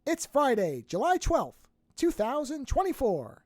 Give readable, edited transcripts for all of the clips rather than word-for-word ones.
It's Friday, July 12th, 2024.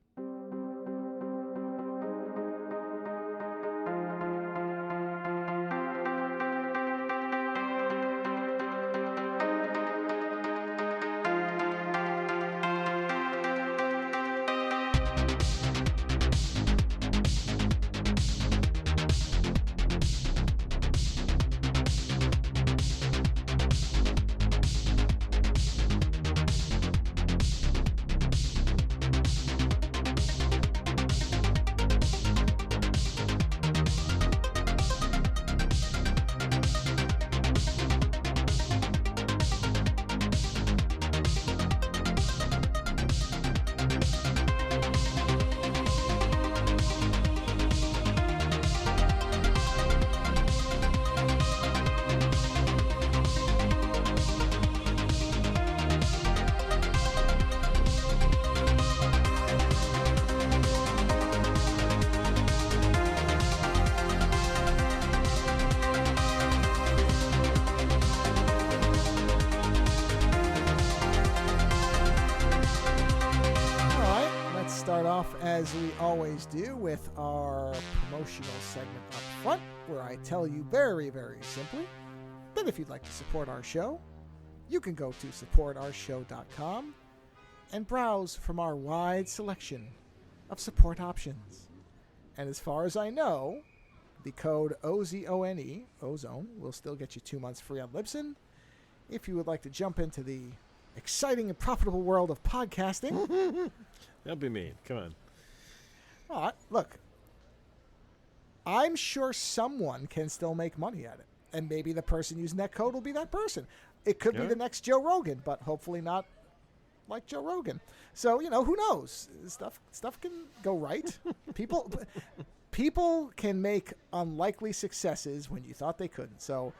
As we always do with our promotional segment up front, where I tell you very, very simply that if you'd like to support our show, you can go to supportourshow.com and browse from our wide selection of support options. And as far as I know, the code OZONE, Ozone, will still get you 2 months free on Libsyn. If you would like to jump into the exciting and profitable world of podcasting. That'll be me. Come on. All right, look, I'm sure someone can still make money at it. And maybe the person using that code will be that person. It could be the next Joe Rogan, but hopefully not like Joe Rogan. So, who knows? Stuff can go right. People can make unlikely successes when you thought they couldn't. So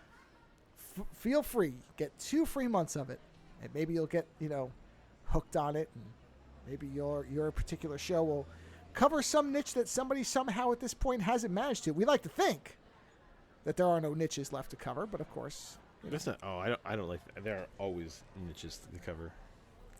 feel free. Get 2 free months of it. And maybe you'll get, hooked on it. And maybe your particular show will cover some niche that somebody somehow at this point hasn't managed to. We like to think that there are no niches left to cover, but of course, that's not. Oh, I don't like that. There are always niches to cover.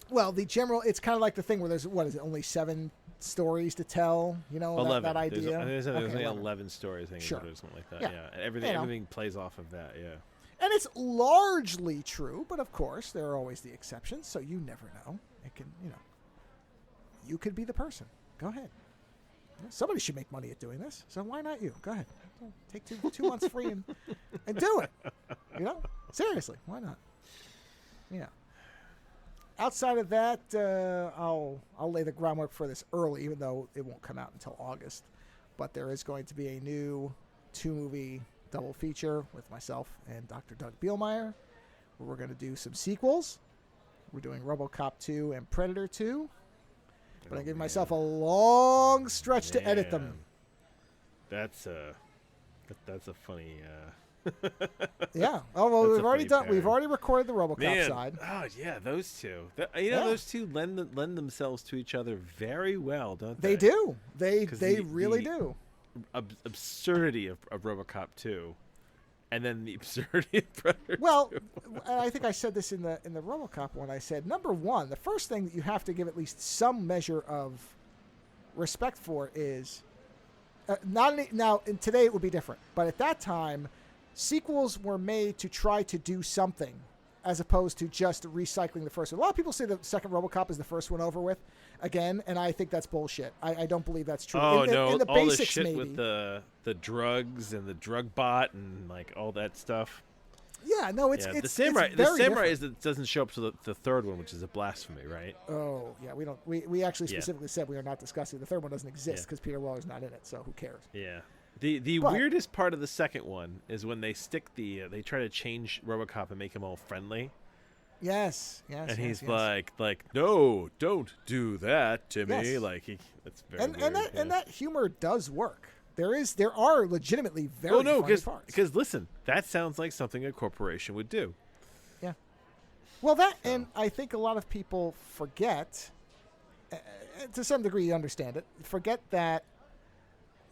Well, it's kind of like the thing where there's only 7 stories to tell. 11. That idea. There's only 11 stories. I think, sure. Or something like that. Yeah. And everything plays off of that. Yeah. And it's largely true, but of course there are always the exceptions. So you never know. It can, you could be the person. Go ahead. Somebody should make money at doing this, so why not you? Go ahead. Take two months free and do it. Seriously, why not? Outside of that, I'll lay the groundwork for this early, even though it won't come out until August. But there is going to be a new 2-movie double feature with myself and Dr. Doug Bielmeyer, where we're going to do some sequels. We're doing RoboCop 2 and Predator 2. But I give myself a long stretch to edit them. That's a funny. Yeah. Oh well, we've already recorded the RoboCop side. Oh yeah, those two. Those two lend themselves to each other very well, don't they? They do. They really do. Absurdity of RoboCop 2. And then the absurdity of Predator. Well, I think I said this in the RoboCop one. I said, number one, the first thing that you have to give at least some measure of respect for is now. And today it would be different, but at that time, sequels were made to try to do something, as opposed to just recycling the first one. A lot of people say the second RoboCop is the first one over with again, and I think that's bullshit. I don't believe that's true. Oh, in the all basics, the shit maybe. with the drugs and the drug bot and like all that stuff. Yeah, no, it's the samurai. It's the very samurai different. doesn't show up to the third one, which is a blasphemy, right? Oh yeah, we don't. We actually specifically said we are not discussing the third one. Doesn't exist because Peter Weller's not in it, so who cares? Yeah. The weirdest part of the second one is when they stick they try to change RoboCop and make him all friendly. Yes. And he's like, no, don't do that to me. Yes. Like that's very weird. And that humor does work. There are legitimately very funny parts. Because listen, that sounds like something a corporation would do. Yeah. Well, and I think a lot of people forget, to some degree, you understand it. Forget that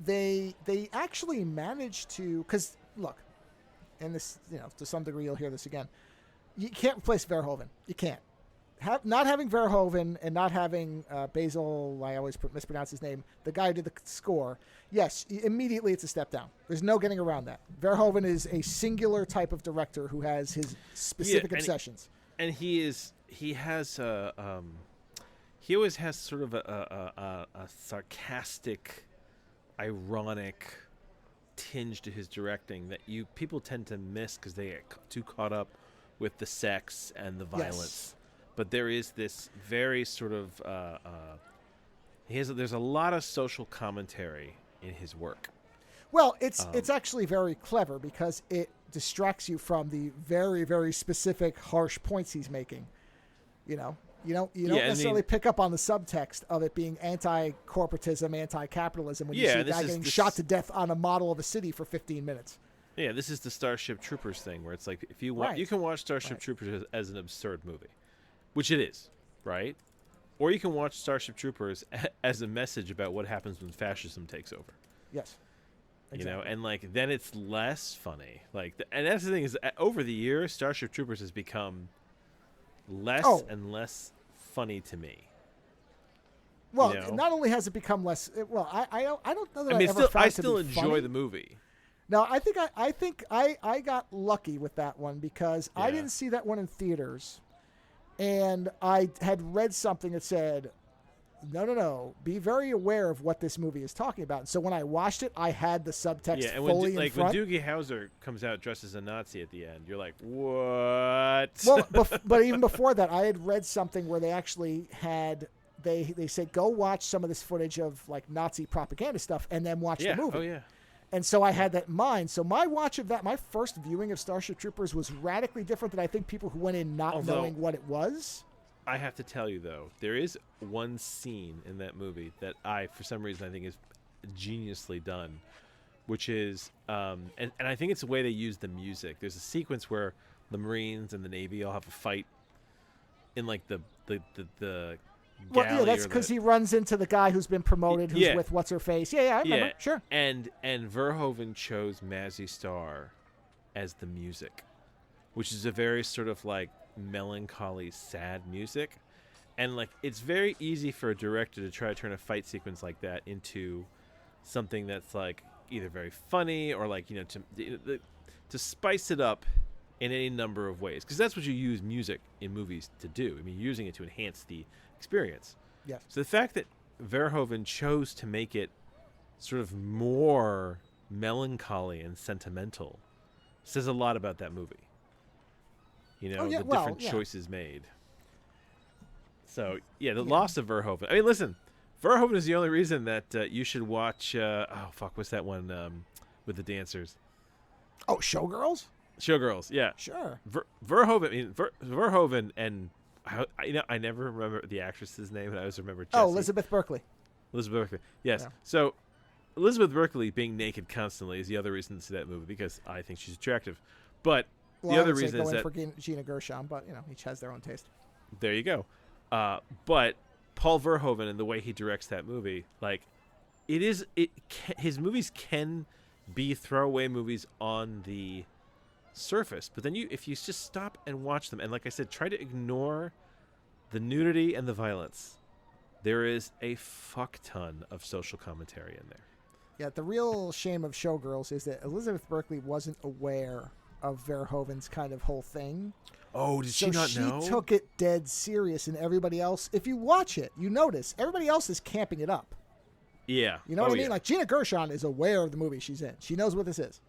they actually managed to, because look, and this, to some degree you'll hear this again. You can't replace Verhoeven. You can't. not having Verhoeven and not having Basil, I always mispronounce his name, the guy who did the score, yes, immediately it's a step down. There's no getting around that. Verhoeven is a singular type of director who has his specific obsessions. He always has sort of a sarcastic, ironic tinge to his directing that people tend to miss because they get too caught up with the sex and the violence. Yes. But there is this very sort of there's a lot of social commentary in his work. Well, it's actually very clever because it distracts you from the very, very specific harsh points he's making. You don't necessarily pick up on the subtext of it being anti-corporatism, anti-capitalism when you see a guy getting shot to death on a model of a city for 15 minutes. Yeah, this is the Starship Troopers thing where it's like if you want, you can watch Starship Troopers as an absurd movie, which it is, right? Or you can watch Starship Troopers as a message about what happens when fascism takes over. Yes. Exactly. And then it's less funny. And that's the thing is over the years, Starship Troopers has become less and less funny to me. Well, not only has it become less. Well, I don't know that I still enjoy the movie. No, I think I got lucky with that one because I didn't see that one in theaters, and I had read something that said, no, be very aware of what this movie is talking about. And so when I watched it, I had the subtext fully in front. When Doogie Howser comes out dressed as a Nazi at the end, you're like, what? Well, but even before that, I had read something where they actually had they said go watch some of this footage of like Nazi propaganda stuff and then watch the movie. Oh yeah. And so I had that in mind. So my watch of that, my first viewing of Starship Troopers was radically different than I think people who went in not knowing what it was. I have to tell you, though, there is one scene in that movie that for some reason, I think is geniusly done, which is, and I think it's the way they use the music. There's a sequence where the Marines and the Navy all have a fight in like the well, yeah, that's because he runs into the guy who's been promoted, who's with what's-her-face. Yeah, I remember. Sure. And Verhoeven chose Mazzy Star as the music, which is a very sort of like melancholy, sad music. And like it's very easy for a director to try to turn a fight sequence like that into something that's like either very funny or like, to spice it up in any number of ways. Because that's what you use music in movies to do. I mean, you're using it to enhance the experience. Yes. So the fact that Verhoeven chose to make it sort of more melancholy and sentimental says a lot about that movie. Different choices made. So, the loss of Verhoeven. I mean, listen, Verhoeven is the only reason that you should watch, what's that one with the dancers? Oh, Showgirls? Showgirls, yeah. Sure. Verhoeven and, I never remember the actress's name, and I always remember Jessie. Oh, Elizabeth Berkley. Elizabeth Berkley, yes. Yeah. So, Elizabeth Berkley being naked constantly is the other reason to see that movie, because I think she's attractive. But the other reason is that for Gina Gershon, but each has their own taste. There you go. But Paul Verhoeven and the way he directs that movie, like his movies can be throwaway movies on the surface, but then if you just stop and watch them, and like I said, try to ignore the nudity and the violence, there is a fuck ton of social commentary in there. Yeah, the real shame of Showgirls is that Elizabeth Berkley wasn't aware of Verhoeven's kind of whole thing. Oh, did she not know? She took it dead serious, and everybody else, if you watch it, you notice everybody else is camping it up. Yeah. You know what I mean? Yeah. Like Gina Gershon is aware of the movie she's in. She knows what this is.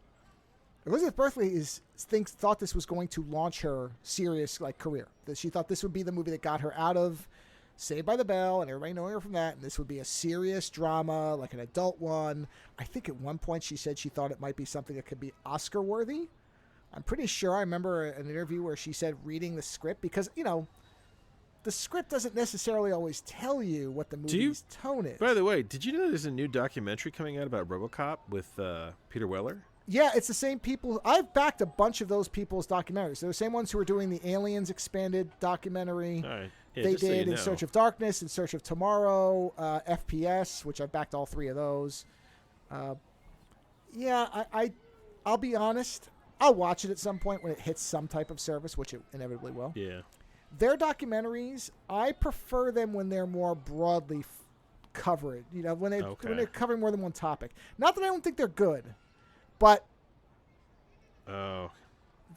Elizabeth Berkley thought this was going to launch her serious career. That she thought this would be the movie that got her out of Saved by the Bell and everybody knowing her from that, and this would be a serious drama, like an adult one. I think at one point she said she thought it might be something that could be Oscar worthy. I'm pretty sure I remember an interview where she said reading the script, because, the script doesn't necessarily always tell you what the movie's tone is. By the way, did you know there's a new documentary coming out about RoboCop with Peter Weller? Yeah, it's the same people. I've backed a bunch of those people's documentaries. They're the same ones who were doing the Aliens expanded documentary. All right. Yeah, they did In Search of Darkness, In Search of Tomorrow, FPS, which I've backed all three of those. I'll be honest. I'll watch it at some point when it hits some type of service, which it inevitably will. Yeah. their documentaries, I prefer them when they're more broadly covered. You know, when they're covering more than one topic. Not that I don't think they're good, but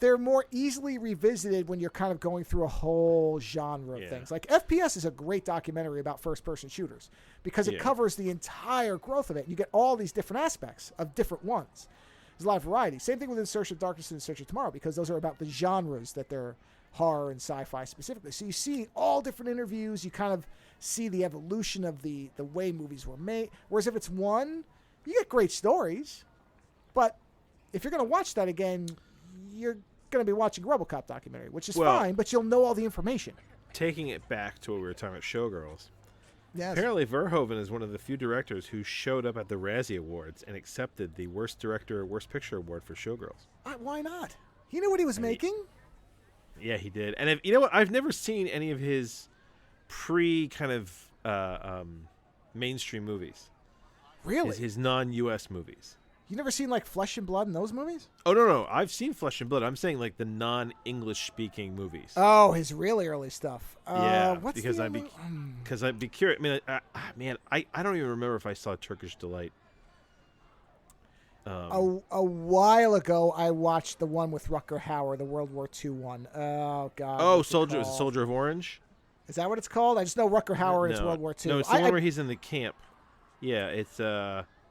they're more easily revisited when you're kind of going through a whole genre of things. Like FPS is a great documentary about first-person shooters because it covers the entire growth of it. You get all these different aspects of different ones. There's a lot of variety. Same thing with In Search of Darkness and In Search of Tomorrow because those are about the genres that they're horror and sci-fi specifically. So you see all different interviews. You kind of see the evolution of the way movies were made. Whereas if it's one, you get great stories. But if you're going to watch that again, you're going to be watching a RoboCop documentary, which is fine, but you'll know all the information. Taking it back to what we were talking about, Showgirls. Yes. Apparently, Verhoeven is one of the few directors who showed up at the Razzie Awards and accepted the Worst Director, Worst Picture award for Showgirls. Why not? He knew what he was making. Yeah, he did. And you know what? I've never seen any of his kind of mainstream movies. Really? His non-U.S. movies. You never seen like Flesh and Blood in those movies? Oh, no. I've seen Flesh and Blood. I'm saying like the non-English speaking movies. Oh, his really early stuff. Because I'd be curious. I mean, I don't even remember if I saw Turkish Delight. A while ago, I watched the one with Rutger Hauer, the World War II one. Oh, God. Oh, Soldier of Orange? Is that what it's called? I just know Rutger Hauer and it's World War II. No, it's the one where he's in the camp. Yeah, it's...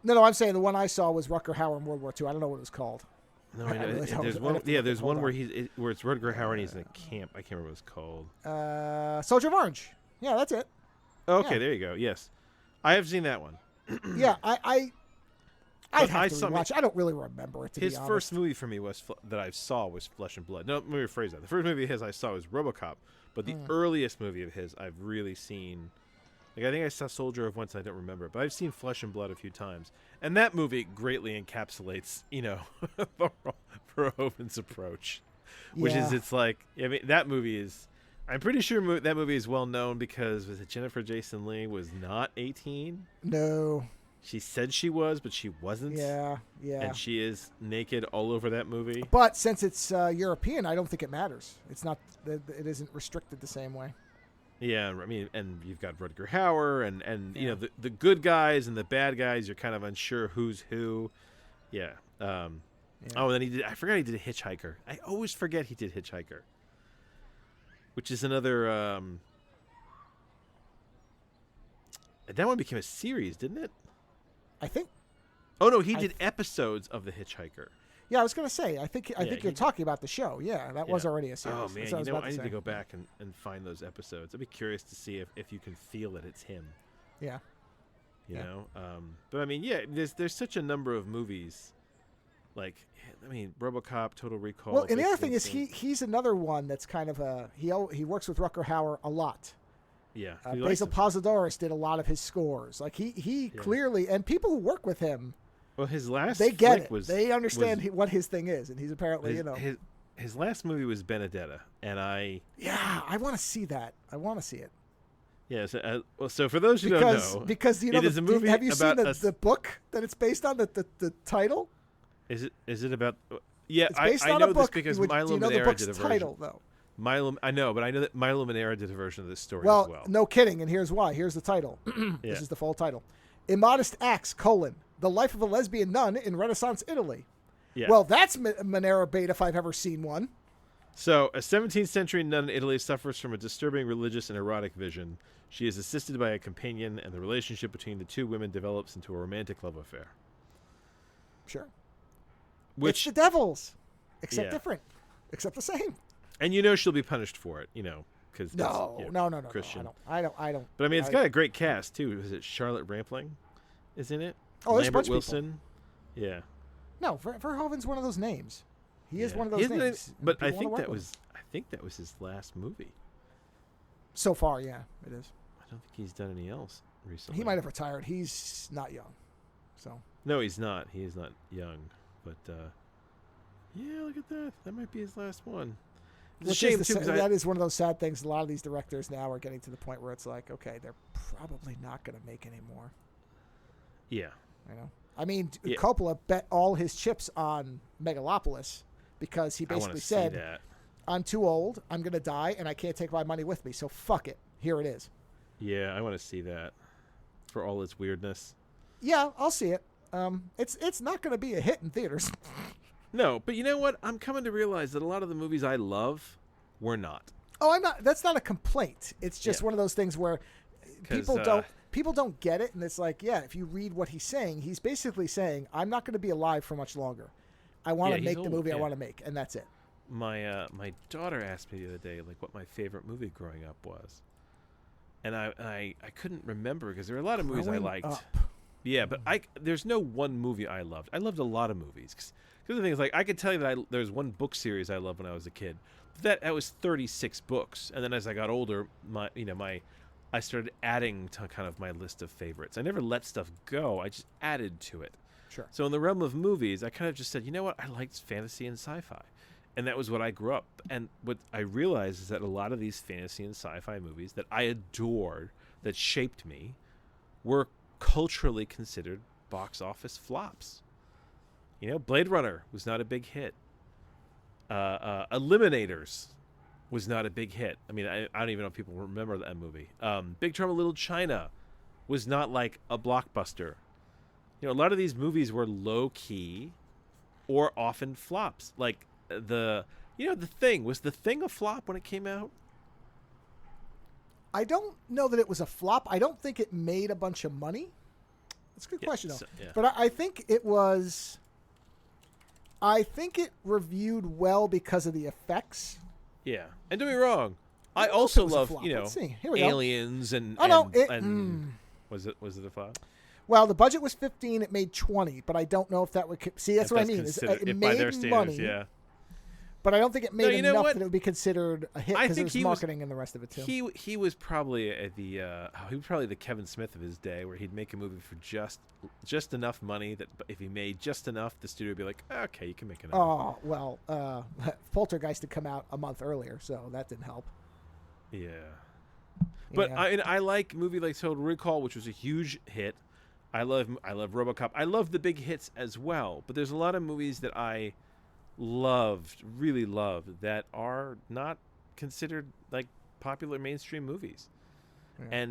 No, I'm saying the one I saw was Rutger Hauer in World War II. I don't know what it was called. No, I know. There's one. Yeah, there's one where it's Rutger Hauer and he's in a camp. I can't remember what it's called. Soldier of Orange. Yeah, that's it. Okay, there you go. Yes, I have seen that one. Yeah, I'd have to watch. I don't really remember it. His first movie for me that I saw was Flesh and Blood. No, let me rephrase that. The first movie of his I saw was RoboCop, but the earliest movie of his I've really seen. Like I think I saw Soldier of once, I don't remember, but I've seen Flesh and Blood a few times, and that movie greatly encapsulates, Verhoeven's approach, which is it's like that movie is. I'm pretty sure that movie is well known because was it Jennifer Jason Leigh was not 18? No. She said she was, but she wasn't. Yeah. And she is naked all over that movie. But since it's European, I don't think it matters. It's not. It isn't restricted the same way. Yeah, I mean, and you've got Rutger Hauer, and the good guys and the bad guys. You're kind of unsure who's who. Yeah. Oh, and then I forgot he did a Hitchhiker. I always forget he did Hitchhiker, which is another. That one became a series, didn't it? I think. Oh no, he did episodes of the Hitchhiker. Yeah, I was going to say. I think you're talking about the show. Yeah, that was already a series. Oh man, I need to go back and find those episodes. I'd be curious to see if you can feel that it's him. Yeah. You know, but I mean, there's such a number of movies. Like, I mean, RoboCop, Total Recall. Well, and the other thing is he's another one that's kind of he works with Rutger Hauer a lot. Yeah. Basil Posadoris did a lot of his scores. Like he clearly, and people who work with him. Well, his last they get it. They understand what his thing is, and he's apparently his last movie was Benedetta, and I want to see that. I want to see it. Yeah. So for those who don't know, because it is a movie. Have you seen the book that it's based on? The title. Is it about? Yeah, it's based I on know a book. this because do Milo you know the Manera book's did a version. title though? I know, but I know that Milo Manera did a version of this story as well. No kidding, and here's why. Here's the title. This is the full title. Immodest Acts, The Life of a Lesbian Nun in Renaissance Italy. Yeah. Well, that's Manera bait if I've ever seen one. So, a 17th century nun in Italy suffers from a disturbing religious and erotic vision. She is assisted by a companion, and the relationship between the two women develops into a romantic love affair. Sure. It's the devil's, except different, except the same. And she'll be punished for it, because no, Christian. No, I don't. But I mean, it's got a great cast too. Is it Charlotte Rampling? Is in it? Oh, there's Lambert a bunch Wilson. Of people. Yeah. No, Verhoeven's one of those names. He is one of those names. But I think that was his last movie. So far, yeah, it is. I don't think he's done any else recently. He might have retired. He's not young, so. No, he's not. He is not young. But yeah, look at that. That might be his last one. It's a shame too. That is one of those sad things. A lot of these directors now are getting to the point where it's like, okay, they're probably not going to make any more. Yeah. I mean, Coppola bet all his chips on Megalopolis because he basically said, I'm too old. I'm going to die, and I can't take my money with me. So fuck it. Here it is. Yeah, I want to see that for all its weirdness. Yeah, I'll see it. It's not going to be a hit in theaters. No, but you know what? I'm coming to realize that a lot of the movies I love were not. Oh, I'm not. That's not a complaint. It's just one of those things where people don't get it, and it's like, yeah, if you read what he's saying, he's basically saying, I'm not going to be alive for much longer. I want to make the movie I want to make, and that's it. My daughter asked me the other day, like, what my favorite movie growing up was, and I couldn't remember because there were a lot of movies I liked. Yeah, but there's no one movie I loved. I loved a lot of movies. Because the thing is, like, I could tell you that there's one book series I loved when I was a kid. That was 36 books, and then as I got older, I started adding to kind of my list of favorites. I never let stuff go. I just added to it. Sure. So in the realm of movies, I kind of just said, you know what? I liked fantasy and sci-fi. And that was what I grew up. And what I realized is that a lot of these fantasy and sci-fi movies that I adored, that shaped me, were culturally considered box office flops. You know, Blade Runner was not a big hit. Eliminators was not a big hit. I mean, I don't even know if people remember that movie. Big Trouble in Little China was not like a blockbuster. You know, a lot of these movies were low key or often flops. Like The Thing. Was The Thing a flop when it came out? I don't know that it was a flop. I don't think it made a bunch of money. That's a good question, though. Yeah. But I think it was... I think it reviewed well because of the effects. Yeah. And don't be wrong, I also love, Aliens and... Was it a flop? Well, the budget was 15. It made 20, but I don't know if that would... See, that's what I mean. It made money, yeah. But I don't think it made enough that it would be considered a hit because there's marketing and the rest of it, too. He was probably the Kevin Smith of his day, where he'd make a movie for just enough money that if he made just enough, the studio would be like, okay, you can make enough. Oh, well, Poltergeist had come out a month earlier, so that didn't help. Yeah. But I like a movie like Total Recall, which was a huge hit. I love RoboCop. I love the big hits as well. But there's a lot of movies that I really loved, that are not considered like popular mainstream movies. Yeah.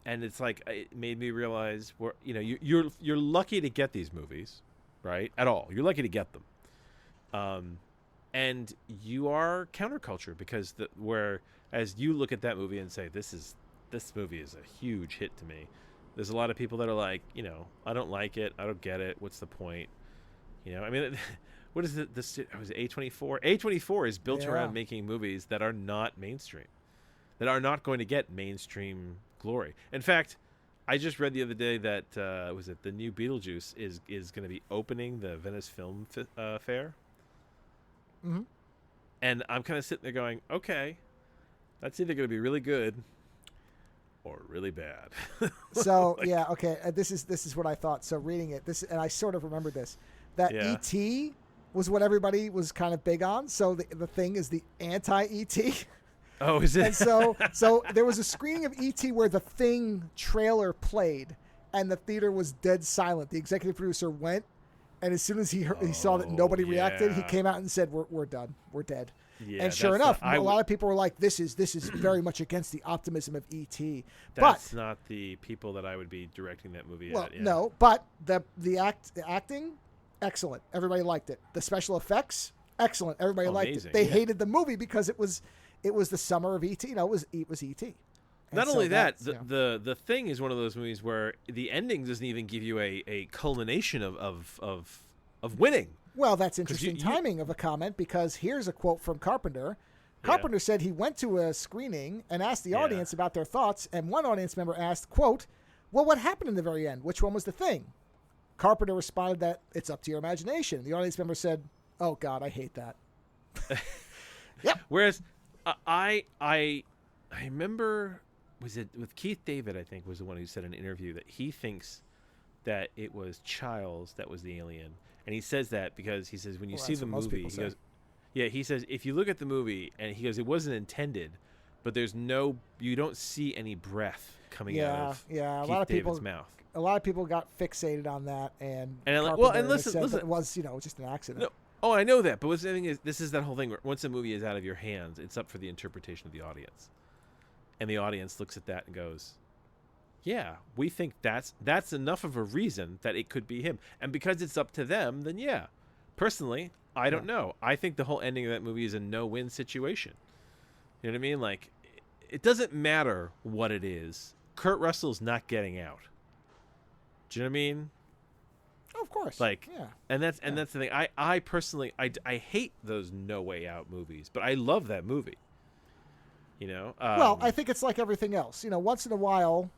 And it's like, it made me realize you're lucky to get these movies, right? At all. You're lucky to get them. And you are counterculture, because whereas you look at that movie and say, this movie is a huge hit to me. There's a lot of people that are like, I don't like it. I don't get it. What's the point? I mean, what is it? Was it A24? A24 is built around making movies that are not mainstream, that are not going to get mainstream glory. In fact, I just read the other day that the new Beetlejuice is going to be opening the Venice Film Fair. Mm-hmm. And I'm kind of sitting there going, okay, that's either going to be really good or really bad. So this is what I thought. So reading it, and I sort of remembered this, that E.T. was what everybody was kind of big on. So the Thing is the anti-E.T. Oh, is it? And so there was a screening of E.T. where the Thing trailer played, and the theater was dead silent. The executive producer went, and as soon as he saw that nobody reacted, he came out and said, "We're done. We're dead." Yeah, and sure enough, a lot of people were like, "This is very much against the optimism of E.T." That's not the people that I would be directing that movie at. Yeah. No, but the acting, excellent. Everybody liked it. The special effects, excellent. Everybody liked it. They hated the movie because it was the summer of E.T. It was E.T. Not only that, the Thing is one of those movies where the ending doesn't even give you a culmination of winning. Well, that's interesting timing of a comment, because here's a quote from Carpenter. Carpenter said he went to a screening and asked the audience about their thoughts, and one audience member asked, quote, "Well, what happened in the very end? Which one was the thing?" Carpenter responded that it's up to your imagination. The audience member said, "Oh, God, I hate that." Yep. Whereas I remember, was it with Keith David, I think, was the one who said in an interview that he thinks that it was Childs that was the alien. And he says that because he says when you see the movie, he says if you look at the movie, and he goes, it wasn't intended, but you don't see any breath coming out of Keith David's mouth. A lot of people got fixated on that, and listen, it was just an accident. Oh, I know that, but what's the thing is, this is that whole thing where once a movie is out of your hands, it's up for the interpretation of the audience, and the audience looks at that and goes, "Yeah, we think that's enough of a reason that it could be him," and because it's up to them, then yeah. Personally, I don't know. I think the whole ending of that movie is a no-win situation. You know what I mean? Like, it doesn't matter what it is. Kurt Russell's not getting out. Do you know what I mean? Of course. Like, yeah. and that's the thing. I personally, I hate those No Way Out movies, but I love that movie. You know. Well, I think it's like everything else. You know, once in a while.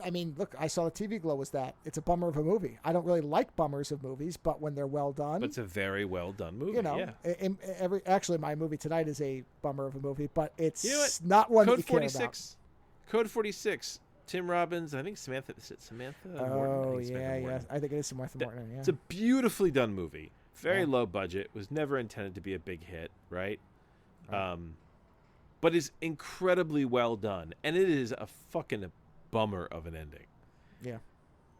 I mean, look, I saw the TV Glow was that. It's a bummer of a movie. I don't really like bummers of movies, but when they're well done. But it's a very well done movie. You know, yeah. Actually, my movie tonight is a bummer of a movie, but it's not one Code that you 46. Care about. Code 46. Tim Robbins. I think Samantha. Is it Samantha? Oh, yeah. I think it is Samantha Morton. Yeah. It's a beautifully done movie. Very low budget. Was never intended to be a big hit, right? But is incredibly well done, and it is a fucking bummer of an ending. Yeah.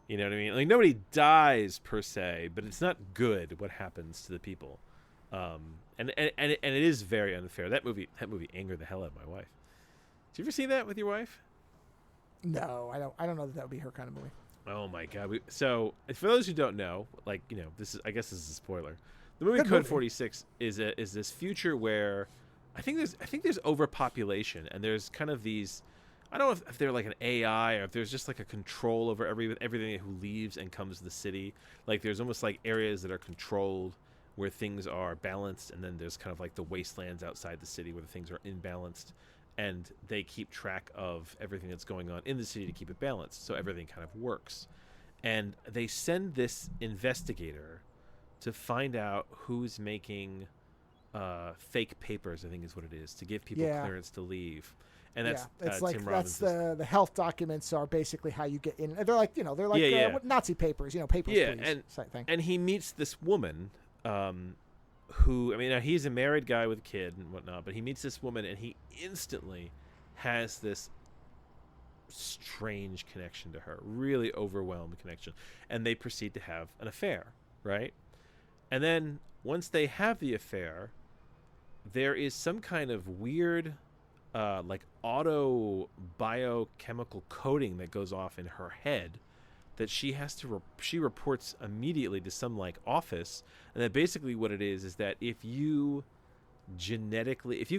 You know what I mean? Like, nobody dies per se, but it's not good what happens to the people. And it is very unfair. That movie angered the hell out of my wife. Did you ever see that with your wife? No, I don't know that would be her kind of movie. Oh my god. So for those who don't know, like, you know, I guess this is a spoiler. The movie Good Code movie. 46 is this future where I think there's overpopulation, and there's kind of these, I don't know if they're like an AI or if there's just like a control over everything who leaves and comes to the city. Like, there's almost like areas that are controlled where things are balanced, and then there's kind of like the wastelands outside the city where the things are imbalanced, and they keep track of everything that's going on in the city to keep it balanced, so everything kind of works. And they send this investigator to find out who's making fake papers, I think is what it is, to give people clearance to leave. And that's it's like Tim Robbins. That's the health documents are basically how you get in. They're like Nazi papers, papers please type thing. And he meets this woman, who, I mean, now he's a married guy with a kid and whatnot, but he meets this woman and he instantly has this strange connection to her, really overwhelmed connection, and they proceed to have an affair, right? And then once they have the affair, there is some kind of weird like auto biochemical coding that goes off in her head that she has to she reports immediately to some like office, and that basically what it is that if you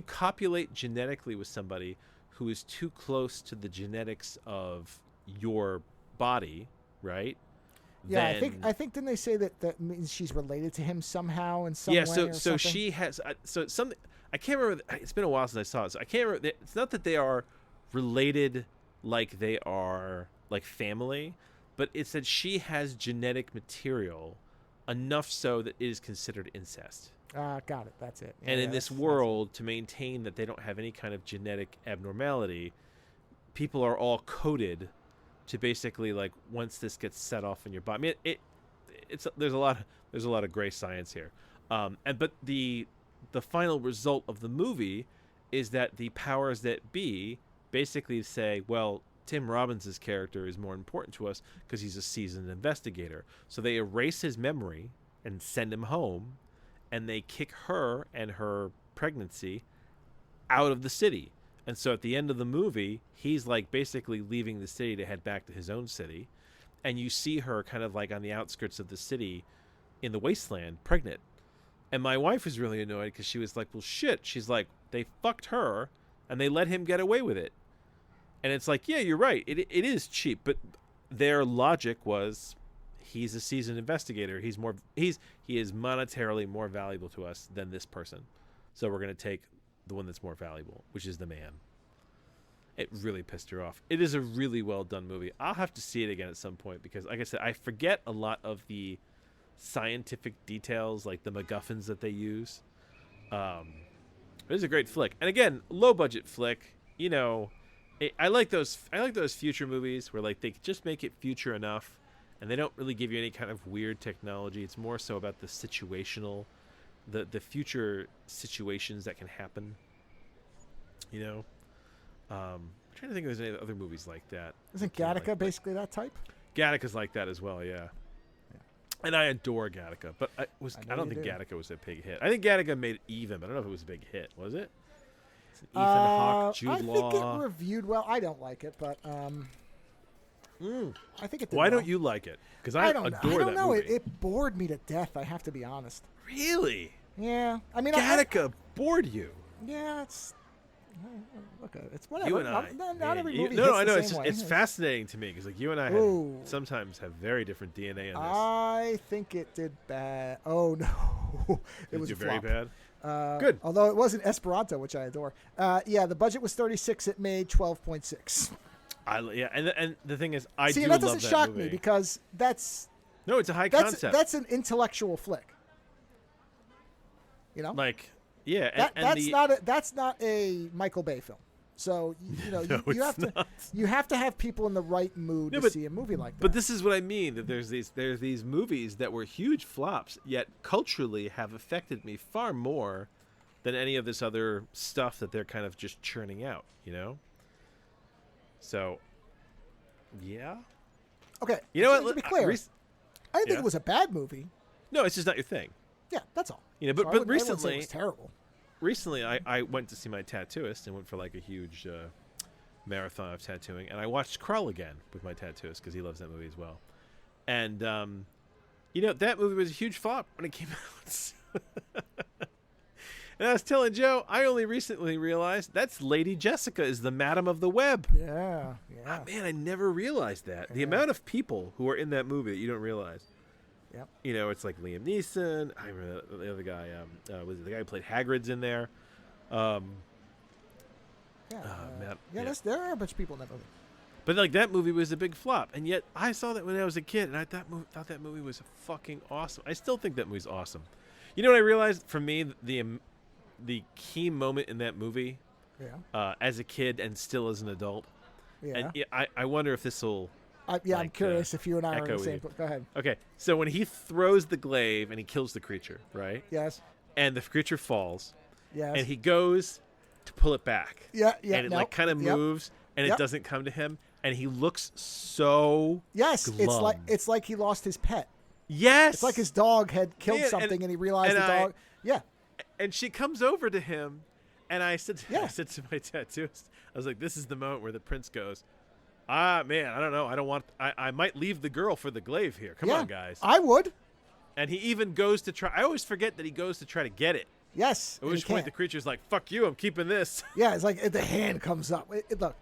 copulate genetically with somebody who is too close to the genetics of your body, right? Yeah, I think didn't they say that means she's related to him somehow in some way? Yeah, so she has something. I can't remember. It's been a while since I saw it, so I can't remember. It's not that they are related like they are like family, but it's that she has genetic material enough so that it is considered incest. Got it. That's it. And in this world, to maintain that they don't have any kind of genetic abnormality, people are all coded to basically, like, once this gets set off in your body. I mean, there's a lot of gray science here. But the final result of the movie is that the powers that be basically say, well, Tim Robbins' character is more important to us because he's a seasoned investigator. So they erase his memory and send him home, and they kick her and her pregnancy out of the city. And so at the end of the movie, he's like basically leaving the city to head back to his own city. And you see her kind of like on the outskirts of the city in the wasteland, pregnant. And my wife was really annoyed because she was like, well, shit. She's like, they fucked her and they let him get away with it. And it's like, yeah, you're right. It is cheap. But their logic was, he's a seasoned investigator. He is monetarily more valuable to us than this person. So we're going to take the one that's more valuable, which is the man. It really pissed her off. It is a really well done movie. I'll have to see it again at some point because, like I said, I forget a lot of the scientific details, like the MacGuffins that they use. It is a great flick, and again, low budget flick. You know, I like those future movies where like they just make it future enough, and they don't really give you any kind of weird technology. It's more so about the situational, the future situations that can happen. You know, I'm trying to think if there's any other movies like that. Isn't Gattaca basically that type? Gattaca's like that as well, yeah. And I adore Gattaca, but I don't think Gattaca was a big hit. I think Gattaca made it even, but I don't know if it was a big hit. Was it? It's Ethan Hawke, Jude I Law. think it reviewed well. I don't like it, but I think it did Why well. don't you like it? Because I adore that movie. I don't know. It bored me to death, I have to be honest. Really? Yeah. I mean, Gattaca bored you. Yeah, it's... Look, it's whatever. You and I. Not every movie No, I know. hits the same way. It's fascinating to me because like you and I sometimes have very different DNA in this. I think it did bad. Oh no, it was a very flop. bad. Good. Although it wasn't Esperanto, which I adore. Yeah, the budget was 36. It made 12.6. And the thing is, I See, do that love doesn't that shock movie. me because it's a high concept. That's an intellectual flick. You know, like yeah, that's not a Michael Bay film. So No, you have to have people in the right mood to see a movie like that. But this is what I mean. That there's these movies that were huge flops, yet culturally have affected me far more than any of this other stuff that they're kind of just churning out. You know. So, yeah. Okay. You know what? To be clear, I didn't think it was a bad movie. No, it's just not your thing. Yeah, that's all. You know, but recently, it was terrible. Recently, I went to see my tattooist and went for like a huge marathon of tattooing, and I watched Krull again with my tattooist because he loves that movie as well. And that movie was a huge flop when it came out. And I was telling Joe, I only recently realized that's Lady Jessica is the Madam of the Web. Yeah. Oh, man, I never realized that. The amount of people who are in that movie that you don't realize. Yep. You know, it's like Liam Neeson. I remember the other guy. Was it the guy who played Hagrid's in there? There are a bunch of people in that movie. But like that movie was a big flop, and yet I saw that when I was a kid, and I thought that movie was fucking awesome. I still think that movie's awesome. You know what I realized? For me, the key moment in that movie, as a kid and still as an adult, and I wonder if this will. I'm curious if you and I are in the same book. Go ahead. Okay, so when he throws the glaive and he kills the creature, right? Yes. And the creature falls. Yes. And he goes to pull it back. Yeah. And it like kind of moves, and it doesn't come to him, and he looks so. Yes, glum. it's like he lost his pet. Yes. It's like his dog had killed something, and he realized the dog. Yeah. And she comes over to him, and I said to my tattooist, I was like, "This is the moment where the prince goes." Man, I don't know. I might leave the girl for the glaive here. Come on, guys. I would. And he even goes to try. I always forget that he goes to try to get it. Yes. At which point the creature's like, "Fuck you! I'm keeping this." Yeah, it's like the hand comes up. Look.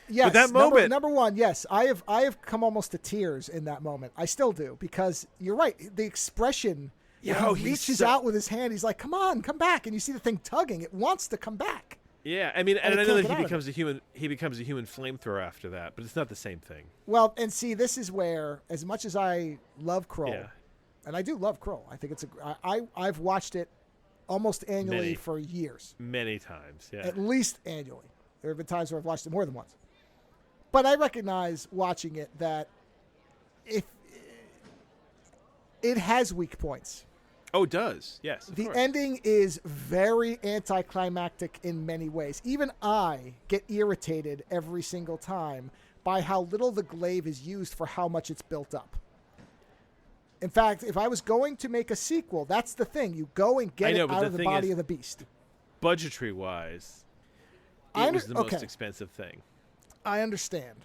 Yes. But that moment, number one, yes, I have come almost to tears in that moment. I still do because you're right. The expression. Yeah, he reaches out with his hand. He's like, "Come on, come back!" And you see the thing tugging. It wants to come back. Yeah, I mean, and I know that he becomes a human. He becomes a human flamethrower after that, but it's not the same thing. Well, and see, this is where, as much as I love Krull, and I do love Krull, I think I've watched it almost annually for years. Many times, yeah. At least annually. There have been times where I've watched it more than once. But I recognize watching it that if it has weak points. Oh, it does. Yes. The ending is very anticlimactic in many ways. Even I get irritated every single time by how little the glaive is used for how much it's built up. In fact, if I was going to make a sequel, that's the thing. You go and get it out of the body of the beast. Budgetary-wise, it was the most expensive thing. I understand.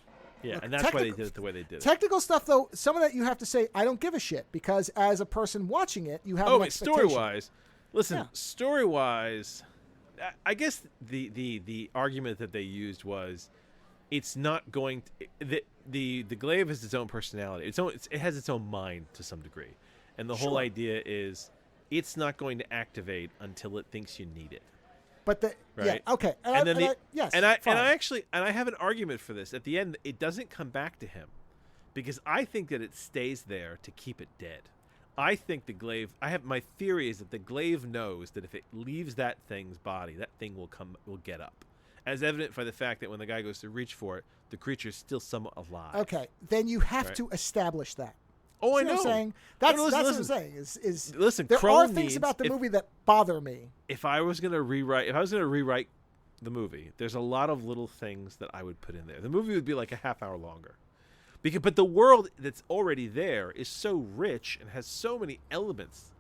Yeah, and that's why they did it the way they did it. Technical stuff, though, some of that you have to say, I don't give a shit, because as a person watching it, you have an expectation. Story-wise. Listen, story-wise, I guess the argument that they used was it's not going to, the glaive has its own personality. It has its own mind to some degree. And the whole idea is it's not going to activate until it thinks you need it. But right? Yeah, okay. And I have an argument for this. At the end, it doesn't come back to him because I think that it stays there to keep it dead. I think the glaive. My theory is that the glaive knows that if it leaves that thing's body, that thing will get up, as evident by the fact that when the guy goes to reach for it, the creature is still somewhat alive. Okay, then you have to establish that. Oh, I know. What I'm saying? That's what I'm saying. Listen, there Krull are things about the movie that bother me. If I was going to rewrite the movie, there's a lot of little things that I would put in there. The movie would be like a half hour longer, but the world that's already there is so rich and has so many elements,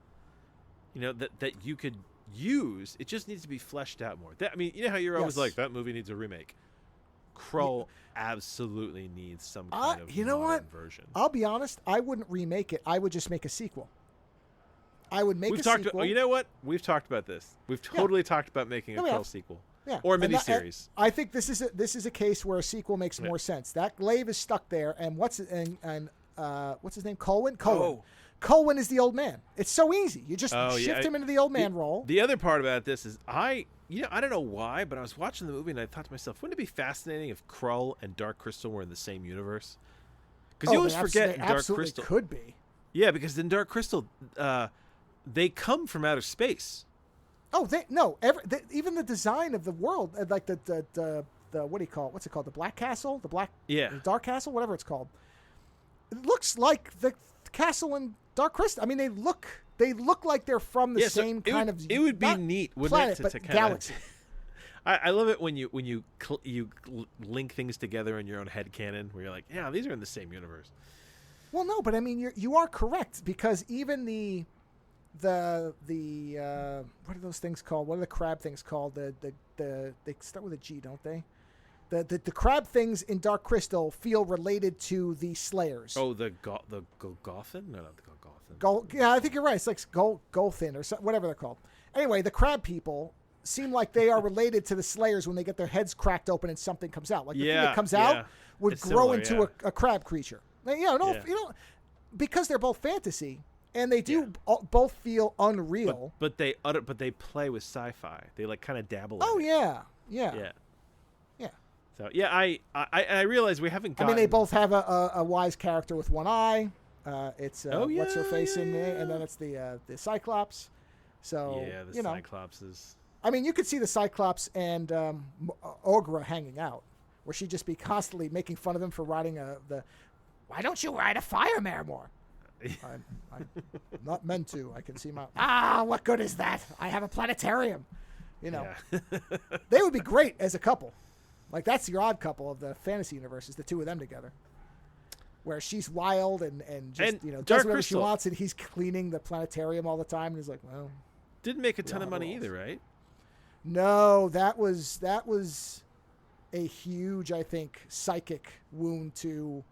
that you could use. It just needs to be fleshed out more. I mean, you know how you're always like, that movie needs a remake. Krull absolutely needs some kind of modern version. I'll be honest, I wouldn't remake it. I would just make a sequel. I would make a sequel. You know what? We've talked about this. We've totally talked about making a Krull sequel. Yeah. Or a miniseries. I think this is a case where a sequel makes more sense. That glaive is stuck there, and what's his name? Colwyn? Oh. Colwyn is the old man. It's so easy. You just shift him into the old man role. The other part about this is I don't know why, but I was watching the movie and I thought to myself, wouldn't it be fascinating if Krull and Dark Crystal were in the same universe? Because you always forget in Dark Crystal. Could be. Yeah, because in Dark Crystal, they come from outer space. Oh, even the design of the world, like the what do you call it? What's it called? The Black Castle, the Dark Castle, whatever it's called. It looks like the castle in Dark Crystal. I mean, they look like they're from the same kind of. It would be neat, wouldn't planet, it? But galaxy. I love it when you link things together in your own headcanon, where you're like, yeah, these are in the same universe. Well, no, but I mean, you are correct, because even the what are those things called? What are the crab things called? They start with a G, don't they? The crab things in Dark Crystal feel related to the Slayers. Oh, the Golgothan? No, not the Golgothan. Yeah, I think you're right. It's like Golthin or whatever they're called. Anyway, the crab people seem like they are related to the Slayers when they get their heads cracked open and something comes out. Like the thing that comes out would grow into a crab creature. Because they're both fantasy. And they do both feel unreal, but they play with sci-fi. They like kind of dabble. Oh in it. Yeah. So I realize we haven't. I mean, they both have a wise character with one eye. It's what's her face in there, and then it's the Cyclops. So the Cyclops is. I mean, you could see the Cyclops and Ogra hanging out, where she'd just be constantly making fun of him for riding Why don't you ride a fire mare more? I'm not meant to. I can see my. What good is that? I have a planetarium. They would be great as a couple. Like, that's your odd couple of the fantasy universe, is the two of them together. Where she's wild and just does whatever she wants, and he's cleaning the planetarium all the time, and he's like, well. Didn't make a ton of money either, right? No, that was a huge, I think, psychic wound to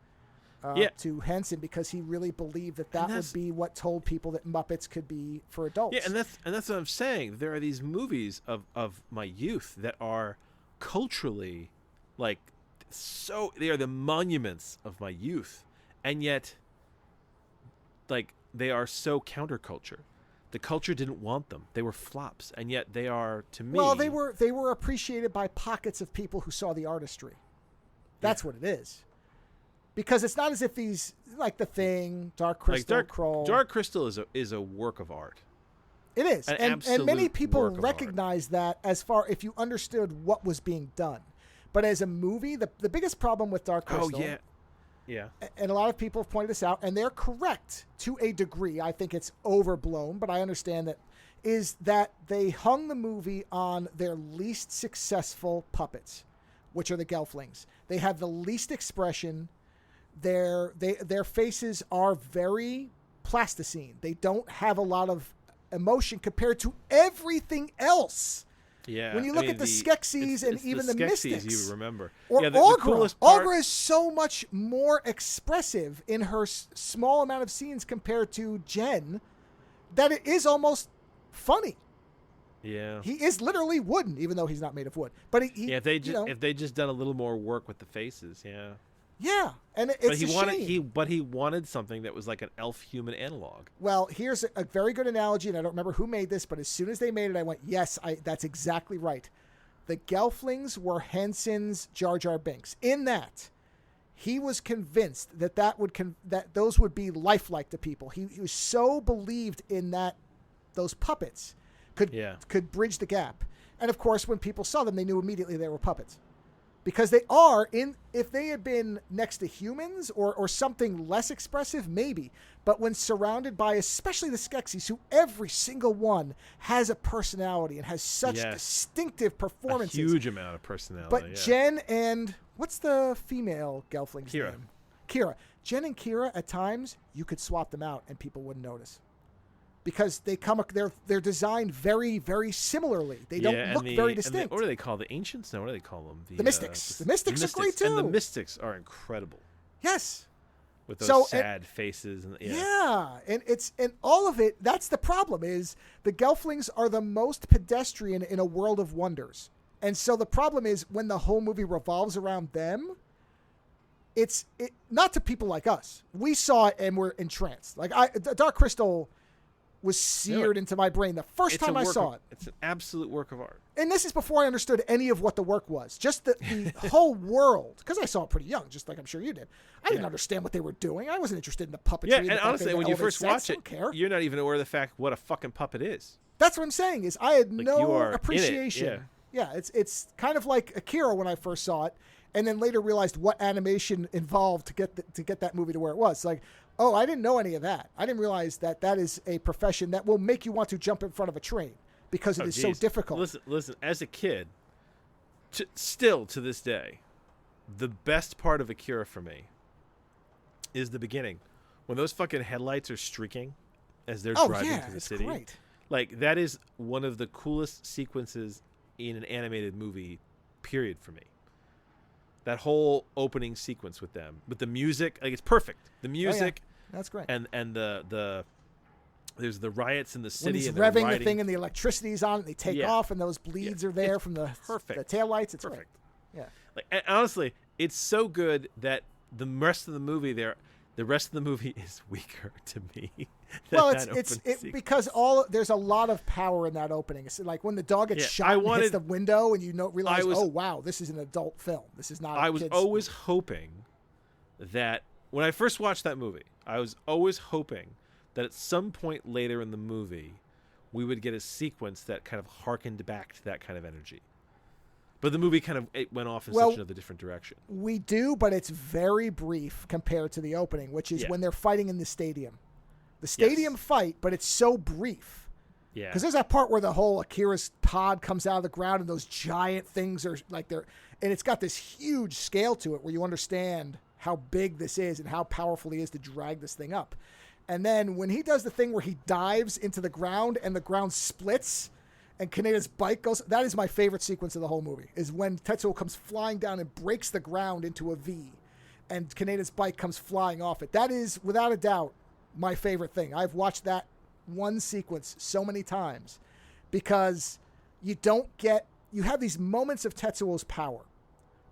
Henson, because he really believed that would be what told people that Muppets could be for adults. Yeah, and that's what I'm saying. There are these movies of my youth that are culturally, like, so they are the monuments of my youth, and yet, like, they are so counterculture. The culture didn't want them. They were flops, and yet they are, to me. Well, they were appreciated by pockets of people who saw the artistry. That's what it is. Because it's not as if these, like The Thing, Dark Crystal, Krull. Dark Crystal is a work of art. It is. And many people recognize that if you understood what was being done. But as a movie, the biggest problem with Dark Crystal. Oh, yeah. And a lot of people have pointed this out, and they're correct to a degree. I think it's overblown, but I understand that. Is that they hung the movie on their least successful puppets, which are the Gelflings. They have the least expression. Their faces are very plasticine. They don't have a lot of emotion compared to everything else. Yeah. When you look at the Skeksis and even the Mystics, you remember. Or Ogra. Ogra is so much more expressive in her small amount of scenes compared to Jen that it is almost funny. Yeah. He is literally wooden, even though he's not made of wood. But if they just done a little more work with the faces, yeah. Yeah, and it's shame. But he wanted something that was like an elf-human analog. Well, here's a very good analogy, and I don't remember who made this, but as soon as they made it, I went, yes, that's exactly right. The Gelflings were Henson's Jar Jar Binks. In that, he was convinced that those would be lifelike to people. He was so believed in that those puppets could bridge the gap. And of course, when people saw them, they knew immediately they were puppets. Because they are, if they had been next to humans or something less expressive, maybe. But when surrounded by, especially the Skeksis, who every single one has a personality and has such distinctive performances. A huge amount of personality. But Jen and, what's the female Gelfling's name? Kira. Jen and Kira, at times, you could swap them out and people wouldn't notice. Because they're designed very, very similarly. They don't look very distinct. What do they call the ancients? No, what do they call them? The Mystics. The Mystics are great too. And the Mystics are incredible. Yes. With those sad faces. And all of it, that's the problem, is the Gelflings are the most pedestrian in a world of wonders. And so the problem is when the whole movie revolves around them, it's not to people like us. We saw it and we're entranced. Like Dark Crystal was seared into my brain the first time I saw it. It's an absolute work of art. And this is before I understood any of what the work was. Just the whole world. Because I saw it pretty young, just like I'm sure you did. I didn't understand what they were doing. I wasn't interested in the puppetry. Yeah, and honestly, when you first watch it, care. You're not even aware of the fact what a fucking puppet is. That's what I'm saying, is I had no appreciation. Yeah, it's kind of like Akira when I first saw it, and then later realized what animation involved to get that movie to where it was. Like, oh, I didn't know any of that. I didn't realize that is a profession that will make you want to jump in front of a train because it is so difficult. Listen. As a kid, still to this day, the best part of Akira for me is the beginning, when those fucking headlights are streaking as they're driving to the city. Great. Like, that is one of the coolest sequences in an animated movie, period, for me. That whole opening sequence with them, with the music, like, it's perfect. The music, that's great. And the there's the riots in the city. When he's and revving the thing and the electricity's on, and they take off, and those bleeds are there from the taillights. It's perfect. Great. Yeah. Like, and honestly, it's so good that the rest of the movie is weaker to me. Well, it's because there's a lot of power in that opening. It's like when the dog gets shot and hits the window, and you realize, oh wow, this is an adult film. This is not. I was always hoping that when I first watched that movie, I was always hoping that at some point later in the movie, we would get a sequence that kind of harkened back to that kind of energy. But the movie it went off in such another different direction. We do, but it's very brief compared to the opening, which is when they're fighting in the stadium. The stadium fight, but it's so brief. Yeah. Because there's that part where the whole Akira's pod comes out of the ground and those giant things are like and it's got this huge scale to it where you understand how big this is and how powerful he is to drag this thing up. And then when he does the thing where he dives into the ground and the ground splits and Kaneda's bike goes, that is my favorite sequence of the whole movie, is when Tetsuo comes flying down and breaks the ground into a V and Kaneda's bike comes flying off it. That is, without a doubt, my favorite thing. I've watched that one sequence so many times because you have these moments of Tetsuo's power,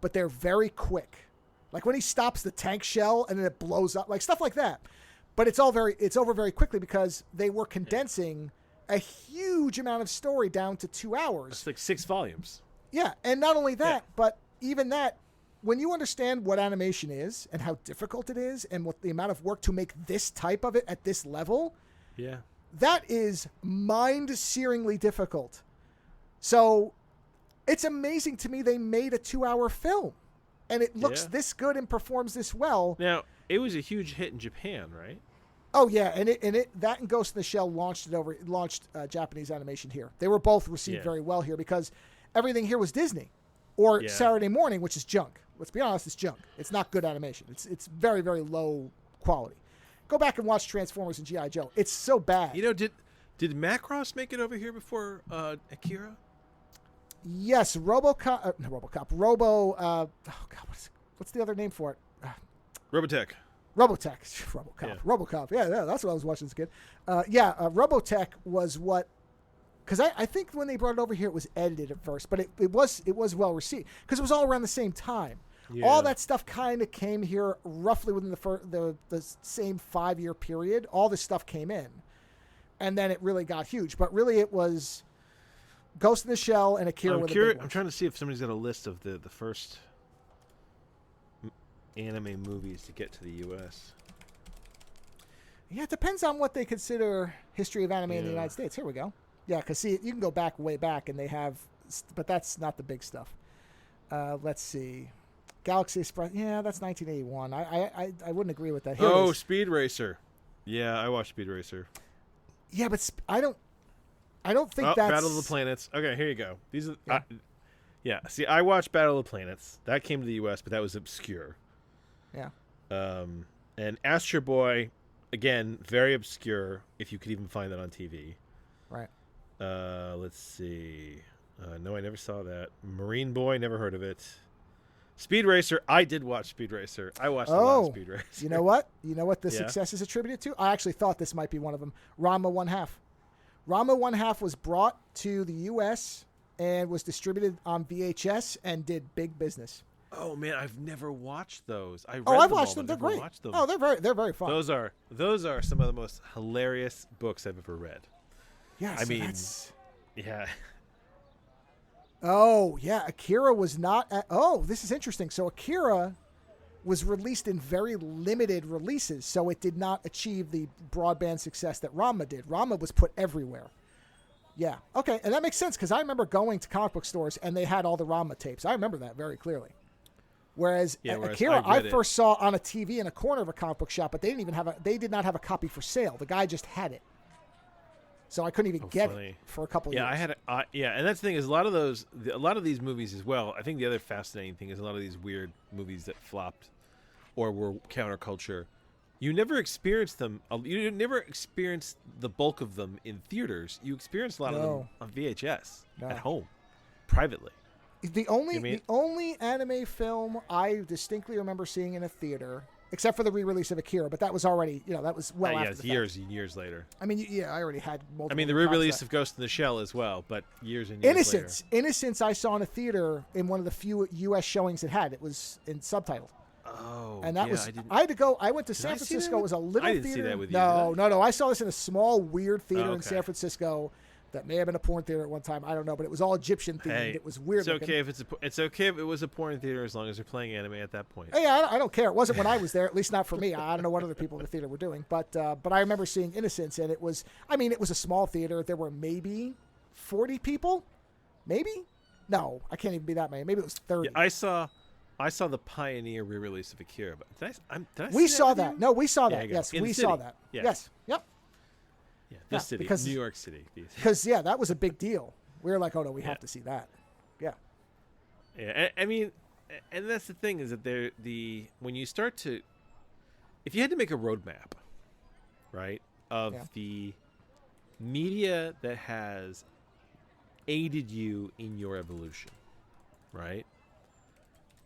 but they're very quick. Like when he stops the tank shell and then it blows up, like stuff like that. But it's over very quickly because they were condensing a huge amount of story down to 2 hours. It's like 6 volumes. Yeah, and not only that, but even that, when you understand what animation is and how difficult it is and what the amount of work to make this type of it at this level, that is mind-searingly difficult. So it's amazing to me they made a 2-hour film, and it looks this good and performs this well. Now, it was a huge hit in Japan, right? Oh yeah, and that and Ghost in the Shell launched Japanese animation here. They were both received very well here because everything here was Disney or Saturday Morning, which is junk. Let's be honest, it's junk. It's not good animation. It's very, very low quality. Go back and watch Transformers and G.I. Joe. It's so bad. You know, did Macross make it over here before Akira? Yes, RoboCop. What's the other name for it? Robotech. RoboCop. Yeah, that's what I was watching as a kid. Robotech was what, because I think when they brought it over here, it was edited at first, but it was well received because it was all around the same time. Yeah. All that stuff kind of came here roughly within the same 5-year period. All this stuff came in, and then it really got huge. But really, it was Ghost in the Shell and Akira. I'm trying to see if somebody's got a list of the first anime movies to get to the U.S. Yeah, it depends on what they consider history of anime in the United States. Here we go. Yeah, because see, you can go way back, and they have, but that's not the big stuff. Let's see. Galaxy Express. Yeah, that's 1981. I wouldn't agree with that. Here Speed Racer. Yeah, I watched Speed Racer. Yeah, but I don't think that's Battle of the Planets. Okay, here you go. These are see, I watched Battle of the Planets. That came to the U.S., but that was obscure. Yeah. And Astro Boy, again, very obscure. If you could even find that on TV. Right. Let's see. No, I never saw that. Marine Boy, never heard of it. Speed Racer, I did watch Speed Racer. I watched a lot of Speed Racer. You know what? You know what the success is attributed to? I actually thought this might be one of them. Rama 1/2. Rama 1/2 was brought to the U.S. and was distributed on VHS and did big business. Oh man, I've never watched those. I've watched them. They're great. Oh, they're very fun. Those are some of the most hilarious books I've ever read. Yeah, I mean, yeah. Oh, yeah. Akira was not. This is interesting. So Akira was released in very limited releases, so it did not achieve the broadband success that Ranma did. Ranma was put everywhere. Yeah. Okay, and that makes sense because I remember going to comic book stores and they had all the Ranma tapes. I remember that very clearly. Whereas Akira, I first saw on a TV in a corner of a comic book shop, but they did not have a copy for sale. The guy just had it. So I couldn't even get it for a couple years. Yeah, and that's the thing is a lot of these movies as well. I think the other fascinating thing is a lot of these weird movies that flopped or were counterculture. You never experienced them. You never experienced the bulk of them in theaters. You experienced a lot of them on VHS at home, privately. The only anime film I distinctly remember seeing in a theater, except for the re-release of Akira, but that was already, that was well after the years and years later. I mean, I already had multiple. I mean, the re-release of Ghost in the Shell as well, but years and years later. Innocence I saw in a theater in one of the few U.S. showings it had. It was in subtitled. Oh, and that was. I had to go. I went to San Francisco. It was a little I didn't theater. See that with you, no. I saw this in a small, weird theater in San Francisco. That may have been a porn theater at one time. I don't know, but it was all Egyptian themed. Hey, it was weird. It's okay it's okay if it was a porn theater as long as they're playing anime at that point. Hey, I don't care. It wasn't when I was there, at least not for me. I don't know what other people in the theater were doing, but I remember seeing Innocence, and it was. I mean, it was a small theater. There were maybe 40 people, maybe. No, I can't even be that many. Maybe it was 30. Yeah, I saw the Pioneer re-release of Akira, but did I we saw that. You? No, we saw that. Yeah, yes, we saw that. Yeah. Yes. Yep. Yeah, this city, New York City. Because that was a big deal. We were like, oh no, we have to see that. Yeah. Yeah, I mean, and that's the thing is that when you start to, if you had to make a roadmap, right, of the media that has aided you in your evolution, right?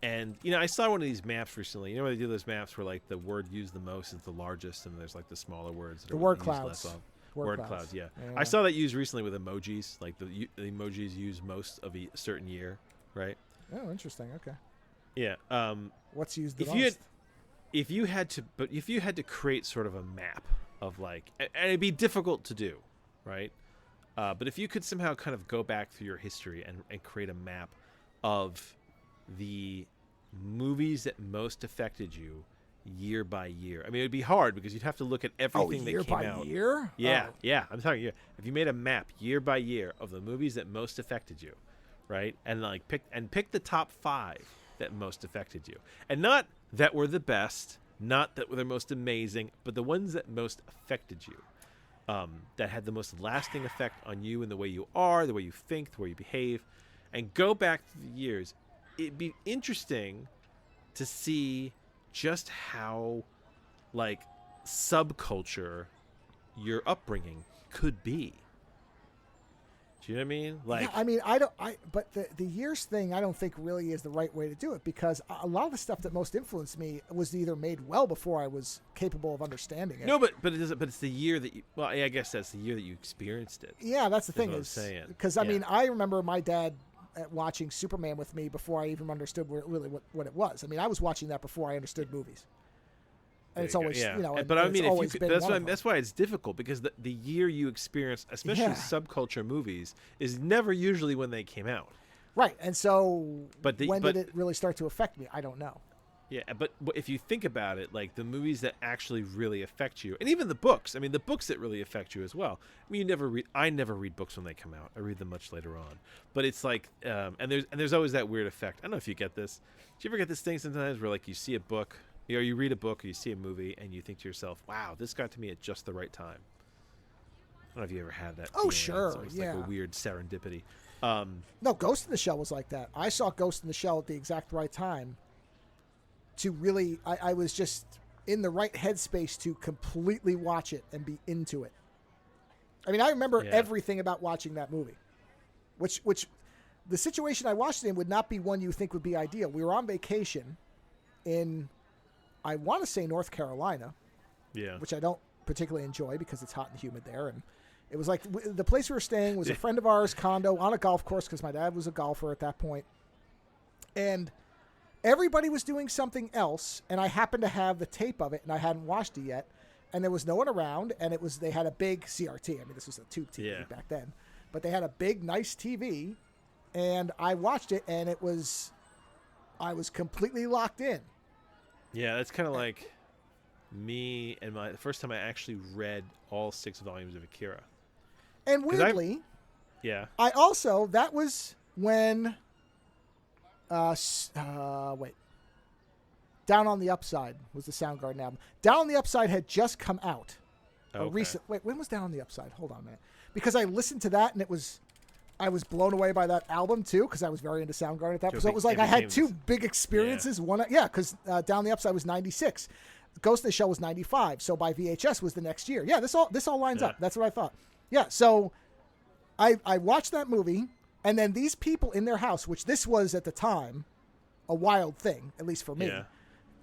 And, I saw one of these maps recently. You know where they do those maps where, like, the word used the most is the largest, and there's, like, the smaller words that the are word used clouds. less of. Word clouds, yeah. I saw that used recently with emojis. Like, the emojis use most of a certain year, right? Oh, interesting. Okay. Yeah. What's used the most? If you had to create sort of a map of, like, and it'd be difficult to do, right? But if you could somehow kind of go back through your history and create a map of the movies that most affected you year by year. I mean, it would be hard because you'd have to look at everything that came out. Year by year? Yeah. I'm talking year. If you made a map year by year of the movies that most affected you, right? And like pick the top 5 that most affected you. And not that were the best, not that were the most amazing, but the ones that most affected you. That had the most lasting effect on you and the way you are, the way you think, the way you behave. And go back through the years. It'd be interesting to see just how, like, subculture your upbringing could be. Do you know what I mean? Like, yeah, I mean, but the years thing, I don't think really is the right way to do it because a lot of the stuff that most influenced me was either made well before I was capable of understanding it. No, but it's the year that you. Well, I guess that's the year that you experienced it. Yeah, that's the thing. What I'm saying. Because I mean, I remember my dad watching Superman with me before I even understood really what it was. I mean, I was watching that before I understood movies. And it's always, but I mean, that's why it's difficult because the year you experience, especially subculture movies, is never usually when they came out. Right. And so when did it really start to affect me? I don't know. Yeah, but if you think about it, like the movies that actually really affect you, and even the books, I mean, the books that really affect you as well. I mean, I never read books when they come out. I read them much later on. But it's like, and there's always that weird effect. I don't know if you get this. Do you ever get this thing sometimes where like you see a book, you read a book or you see a movie and you think to yourself, wow, this got to me at just the right time. I don't know if you ever had that. Oh, sure. It's like a weird serendipity. No, Ghost in the Shell was like that. I saw Ghost in the Shell at the exact right time to really, I was just in the right headspace to completely watch it and be into it. I mean, I remember everything about watching that movie, which the situation I watched it in would not be one you think would be ideal. We were on vacation in, I want to say North Carolina, which I don't particularly enjoy because it's hot and humid there. And it was like the place we were staying was a friend of ours' condo on a golf course because my dad was a golfer at that point. And everybody was doing something else, and I happened to have the tape of it, and I hadn't watched it yet. And there was no one around, and they had a big CRT. I mean, this was a tube TV back then. But they had a big, nice TV, and I watched it, and I was completely locked in. Yeah, that's kind of like me and the first time I actually read all 6 volumes of Akira. And weirdly, I also, that was when, Down on the Upside was the Soundgarden album. Down on the Upside had just come out. When was Down on the Upside? Hold on a minute. Because I listened to that, and I was blown away by that album, too, because I was very into Soundgarden at that point. So it was like I had 2 big experiences. Because Down on the Upside was 96. Ghost in the Shell was 95. So by VHS was the next year. Yeah, this all lines up. That's what I thought. Yeah, so I watched that movie, and then these people in their house, which this was at the time a wild thing, at least for me. Yeah.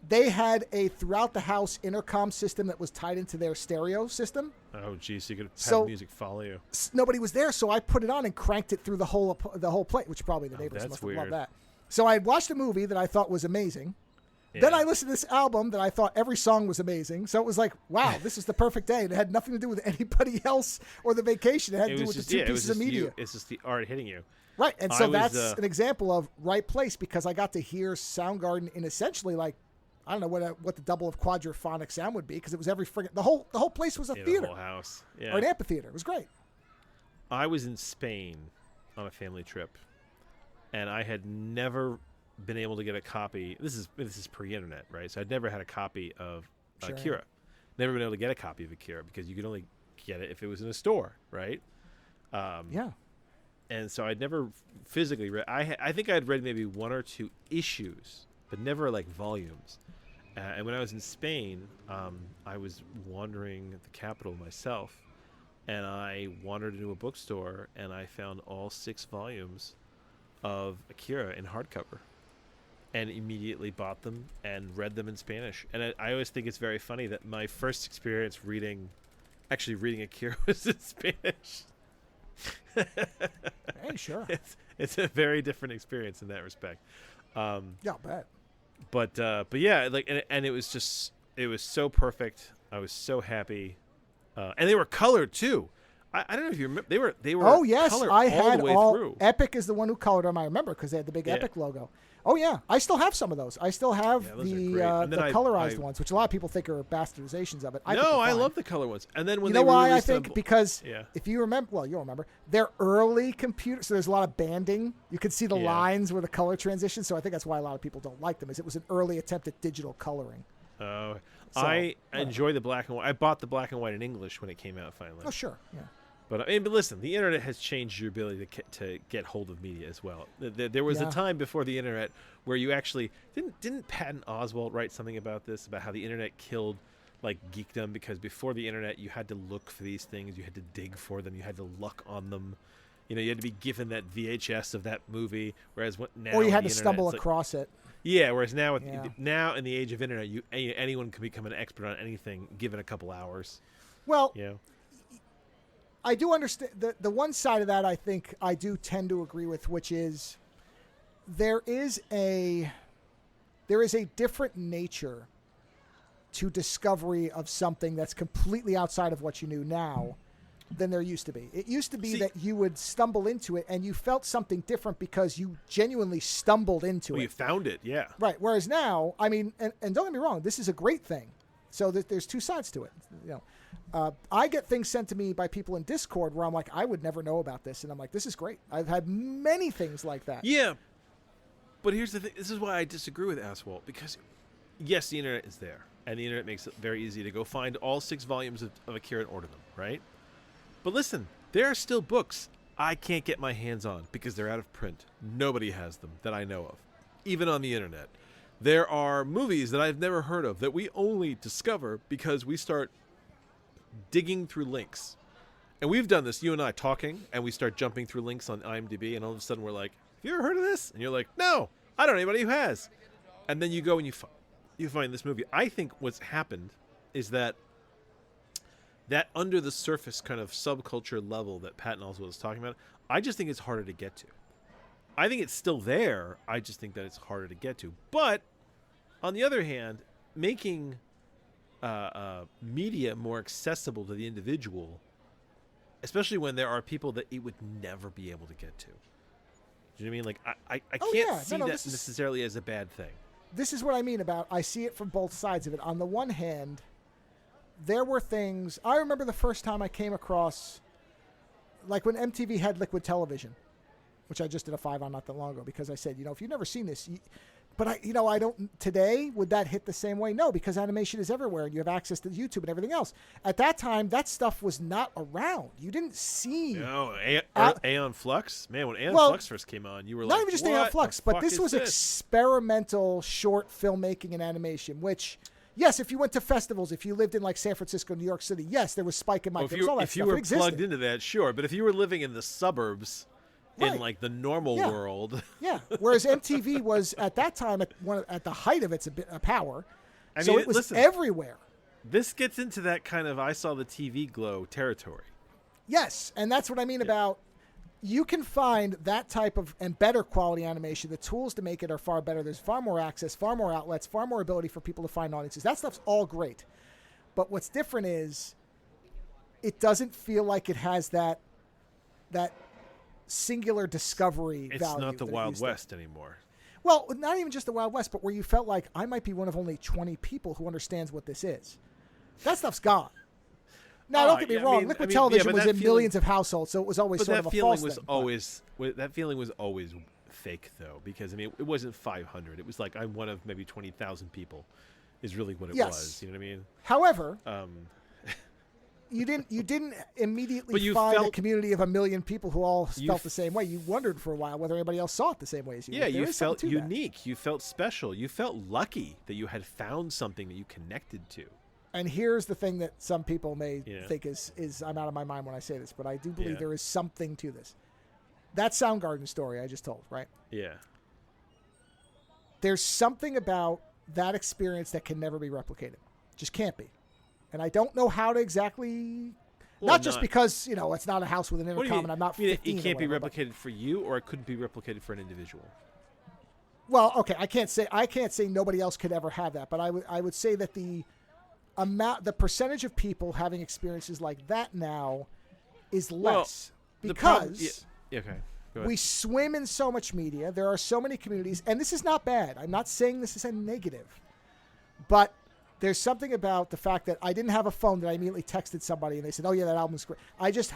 They had a throughout the house intercom system that was tied into their stereo system. Oh, geez, so you could have music follow you. Nobody was there, so I put it on and cranked it through the whole plate, which probably the neighbors must have loved that. So I watched a movie that I thought was amazing. Yeah. Then I listened to this album that I thought every song was amazing. So it was like, wow, this is the perfect day. And it had nothing to do with anybody else or the vacation. It had to do with the 2 pieces of media. It's just the art hitting you. Right, and so that's an example of right place because I got to hear Soundgarden in essentially like, I don't know what the double of quadraphonic sound would be because it was every friggin' the whole place was a theater, the whole house, or an amphitheater. It was great. I was in Spain on a family trip, and I had never been able to get a copy. This is pre-internet, right? So I'd never had a copy of Akira. Never been able to get a copy of Akira because you could only get it if it was in a store, right? And so I'd never physically read. I think I'd read maybe 1 or 2 issues, but never like volumes. And when I was in Spain, I was wandering the capital myself, and I wandered into a bookstore, and I found all 6 volumes of Akira in hardcover, and immediately bought them and read them in Spanish. And I always think it's very funny that my first experience reading Akira was in Spanish. Hey, sure. It's a very different experience in that respect. Yeah, I'll bet. But yeah, like and it was so perfect. I was so happy, and they were colored too. I don't know if you remember. They were. Oh yes, colored I had all the way through. Epic is the one who colored them. I remember because they had the big Epic logo. Oh yeah, I still have some of those. I still have the colorized ones, which a lot of people think are bastardizations of it. I love the color ones. And then when you know why I think because if you remember, well, you'll remember they're early computers, so there's a lot of banding. You can see the lines where the color transition. So I think that's why a lot of people don't like them. Is it was an early attempt at digital coloring. Oh, I enjoy the black and white. I bought the black and white in English when it came out finally. Oh sure, yeah. But listen, the internet has changed your ability to get hold of media as well. There was a time before the internet where you actually didn't Patton Oswalt write something about this, about how the internet killed like geekdom, because before the internet you had to look for these things, you had to dig for them, you had to luck on them. You had to be given that VHS of that movie, whereas now or you had to stumble across it. Yeah, whereas now now in the age of internet, anyone can become an expert on anything given a couple hours. Well, I do understand the one side of that. I think I do tend to agree with, which is there is a different nature to discovery of something that's completely outside of what you knew now than there used to be. It used to be that you would stumble into it and you felt something different because you genuinely stumbled into it. You found it, yeah. Right. Whereas now, I mean, and don't get me wrong, this is a great thing. So there's 2 sides to it. I get things sent to me by people in Discord where I'm like, I would never know about this. And I'm like, this is great. I've had many things like that. Yeah. But here's the thing. This is why I disagree with Aswalt. Because, yes, the internet is there. And the internet makes it very easy to go find all 6 volumes of Akira and order them, right? But listen, there are still books I can't get my hands on because they're out of print. Nobody has them that I know of, even on the internet. There are movies that I've never heard of that we only discover because we start digging through links. And we've done this, you and I talking, and we start jumping through links on IMDb, and all of a sudden we're like, have you ever heard of this? And you're like, no, I don't know anybody who has. And then you go and you find this movie. I think what's happened is that under the surface kind of subculture level that Patton Oswalt was talking about, I just think it's harder to get to. I think it's still there. I just think that it's harder to get to. But on the other hand, making media more accessible to the individual, especially when there are people that it would never be able to get to. Do you know what I mean? Like, I can't see that necessarily as a bad thing. This is what I mean about, I see it from both sides of it. On the one hand, there were things, I remember the first time I came across, like when MTV had Liquid Television, which I just did a 5 on not that long ago, because I said, if you've never seen this, but I don't, today, would that hit the same way? No, because animation is everywhere and you have access to YouTube and everything else. At that time, that stuff was not around. You didn't see. No, Aeon Flux? Man, when Aeon Flux first came on, you were like, not even just Aeon Flux, but this was experimental short filmmaking and animation, which, yes, if you went to festivals, if you lived in like San Francisco, New York City, yes, there was Spike and Mike. If you were plugged into that, sure. But if you were living in the suburbs, right, in like the normal world. Yeah. Whereas MTV was at that time at the height of its power. So it was everywhere. This gets into that kind of I saw the TV glow territory. Yes. And that's what I mean about you can find that type of and better quality animation. The tools to make it are far better. There's far more access, far more outlets, far more ability for people to find audiences. That stuff's all great. But what's different is it doesn't feel like it has that singular discovery value. It's not the Wild West anymore. Well, not even just the Wild West, but where you felt like I might be one of only 20 people who understands what this is. That stuff's gone. Now, don't get me wrong. Liquid Television was in millions of households, so it was always sort of a false thing. That feeling was always fake, though, because, it wasn't 500. It was like I'm one of maybe 20,000 people is really what it was. You know what I mean? However, you didn't immediately find a community of 1 million people who all felt the same way. You wondered for a while whether anybody else saw it the same way as you. Yeah, you felt unique. You felt special. You felt lucky that you had found something that you connected to. And here's the thing that some people may think is I'm out of my mind when I say this, but I do believe there is something to this. That Soundgarden story I just told, right? Yeah. There's something about that experience that can never be replicated. Just can't be. And I don't know how to exactly... not just because, it's not a house with an intercom and I'm not 15. It can't be replicated for you, or it couldn't be replicated for an individual? Well, okay, I can't say nobody else could ever have that, but I would say that the percentage of people having experiences like that now is less because we swim in so much media. There are so many communities, and this is not bad. I'm not saying this is a negative, but there's something about the fact that I didn't have a phone that I immediately texted somebody and they said, "Oh yeah, that album's great." I just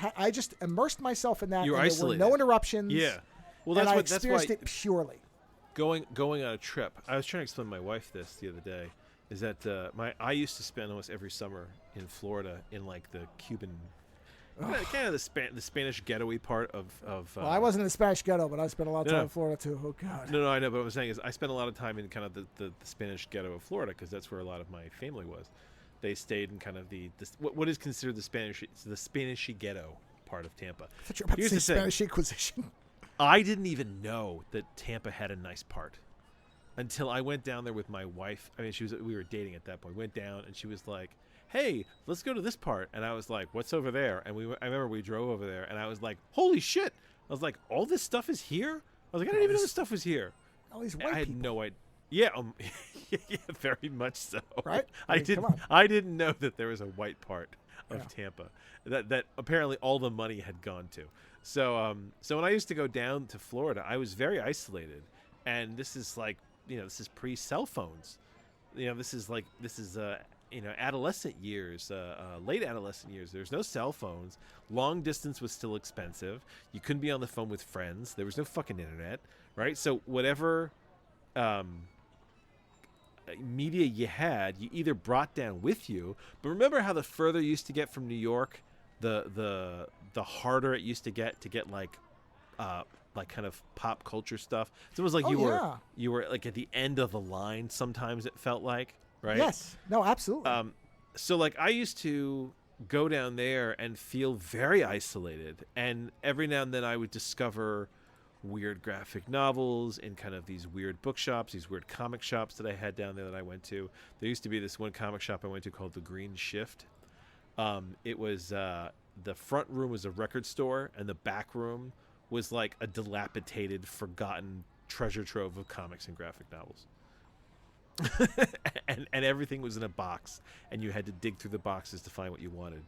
immersed myself in that. You're isolated. There were no interruptions. Yeah, well, I experienced it purely. Going on a trip. I was trying to explain to my wife this the other day. Is that I used to spend almost every summer in Florida in like the Cuban, kind of the Spanish ghetto-y part of. Well, I wasn't in the Spanish ghetto, but I spent a lot of time in Florida too. Oh God. No, I know. But what I'm saying is, I spent a lot of time in kind of the Spanish ghetto of Florida because that's where a lot of my family was. They stayed in kind of what is considered the Spanishy ghetto part of Tampa. I thought you were about to say Spanish Inquisition. I didn't even know that Tampa had a nice part until I went down there with my wife. We were dating at that point. Went down and she was like, "Hey, let's go to this part." And I was like, "What's over there?" And I remember we drove over there and I was like, "Holy shit." I was like, "All this stuff is here?" I was like, "I didn't even know this stuff was here." All these white I had people. no idea. Yeah, yeah, very much so. Right? I didn't know that there was a white part of Tampa that apparently all the money had gone to. So when I used to go down to Florida, I was very isolated. And this is like, this is pre-cell phones. This is adolescent years, late adolescent years. There's no cell phones. Long distance was still expensive. You couldn't be on the phone with friends. There was no fucking internet, right? So whatever media you had, you either brought down with you. But remember how the further you used to get from New York, the harder it used to get like like kind of pop culture stuff. It's almost like you were like at the end of the line. Sometimes it felt like, right? Yes. No, absolutely. So like I used to go down there and feel very isolated, and every now and then I would discover weird graphic novels in kind of these weird bookshops, these weird comic shops that I had down there that I went to. There used to be this one comic shop I went to called the Green Shift. It was the front room was a record store, and the back room was like a dilapidated, forgotten treasure trove of comics and graphic novels. and everything was in a box, and you had to dig through the boxes to find what you wanted.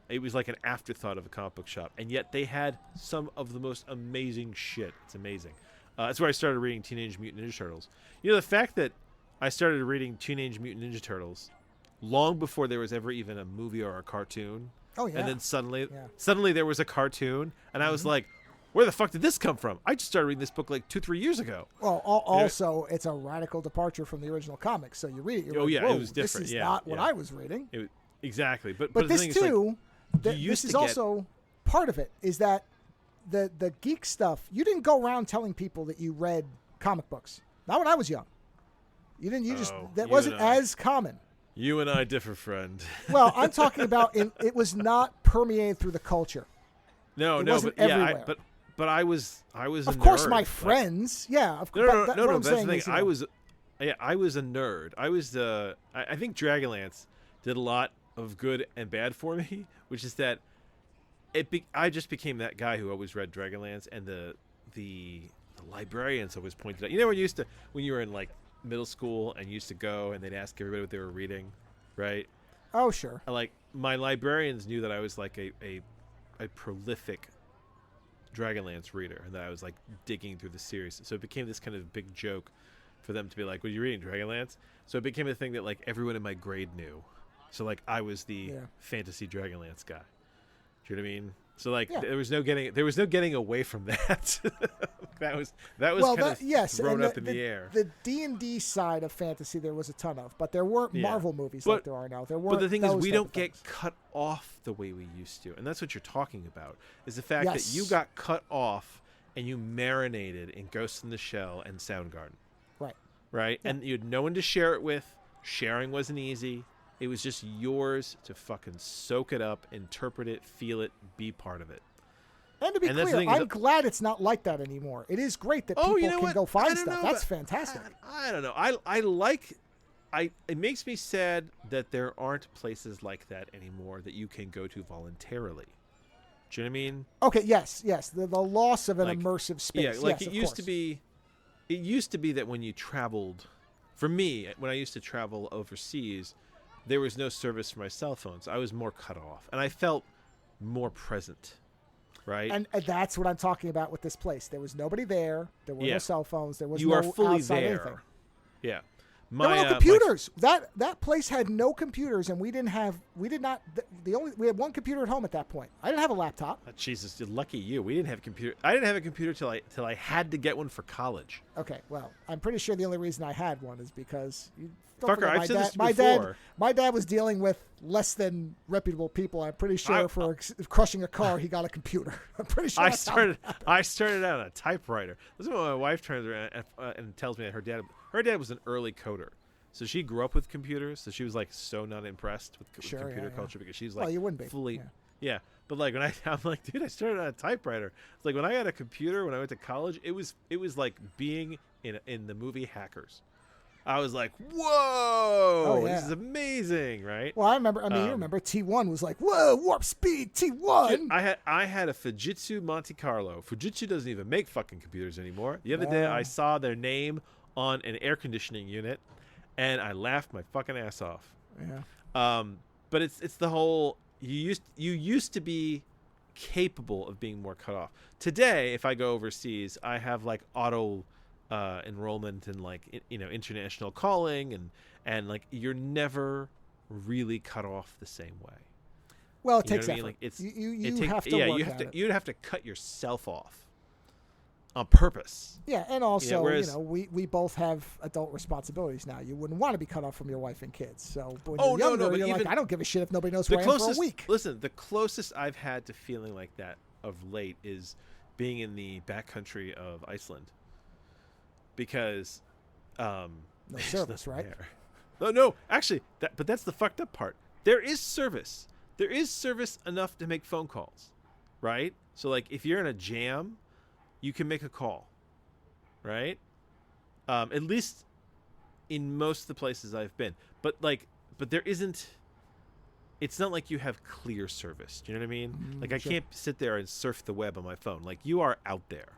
It was like an afterthought of a comic book shop, and yet they had some of the most amazing shit. It's amazing. That's where I started reading Teenage Mutant Ninja Turtles. You know, the fact that I started reading Teenage Mutant Ninja Turtles long before there was ever even a movie or a cartoon. Oh yeah. And then suddenly there was a cartoon, and I was like, where the fuck did this come from? I just started reading this book like 2-3 years ago. Well, also, it's a radical departure from the original comics. So you read it, you're like, it was different. This is not what I was reading. Exactly. But this thing too, is, like, this is also part of it, is that the geek stuff, you didn't go around telling people that you read comic books. Not when I was young. You didn't. That wasn't as common. You and I differ, friend. Well, I'm talking about it was not permeated through the culture. No, wasn't everywhere. But I was of course, my friends. Yeah, of course. No. That's the thing. I was a nerd. I think Dragonlance did a lot of good and bad for me, which is that I just became that guy who always read Dragonlance, and the librarians always pointed out. You know, when you were in like middle school and you used to go and they'd ask everybody what they were reading, right? Oh, sure. Like my librarians knew that I was like a prolific Dragonlance reader, and that I was like digging through the series. So it became this kind of big joke for them to be like, "What are you reading, Dragonlance?" So it became a thing that like everyone in my grade knew. So like I was the fantasy Dragonlance guy. Do you know what I mean? So like there was no getting away from that. that was kind of thrown up in the air. The D&D side of fantasy there was a ton of, but there weren't Marvel movies like there are now. But the thing is, we don't get cut off the way we used to, and that's what you're talking about. Is the fact that you got cut off and you marinated in Ghost in the Shell and Soundgarden. Right, yeah. And you had no one to share it with. Sharing wasn't easy. It was just yours to fucking soak it up, interpret it, feel it, be part of it. And to be clear, I'm glad it's not like that anymore. It is great that people can go find stuff. That's fantastic. I don't know. It makes me sad that there aren't places like that anymore that you can go to voluntarily. Do you know what I mean? Okay, yes. The loss of an immersive space. Yeah, like it used to be. It used to be that when you traveled, for me, when I used to travel overseas, there was no service for my cell phones. I was more cut off, and I felt more present, right? And that's what I'm talking about with this place. There was nobody there. There were no cell phones. There was you no are fully outside there. anything. Yeah. There were no computers. That place had no computers, and we had one computer at home at that point. I didn't have a laptop. Jesus, lucky you. We didn't have a computer. I didn't have a computer till I had to get one for college. Okay, well, I'm pretty sure the only reason I had one is because Fucker, I've said this before. My dad was dealing with less than reputable people. I'm pretty sure for crushing a car, he got a computer. I'm pretty sure. I started out on a typewriter. Listen to when my wife turns around and tells me that her dad was an early coder. So she grew up with computers. So she was like so not impressed with computer culture because she's like you wouldn't be. fully. Yeah. But like when I'm like, dude, I started on a typewriter. It's like when I had a computer when I went to college, it was like being in the movie Hackers. I was like, whoa, this is amazing, right? Well, I remember, you remember T1 was like, whoa, warp speed, T1. I had a Fujitsu Monte Carlo. Fujitsu doesn't even make fucking computers anymore. The other day I saw their name on an air conditioning unit, and I laughed my fucking ass off. Yeah. But it's the whole, you used to be capable of being more cut off. Today, if I go overseas, I have like auto enrollment and like international calling and like you're never really cut off the same way. Well, it takes effort. Like you have to work at it. You'd have to cut yourself off on purpose. Yeah, and also we both have adult responsibilities now. You wouldn't want to be cut off from your wife and kids. So when you're younger, you're like, I don't give a shit if nobody knows who I am for a week. Listen, the closest I've had to feeling like that of late is being in the backcountry of Iceland because No there's service, nothing right? there. No, actually, but that's the fucked up part. There is service. There is service enough to make phone calls, right? So like if you're in a jam, you can make a call, right? At least in most of the places I've been. But there isn't. It's not like you have clear service. Do you know what I mean? Like I Sure. can't sit there and surf the web on my phone. Like you are out there,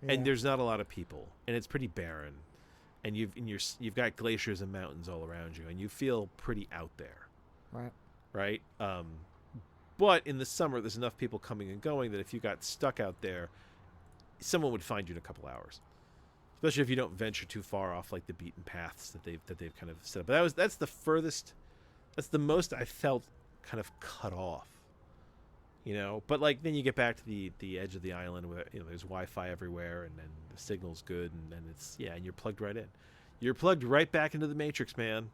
Yeah. and there's not a lot of people, and it's pretty barren, and you've got glaciers and mountains all around you, and you feel pretty out there, Right. right? But in the summer, there's enough people coming and going that if you got stuck out there, someone would find you in a couple hours. Especially if you don't venture too far off like the beaten paths that they've kind of set up. But that's the furthest. That's the most I felt kind of cut off. You know, but like then you get back to the edge of the island where there's Wi-Fi everywhere and then the signal's good and it's and you're plugged right in. You're plugged right back into the Matrix, man.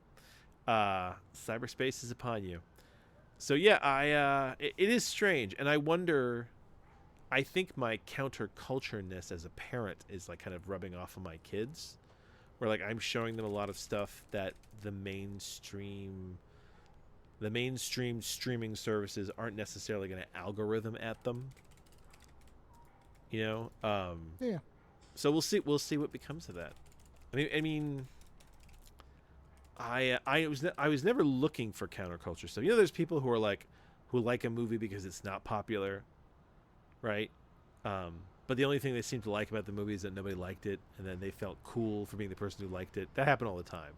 Cyberspace is upon you. So yeah, it is strange, and I wonder. I think my countercultureness as a parent is like kind of rubbing off on my kids, where like I'm showing them a lot of stuff that the mainstream streaming services aren't necessarily going to algorithm at them. You know, Yeah. So we'll see what becomes of that. I was never looking for counterculture stuff. There's people who like a movie because it's not popular. Right? But the only thing they seem to like about the movie is that nobody liked it, and then they felt cool for being the person who liked it. That happened all the time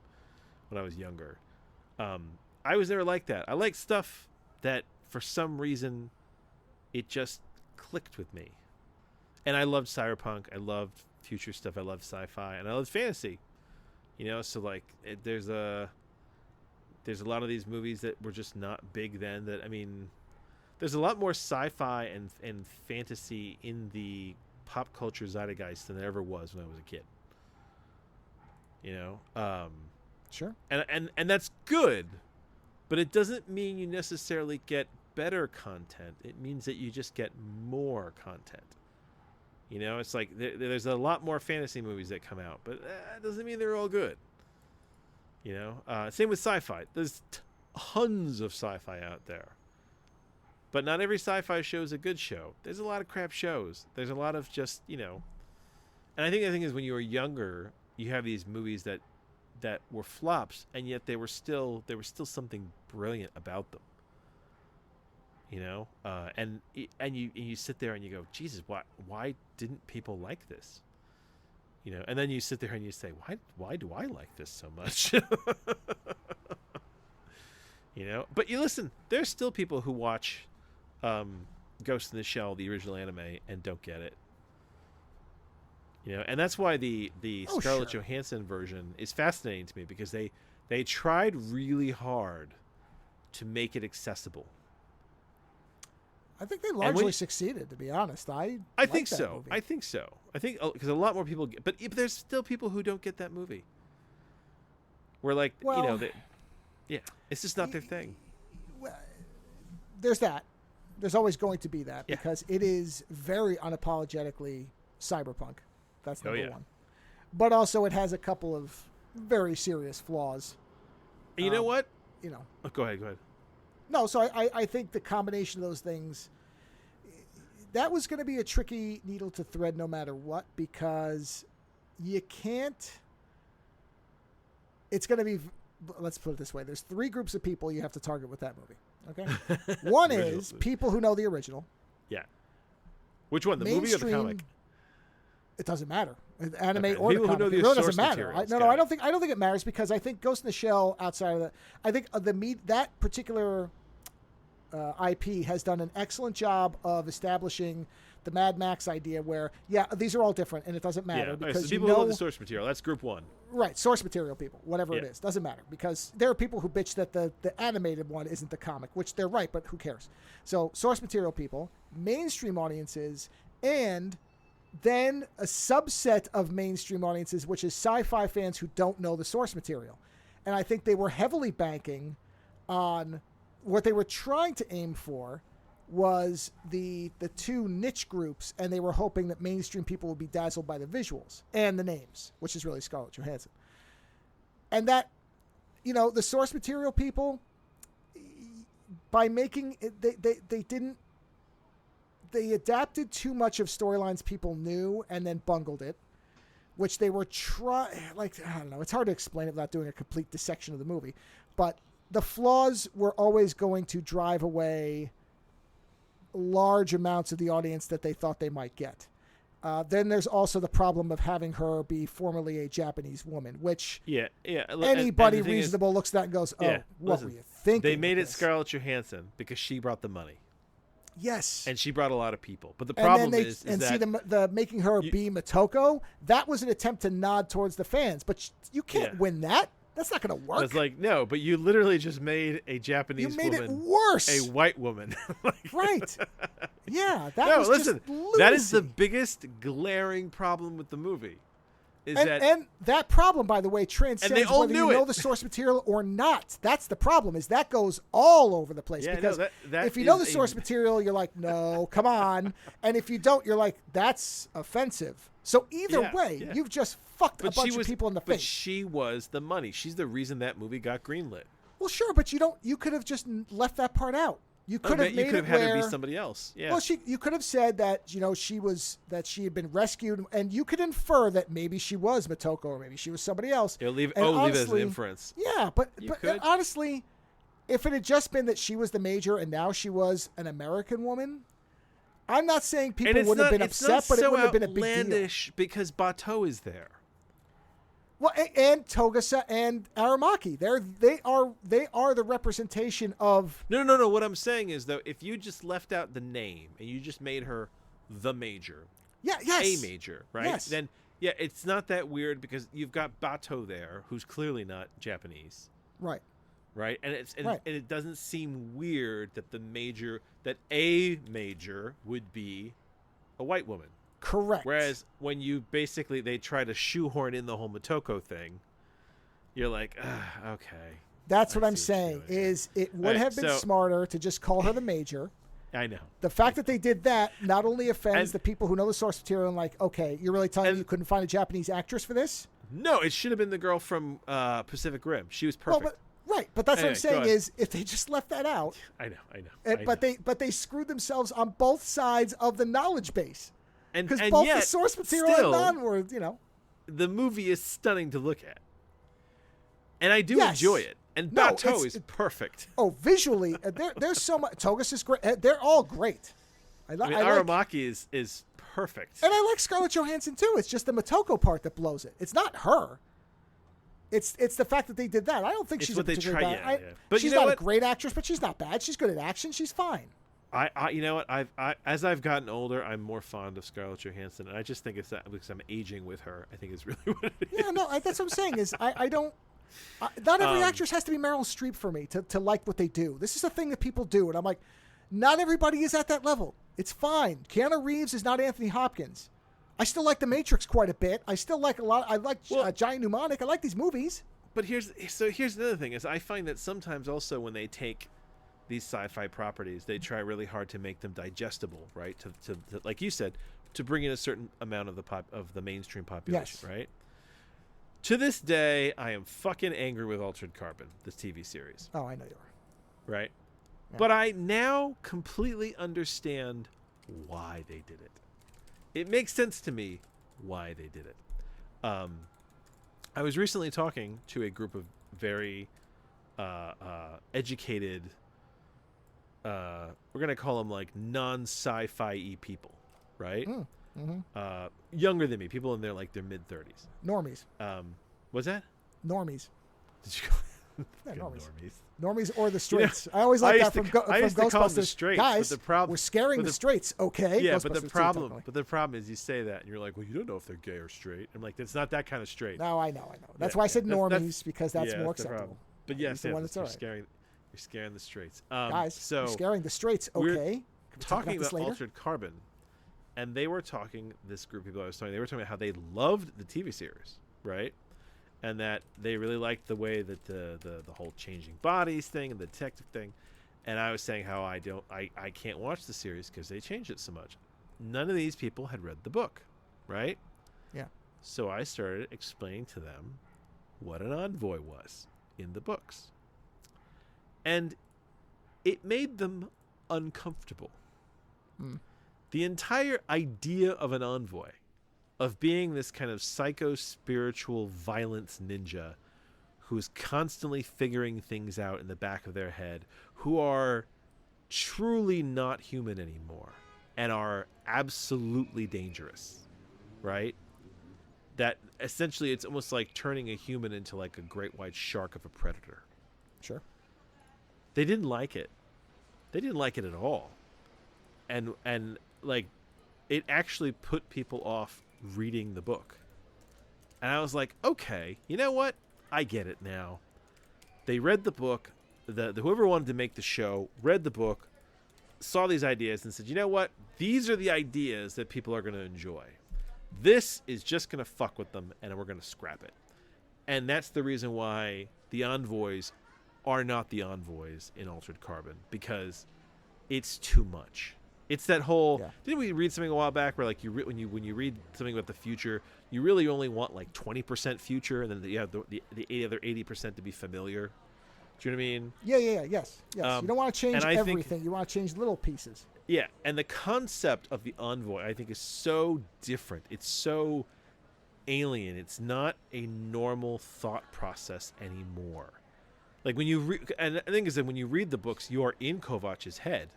when I was younger. I was never like that. I like stuff that, for some reason, it just clicked with me. And I loved cyberpunk. I loved future stuff. I loved sci-fi. And I loved fantasy. So like, there's a lot of these movies that were just not big then that, there's a lot more sci-fi and fantasy in the pop culture zeitgeist than there ever was when I was a kid. Sure. And that's good, but it doesn't mean you necessarily get better content. It means that you just get more content. It's like there's a lot more fantasy movies that come out, but that doesn't mean they're all good. Same with sci-fi. There's tons of sci-fi out there. But not every sci-fi show is a good show. There's a lot of crap shows. There's a lot of just, And I think the thing is when you were younger, you have these movies that were flops, and yet there was still something brilliant about them. And you sit there and you go, Jesus, why didn't people like this? And then you sit there and you say, why do I like this so much? But you listen, there's still people who watch Ghost in the Shell, the original anime, and don't get it. And that's why the Scarlett Sure. Johansson version is fascinating to me, because they tried really hard to make it accessible. I think they largely succeeded, to be honest. I think that so. movie. I think so. I think because a lot more people get, but there's still people who don't get that movie. Where like it's just not their thing. Well, there's that. There's always going to be that because it is very unapologetically cyberpunk. That's number one. But also it has a couple of very serious flaws. And you know what? Oh, go ahead. No, so I think the combination of those things, that was going to be a tricky needle to thread no matter what, because you can't, it's going to be, let's put it this way. There's three groups of people you have to target with that movie. Okay. One is people who know the original. Yeah. Which one? The movie or the comic? It doesn't matter. Anime or people the comic. who know the it really source doesn't matter. materials. I don't think it matters, because I think Ghost in the Shell, outside of that, I think that particular IP has done an excellent job of establishing the Mad Max idea, where these are all different and it doesn't matter because so people who know the source material. That's group one. Right, source material people, whatever it is, doesn't matter, because there are people who bitch that the animated one isn't the comic, which they're right, but who cares? So source material people, mainstream audiences, and then a subset of mainstream audiences, which is sci-fi fans who don't know the source material. And I think they were heavily banking on what they were trying to aim for was the two niche groups, and they were hoping that mainstream people would be dazzled by the visuals and the names, which is really Scarlett Johansson. And that, the source material people, by making it, they adapted too much of storylines people knew and then bungled it, which they were I don't know, it's hard to explain it without doing a complete dissection of the movie, but the flaws were always going to drive away large amounts of the audience that they thought they might get. Then there's also the problem of having her be formerly a Japanese woman, which anybody reasonable looks at that and goes, what were you thinking? They made it Scarlett Johansson because she brought the money. Yes. And she brought a lot of people. But the problem is that... see, the making her be Motoko, that was an attempt to nod towards the fans. But you can't win that. That's not going to work. It's like, no, but you literally just made a Japanese woman... You made it worse. A white woman. Right. Yeah, that was just lunacy. That is the biggest glaring problem with the movie. And that problem, by the way, transcends whether you know the source material or not. That's the problem, is that goes all over the place. Yeah, because that if you know the source material, you're like, no, come on. And if you don't, you're like, that's offensive. So either way, you've just fucked a bunch of people in the face. But she was the money. She's the reason that movie got greenlit. Well, sure, but you could have just left that part out. You could have made it had where, her be somebody else. Yeah. Well, you could have said that she had been rescued, and you could infer that maybe she was Motoko or maybe she was somebody else. Leave it as an inference. Yeah, but honestly, if it had just been that she was the major and now she was an American woman, I'm not saying people wouldn't have been upset, but it wouldn't have been a big deal. It's outlandish because Bateau is there. Well, and Togasa and Aramaki, they are the representation of. No. What I'm saying is, though, if you just left out the name and you just made her the major, a major, right? Yes. Then it's not that weird because you've got Bateau there, who's clearly not Japanese, right? Right, and it doesn't seem weird that a major would be a white woman. Correct. Whereas when they try to shoehorn in the whole Motoko thing, you're like, okay. That's what I'm saying, is it would have been smarter to just call her the major. I know. The fact that they did that not only offends the people who know the source material and like, okay, you're really telling me you couldn't find a Japanese actress for this? No, it should have been the girl from Pacific Rim. She was perfect. Well, but that's what I'm saying is if they just left that out. I know. But they screwed themselves on both sides of the knowledge base. Because and both yet, the source material and non were, the movie is stunning to look at, and I do enjoy it. And Bateau is perfect. Oh, visually, there's so much. Togus is great. They're all great. Aramaki is perfect, and I like Scarlett Johansson too. It's just the Motoko part that blows it. It's not her. It's the fact that they did that. I don't think she's a particularly bad. But she's not a great actress, but she's not bad. She's good at action. She's fine. You know what? As I've gotten older, I'm more fond of Scarlett Johansson, and I just think it's that because I'm aging with her. I think it's really what it is. Yeah, no, that's what I'm saying. Is I don't. Not every actress has to be Meryl Streep for me to like what they do. This is a thing that people do, and I'm like, not everybody is at that level. It's fine. Keanu Reeves is not Anthony Hopkins. I still like The Matrix quite a bit. I still like a lot. I like Giant Mnemonic. I like these movies. But here's another thing: is I find that sometimes also when they take these sci-fi properties, they try really hard to make them digestible, right? To like you said, to bring in a certain amount of the mainstream population, yes. Right? To this day, I am fucking angry with Altered Carbon, this TV series. Oh, I know you are. Right? Yeah. But I now completely understand why they did it. It makes sense to me why they did it. I was recently talking to a group of very educated, we're going to call them like non-sci-fi-y people, right? Mm-hmm. Younger than me, people in their mid-30s. Normies. What's that? Normies. Did you normies. Normies or the straights. I always like that from Ghostbusters. Straights, guys, we're scaring the straights, okay? Yeah, but the problem is you say that and you're like, well, you don't know if they're gay or straight. I'm like, that's not that kind of straight. No, I know. That's why I said normies, because that's more acceptable. But yes, you're scaring the straights. Guys, you're scaring the straights, okay? We're talking about Altered Carbon, and they were talking, this group of people I was talking, they were talking about how they loved the TV series, right? And that they really liked the way that the whole changing bodies thing and the detective thing. And I was saying how I can't watch the series because they changed it so much. None of these people had read the book, right? Yeah. So I started explaining to them what an envoy was in the books. And it made them uncomfortable. The entire idea of an envoy, of being this kind of psycho-spiritual violence ninja who's constantly figuring things out in the back of their head, who are truly not human anymore and are absolutely dangerous, right? That essentially it's almost like turning a human into like a great white shark of a predator. Sure. They didn't like it. They didn't like it at all. And like it actually put people off reading the book. And I was like, okay, you know what? I get it now. They read the book. The whoever wanted to make the show read the book, saw these ideas, and said, you know what? These are the ideas that people are going to enjoy. This is just going to fuck with them, and we're going to scrap it. And that's the reason why the envoys are not the envoys in Altered Carbon, because it's too much. It's that whole. Yeah. Didn't we read something a while back where like when you read something about the future, you really only want like 20% future, and then you have the other 80% to be familiar. Do you know what I mean? Yeah. Yes. You don't want to change everything. You want to change little pieces. Yeah, and the concept of the envoy, I think, is so different. It's so alien. It's not a normal thought process anymore. Like when you and the thing is that when you read the books, you are in Kovach's head,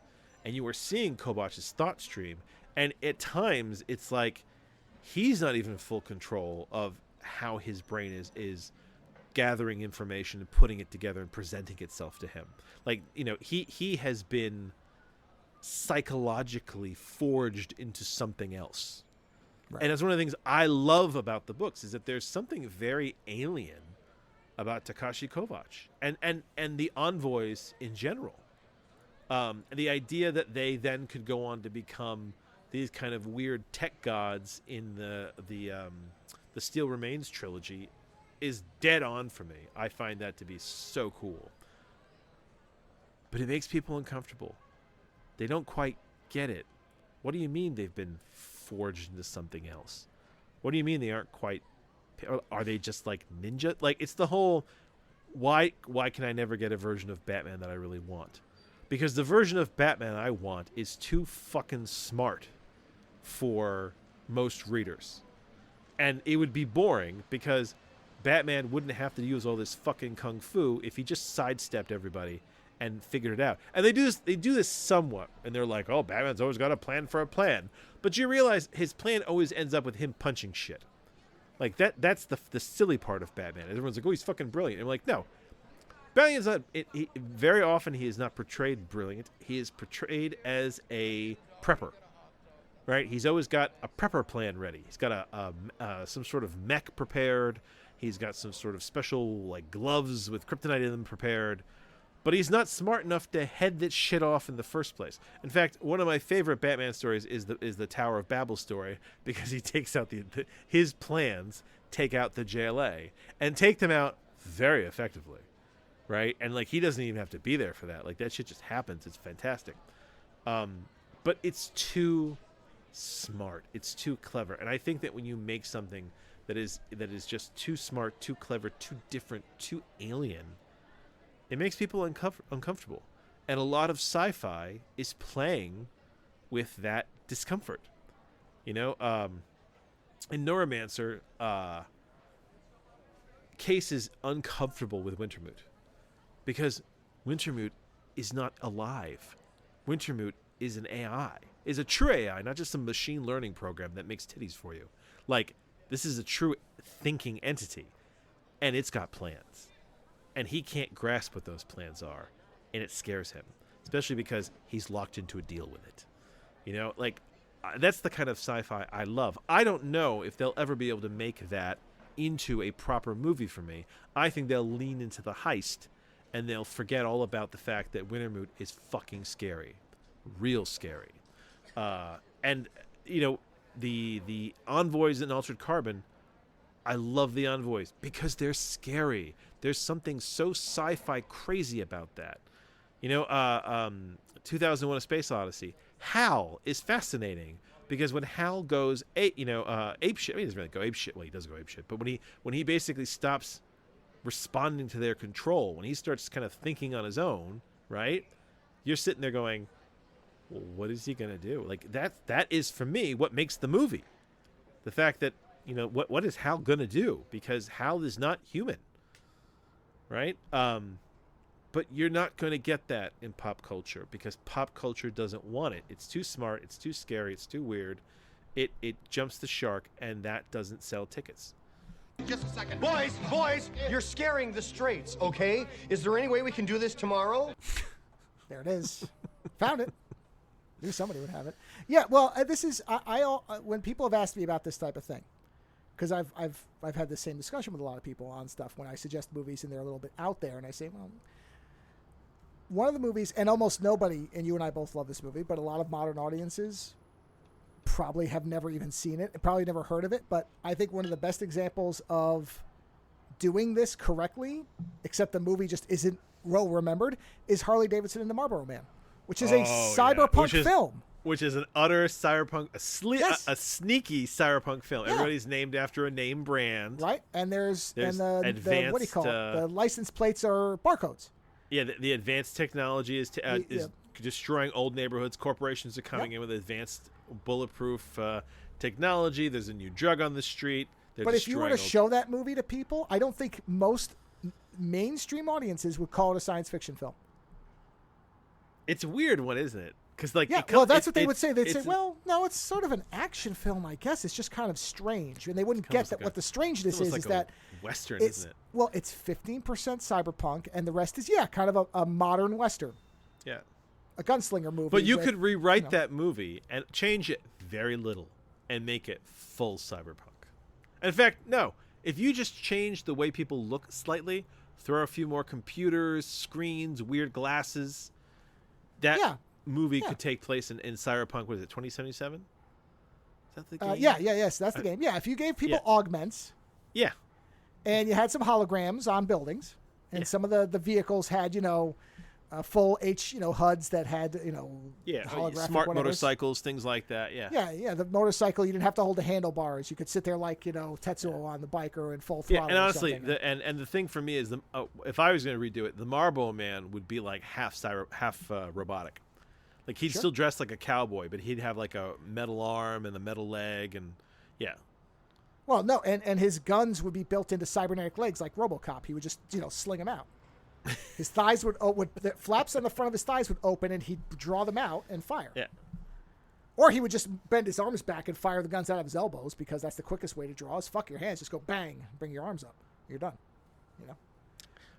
and you are seeing Kovach's thought stream, and at times it's like he's not even in full control of how his brain is gathering information and putting it together and presenting itself to him. Like, you know, he has been psychologically forged into something else. Right. And that's one of the things I love about the books, is that there's something very alien about Takashi Kovach and the envoys in general. The idea that they then could go on to become these kind of weird tech gods in the Steel Remains trilogy is dead on for me. I find that to be so cool. But it makes people uncomfortable. They don't quite get it. What do you mean they've been forged into something else? What do you mean they aren't quite... Are they just like ninja? Like, it's the whole... Why can I never get a version of Batman that I really want? Because the version of Batman I want is too fucking smart for most readers. And it would be boring because Batman wouldn't have to use all this fucking kung fu if he just sidestepped everybody and figured it out. And they do this somewhat, and they're like, oh, Batman's always got a plan for a plan. But you realize his plan always ends up with him punching shit. Like, that's the silly part of Batman. Everyone's like, oh, he's fucking brilliant. And I'm like, no. Batman's not... very often he is not portrayed brilliant. He is portrayed as a prepper. Right? He's always got a prepper plan ready. He's got some sort of mech prepared. He's got some sort of special like gloves with kryptonite in them prepared. But he's not smart enough to head that shit off in the first place. In fact, one of my favorite Batman stories is the Tower of Babel story, because he takes out his plans, take out the JLA, and take them out very effectively, right? And like he doesn't even have to be there for that. Like that shit just happens. It's fantastic. But it's too smart. It's too clever. And I think that when you make something that is just too smart, too clever, too different, too alien, it makes people uncomfortable. And a lot of sci-fi is playing with that discomfort. You know, in Neuromancer, Case is uncomfortable with Wintermute because Wintermute is not alive. Wintermute is an AI, is a true AI, not just some machine learning program that makes titties for you. Like, this is a true thinking entity, and it's got plans. And he can't grasp what those plans are, and it scares him, especially because he's locked into a deal with it. You know, like, that's the kind of sci-fi I love. I don't know if they'll ever be able to make that into a proper movie for me. I think they'll lean into the heist, and they'll forget all about the fact that Wintermute is fucking scary. Real scary. And, you know, the envoys in Altered Carbon, I love the envoys because they're scary. There's something so sci-fi crazy about that. You know, 2001: A Space Odyssey. Hal is fascinating because when Hal goes ape shit. I mean, he doesn't really go ape shit. Well, he does go ape shit, but when he basically stops responding to their control, when he starts kind of thinking on his own, right? You're sitting there going, well, what is he gonna do? Like that is for me what makes the movie. The fact that what is Hal gonna do? Because Hal is not human, right? But you're not going to get that in pop culture because pop culture doesn't want it. It's too smart. It's too scary. It's too weird. It jumps the shark, and that doesn't sell tickets. Just a second. Boys, you're scaring the straights, okay? Is there any way we can do this tomorrow? There it is. Found it. Knew somebody would have it. Yeah, well, this is when people have asked me about this type of thing, because I've had the same discussion with a lot of people on stuff when I suggest movies and they're a little bit out there, and I say, well, one of the movies, and almost nobody, and you and I both love this movie, but a lot of modern audiences probably have never even seen it and probably never heard of it. But I think one of the best examples of doing this correctly, except the movie just isn't well remembered, is Harley Davidson and the Marlboro Man, which is a cyberpunk film. Which is an utter cyberpunk, Yes. a sneaky cyberpunk film. Yeah. Everybody's named after a name brand. Right, and there's the what do you call it? The license plates are barcodes. Yeah, the advanced technology is destroying old neighborhoods. Corporations are coming in with advanced bulletproof technology. There's a new drug on the street. But if you were to show that movie to people, I don't think most mainstream audiences would call it a science fiction film. It's a weird one, isn't it? Because that's what they would say. They'd say, well, no, it's sort of an action film, I guess. It's just kind of strange. And they wouldn't get that what the strangeness is that Western, isn't it? Well, it's 15% cyberpunk, and the rest is, kind of a modern Western. Yeah. A gunslinger movie. But you could rewrite that movie and change it very little and make it full cyberpunk. In fact, no. If you just change the way people look slightly, throw a few more computers, screens, weird glasses, that movie could take place in cyberpunk. What is it, 2077? Is that the game? Yes, that's the game. Yeah, if you gave people augments, and you had some holograms on buildings, and some of the vehicles had full HUDs that had holographic smart whatevers. Motorcycles, things like that. Yeah, the motorcycle, you didn't have to hold the handlebars. You could sit there like Tetsuo on the bike or in full throttle. And honestly, the thing for me is if I was going to redo it, the Marlboro Man would be like half robotic. Like he'd still dress like a cowboy, but he'd have like a metal arm and a metal leg, and Well, no, and his guns would be built into cybernetic legs like RoboCop. He would just sling them out. His thighs would the flaps on the front of his thighs would open, and he'd draw them out and fire. Yeah. Or he would just bend his arms back and fire the guns out of his elbows, because that's the quickest way to draw. Is fuck your hands, just go bang, bring your arms up, you're done.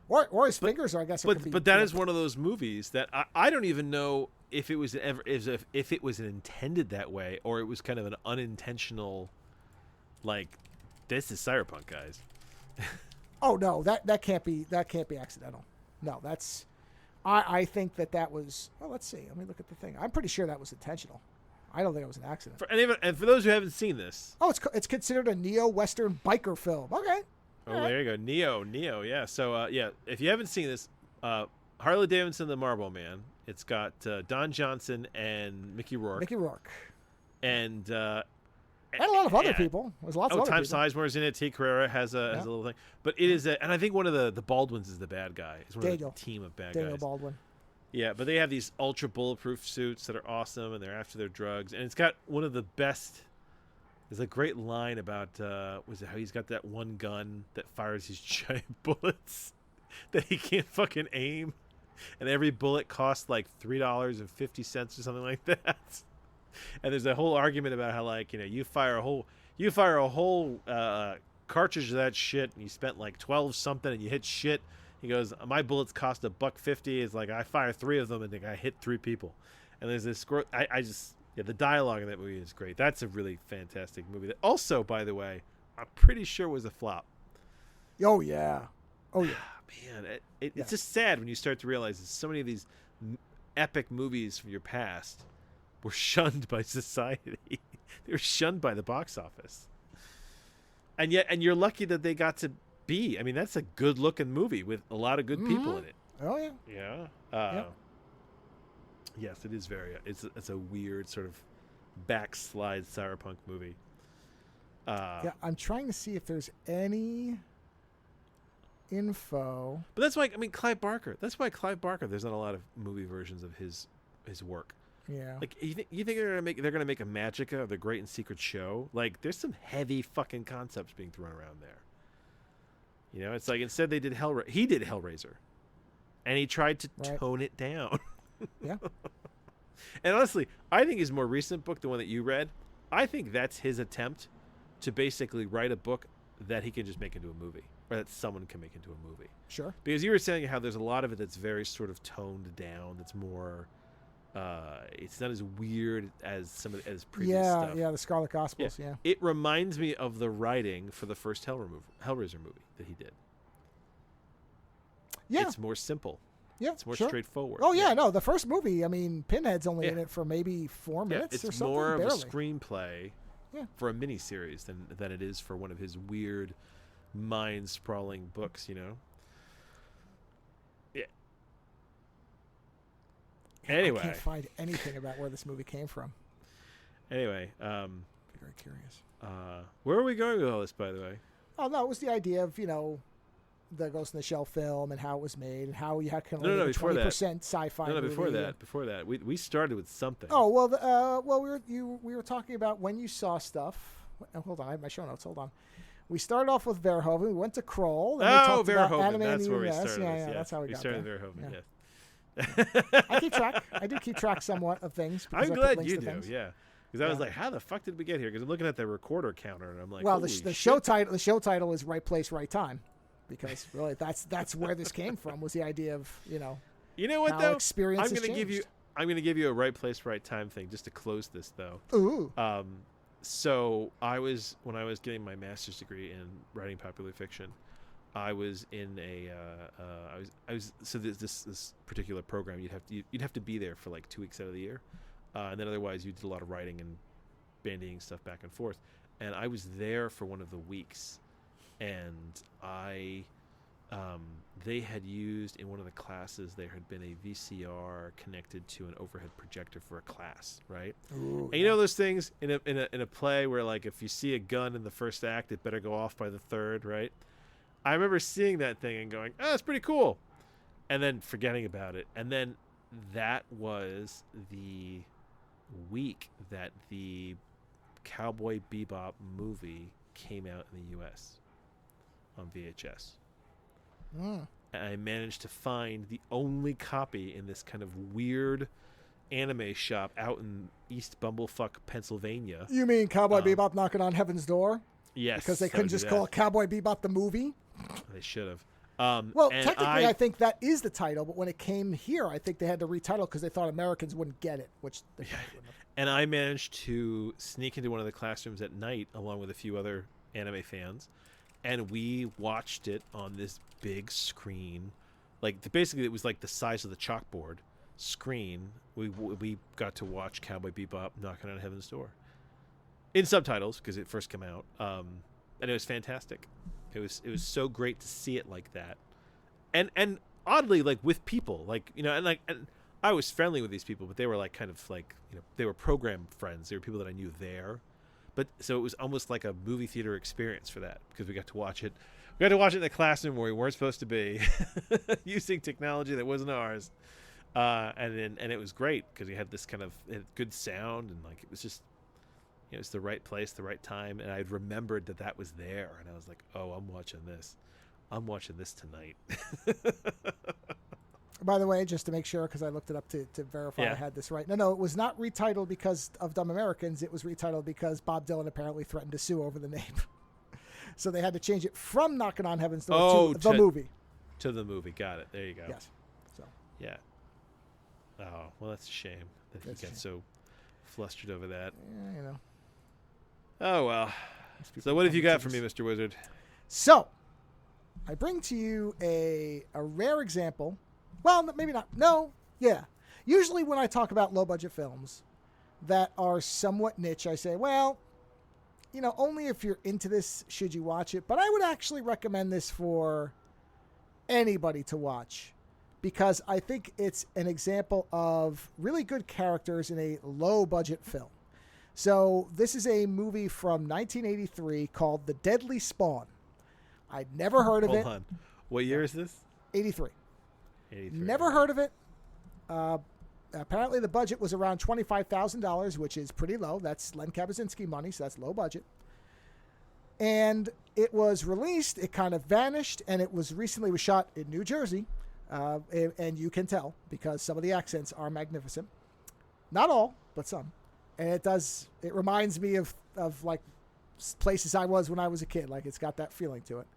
Or his fingers are, I guess. But that is one of those movies that I don't even know if it was if it was intended that way, or it was kind of an unintentional, like, this is cyberpunk, guys. Oh no, that can't be accidental. No, that's. I think that was. Well, let's see. Let me look at the thing. I'm pretty sure that was intentional. I don't think it was an accident. And for those who haven't seen this, it's considered a neo-Western biker film. Okay. Oh, there you go, Neo, yeah. So, if you haven't seen this, Harley Davidson, the Marlboro Man. It's got Don Johnson and Mickey Rourke. And a lot of other people. There's lots of other Tom people. Sizemore's in it. T. Carrera has a little thing. But it is, and I think one of the Baldwins is the bad guy. It's one of the team of bad Daniel guys. Baldwin. Yeah, but they have these ultra bulletproof suits that are awesome, and they're after their drugs. And it's got one of the best. There's a great line about how he's got that one gun that fires these giant bullets that he can't fucking aim, and every bullet costs like $3.50 or something like that. And there's a whole argument about how, like, you fire a whole cartridge of that shit, and you spent like 12 something, and you hit shit. He goes, my bullets cost $1.50. It's like I fire 3 of them, and I hit 3 people. And there's this the dialogue in that movie is great. That's a really fantastic movie. That also, by the way, I'm pretty sure was a flop. Oh yeah. Man, it's just sad when you start to realize that so many of these epic movies from your past were shunned by society. They were shunned by the box office. And you're lucky that they got to be. I mean, that's a good looking movie with a lot of good people in it. Oh yeah. Yeah. Yes, it is very. It's a weird sort of backslide cyberpunk movie. Yeah, I'm trying to see if there's any info. But that's why Clive Barker. That's why Clive Barker. There's not a lot of movie versions of his work. Yeah. Like you think they're gonna make a Magica or the Great and Secret Show? Like there's some heavy fucking concepts being thrown around there. You know, it's like instead they did he did Hellraiser, and he tried to tone it down. Yeah. And honestly, I think his more recent book, the one that you read, I think that's his attempt to basically write a book that he can just make into a movie, or that someone can make into a movie. Sure. Because you were saying how there's a lot of it that's very sort of toned down. That's more. It's not as weird as some of as previous stuff. Yeah, the Scarlet Gospels. Yeah. It reminds me of the writing for the first Hellraiser movie that he did. Yeah. It's more simple. Yeah, it's more sure. straightforward. Oh yeah, no, the first movie. I mean, Pinhead's only in it for maybe 4 minutes it's or something. more of barely. a screenplay for a miniseries than it is for one of his weird, mind-sprawling books. You know. Yeah. Anyway, I can't find anything about where this movie came from. Anyway, Be very curious. Where are we going with all this, by the way? Oh no, it was the idea of the Ghost in the Shell film and how it was made and how you had kind of a 20% sci-fi. No, movie. Before that, we started with something. Oh well, we were talking about when you saw stuff. Hold on, I have my show notes. Hold on. We started off with Verhoeven. We went to Kroll. Oh, Verhoeven. That's where we started. Yeah, that's how we got started there. Verhoeven. Yeah. Yes. I keep track. I do keep track somewhat of things. I'm glad you do. Yeah. Because I was like, how the fuck did we get here? Because I'm looking at the recorder counter and I'm like, well, the show title is Right Place, Right Time. Because really, that's where this came from, was the idea of You know what how though? Experience I'm gonna give you a Right Place, Right Time thing just to close this though. Ooh. So when I was getting my master's degree in writing popular fiction, I was in a so this particular program you'd have to be there for like 2 weeks out of the year, and then otherwise you did a lot of writing and bandying stuff back and forth. And I was there for one of the weeks. And they had used in one of the classes, there had been a VCR connected to an overhead projector for a class, right? Ooh, and you know those things in a play where like if you see a gun in the first act, it better go off by the third, right? I remember seeing that thing and going, "Oh, that's pretty cool," and then forgetting about it. And then that was the week that the Cowboy Bebop movie came out in the U.S. on VHS. And I managed to find the only copy in this kind of weird anime shop out in East Bumblefuck, Pennsylvania. You mean Cowboy Bebop knocking on heaven's door? Yes. Because they couldn't just call it Cowboy Bebop the movie? They should have. Well, technically, I think that is the title, but when it came here, I think they had to retitle because they thought Americans wouldn't get it, which they probably wouldn't have. And I managed to sneak into one of the classrooms at night along with a few other anime fans, and we watched it on this big screen. Like basically it was like the size of the chalkboard screen. We got to watch Cowboy Bebop knocking on heaven's door in subtitles because it first came out, and it was fantastic. It was so great to see it like that, and oddly like with people, like and I was friendly with these people, but they were like kind of like they were program friends. They were people that I knew there. But so it was almost like a movie theater experience for that because we got to watch it. We got to watch it in the classroom where we weren't supposed to be, using technology that wasn't ours, and it was great because we had this kind of good sound and like it was just it was the right place, the right time, and I'd remembered that was there, and I was like, oh, I'm watching this tonight. By the way, just to make sure, because I looked it up to verify I had this right. No, it was not retitled because of Dumb Americans. It was retitled because Bob Dylan apparently threatened to sue over the name. So they had to change it from Knocking on Heaven's Door to the movie. To the movie. Got it. There you go. Yes. So. Yeah. Oh, well, that's a shame that you got so flustered over that. Yeah, Oh, well. So what have you got for me, Mr. Wizard? So, I bring to you a rare example. Well, maybe not. No, yeah. Usually when I talk about low-budget films that are somewhat niche, I say, well, only if you're into this should you watch it. But I would actually recommend this for anybody to watch because I think it's an example of really good characters in a low-budget film. So this is a movie from 1983 called The Deadly Spawn. I'd never heard of it. Hold on. What year is this? 83. 83. Never heard of it. Apparently the budget was around $25,000, which is pretty low. That's Len Kabaczynski money, so that's low budget. And it was released, it kind of vanished, and it was recently shot in New Jersey. And you can tell because some of the accents are magnificent. Not all, but some. And it reminds me of like places I was when I was a kid. Like it's got that feeling to it.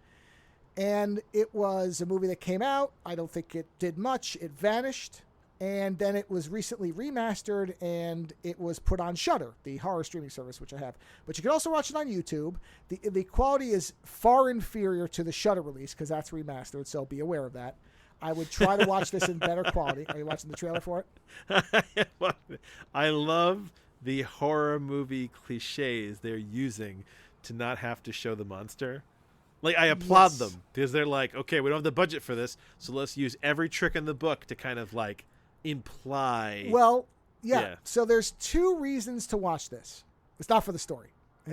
And it was a movie that came out. I don't think it did much. It vanished. And then it was recently remastered and it was put on Shudder, the horror streaming service, which I have. But you can also watch it on YouTube. The quality is far inferior to the Shudder release because that's remastered, so be aware of that. I would try to watch this in better quality. Are you watching the trailer for it? I love the horror movie cliches they're using to not have to show the monster. Like, I applaud them because they're like, okay, we don't have the budget for this, so let's use every trick in the book to kind of like imply. Well, yeah. So there's two reasons to watch this. It's not for the story.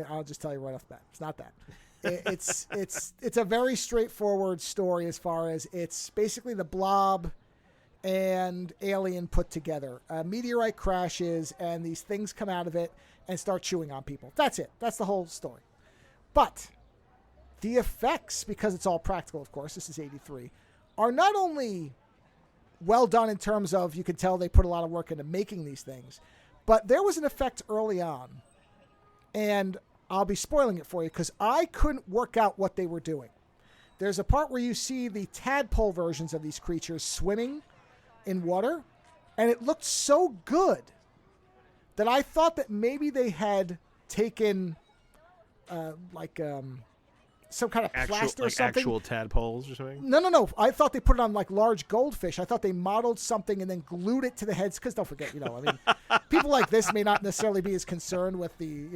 I'll just tell you right off the bat. It's not that. It's a very straightforward story as far as it's basically the Blob and Alien put together. A meteorite crashes and these things come out of it and start chewing on people. That's it. That's the whole story. But the effects, because it's all practical, of course, this is 83, are not only well done in terms of you can tell they put a lot of work into making these things, but there was an effect early on, and I'll be spoiling it for you because I couldn't work out what they were doing. There's a part where you see the tadpole versions of these creatures swimming in water, and it looked so good that I thought that maybe they had taken some kind of plaster or something. Actual tadpoles or something? No. I thought they put it on like large goldfish. I thought they modeled something and then glued it to the heads. Because don't forget, people like this may not necessarily be as concerned with the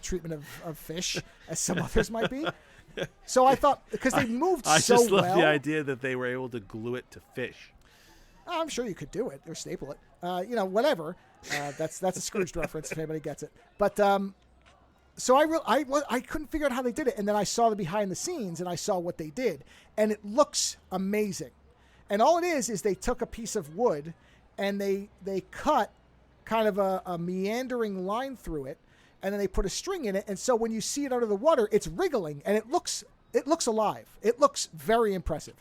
treatment of fish as some others might be. So I thought, because they moved so well. I just love the idea that they were able to glue it to fish. I'm sure you could do it or staple it. Whatever. That's a Scrooge reference if anybody gets it. But so I couldn't figure out how they did it, and then I saw the behind the scenes, and I saw what they did, and it looks amazing. And all it is they took a piece of wood, and they cut kind of a meandering line through it, and then they put a string in it, and so when you see it under the water, it's wriggling, and it looks alive. It looks very impressive.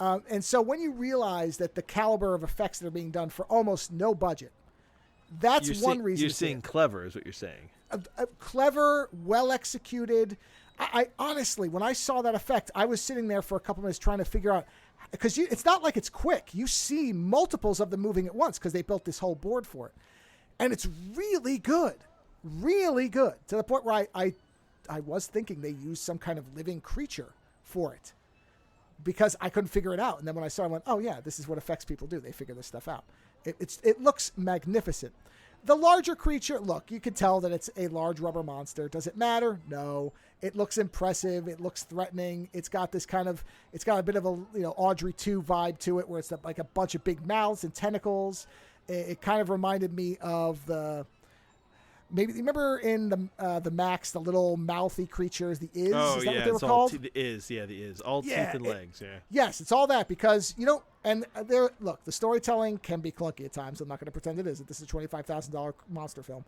And so when you realize that the caliber of effects that are being done for almost no budget, that's one reason. You're seeing clever, is what you're saying. Clever, well executed. I honestly, when I saw that effect, I was sitting there for a couple minutes trying to figure out, because it's not like it's quick. You see multiples of them moving at once because they built this whole board for it, and it's really good, to the point where I was thinking they used some kind of living creature for it because I couldn't figure it out. And then when I saw it, I went, oh yeah, this is what effects people do. They figure this stuff out. It looks magnificent. The larger creature, look, you can tell that it's a large rubber monster. Does it matter? No. It looks impressive. It looks threatening. It's got a bit of a Audrey 2 vibe to it, where it's like a bunch of big mouths and tentacles. It kind of reminded me of maybe remember in the Max, the little mouthy creatures, the Is. Oh, is that yeah, what they were it's called? the Is. All teeth and legs, yeah. Yes, it's all that because, and look, the storytelling can be clunky at times. I'm not going to pretend it isn't. This is a $25,000 monster film.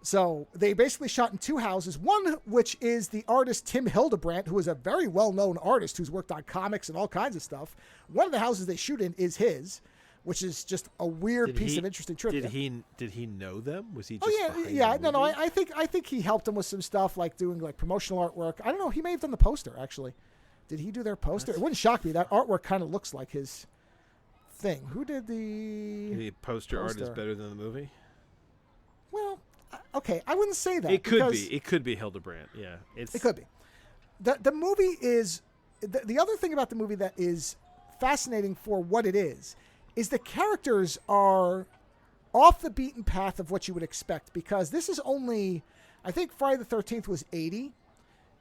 So they basically shot in two houses, one which is the artist Tim Hildebrandt, who is a very well-known artist who's worked on comics and all kinds of stuff. One of the houses they shoot in is his, which is just a weird piece of interesting trivia. Did he know them? Was he just No. I think he helped them with some stuff, like doing like promotional artwork. I don't know. He may have done the poster, actually. Did he do their poster? It wouldn't shock me. That artwork kind of looks like his thing. Who did the poster art is better than the movie? Well, okay, I wouldn't say that. It could be Hildebrandt. Yeah, it could be. The movie is the other thing about the movie that is fascinating for what it is the characters are off the beaten path of what you would expect, because this is only, I think Friday the 13th was 80,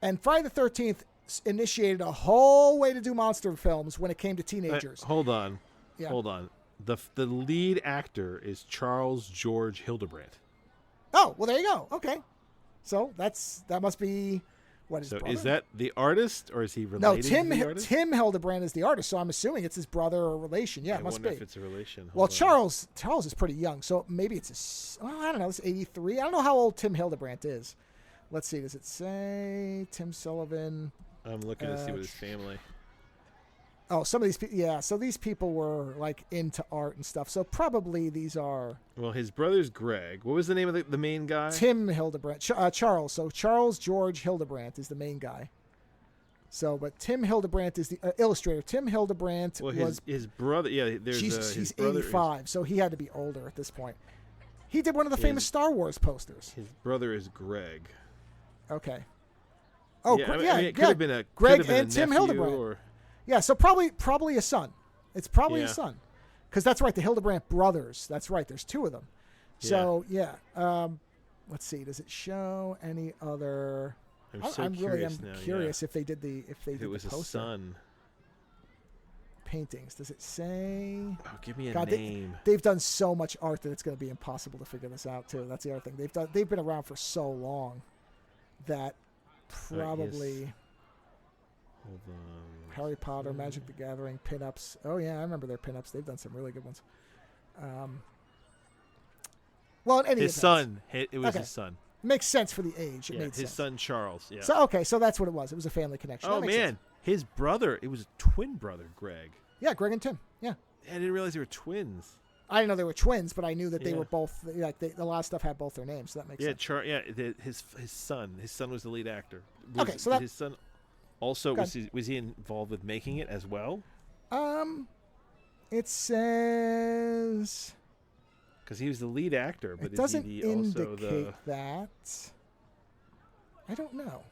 and Friday the 13th initiated a whole way to do monster films when it came to teenagers. Hold on. Yeah. Hold on. The lead actor is Charles George Hildebrandt. Oh, well, there you go. Okay. So that must be what his So brother? is that the artist, or is he related No, to the artist? Tim Hildebrand is the artist, so I'm assuming it's his brother or relation. Yeah, it must be. I wonder if it's a relation. Well, Hold on. Charles is pretty young, so maybe it's I don't know. It's 83. I don't know how old Tim Hildebrand is. Let's see. Does it say Tim Sullivan? I'm looking to see what his family. Oh, some of these people. Yeah, so these people were like into art and stuff. So probably these are Well, his brother's Greg. What was the name of the main guy? Tim Hildebrand. Charles. So Charles George Hildebrandt is the main guy. So, but Tim Hildebrandt is the illustrator. Tim Hildebrandt Well, was. his brother. Yeah, there's Jesus, his he's brother 85, so he had to be older at this point. He did one of the famous Star Wars posters. His brother is Greg. Okay. Oh, yeah, yeah, it could have been a Greg could have been and a Tim nephew Hildebrand. Or, Yeah, so probably a son. It's probably a Yeah. son, because that's right. The Hildebrandt brothers. That's right. There's two of them. So yeah. Let's see. Does it show any other? I'm curious now. if they did the If it was the a poster son. paintings. Does it say? Oh, give me a God, name. They've done so much art that it's going to be impossible to figure this out too. That's the other thing. They've been around for so long that probably. Yes. Hold on. Harry Potter, Magic the Gathering, pinups. Oh yeah, I remember their pinups. They've done some really good ones. Well, in any His event, son. It was Okay. his son. makes sense for the age. It Yeah, made his sense. son Charles. Yeah. So okay, so that's what it was. It was a family connection. Oh That makes man, sense. his brother. It was a twin brother, Greg. Yeah, Greg and Tim. Yeah, I didn't realize they were twins. I didn't know they were twins, but I knew that they Yeah. were both like a lot of stuff had both their names. So that makes Yeah, sense. his son. His son was the lead actor. Okay, so that- his son also Go was he involved with making it as well? It says Because he was the lead actor, but it is doesn't he also indicate the? that. I don't know.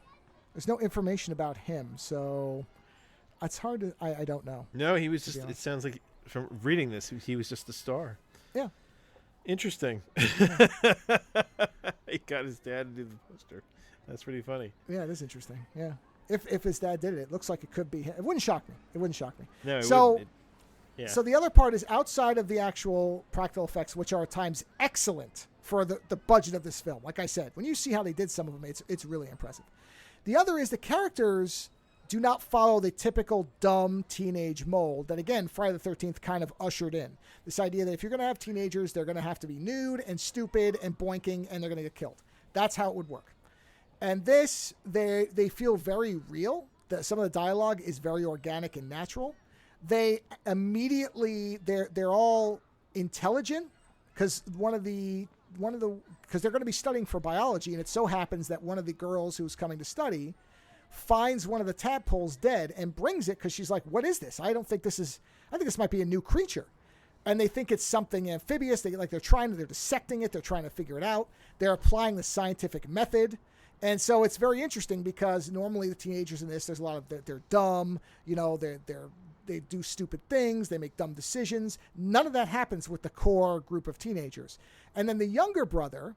There's no information about him, so it's hard to. I don't know. No, he was be just. It honest. sounds like from reading this, he was just the star. Yeah. Interesting. He got his dad to do the poster. That's pretty funny. Yeah, it is interesting. Yeah. If his dad did it, it looks like it could be him. It wouldn't shock me. It wouldn't shock me. No, So- yeah. So the other part is outside of the actual practical effects, which are at times excellent for the budget of this film. Like I said, when you see how they did some of them, it's really impressive. The other is the characters do not follow the typical dumb teenage mold that, again, Friday the 13th kind of ushered in. This idea that if you're going to have teenagers, they're going to have to be nude and stupid and boinking, and they're going to get killed. That's how it would work. And this, they feel very real. Some of the dialogue is very organic and natural. They immediately, they're all intelligent because because they're going to be studying for biology, and it so happens that one of the girls who's coming to study finds one of the tadpoles dead and brings it because she's like, what is this? I think this might be a new creature. And they think it's something amphibious. They're dissecting it. They're trying to figure it out. They're applying the scientific method. And so it's very interesting because normally the teenagers in this, there's a lot of, they're dumb, they do stupid things. They make dumb decisions. None of that happens with the core group of teenagers. And then the younger brother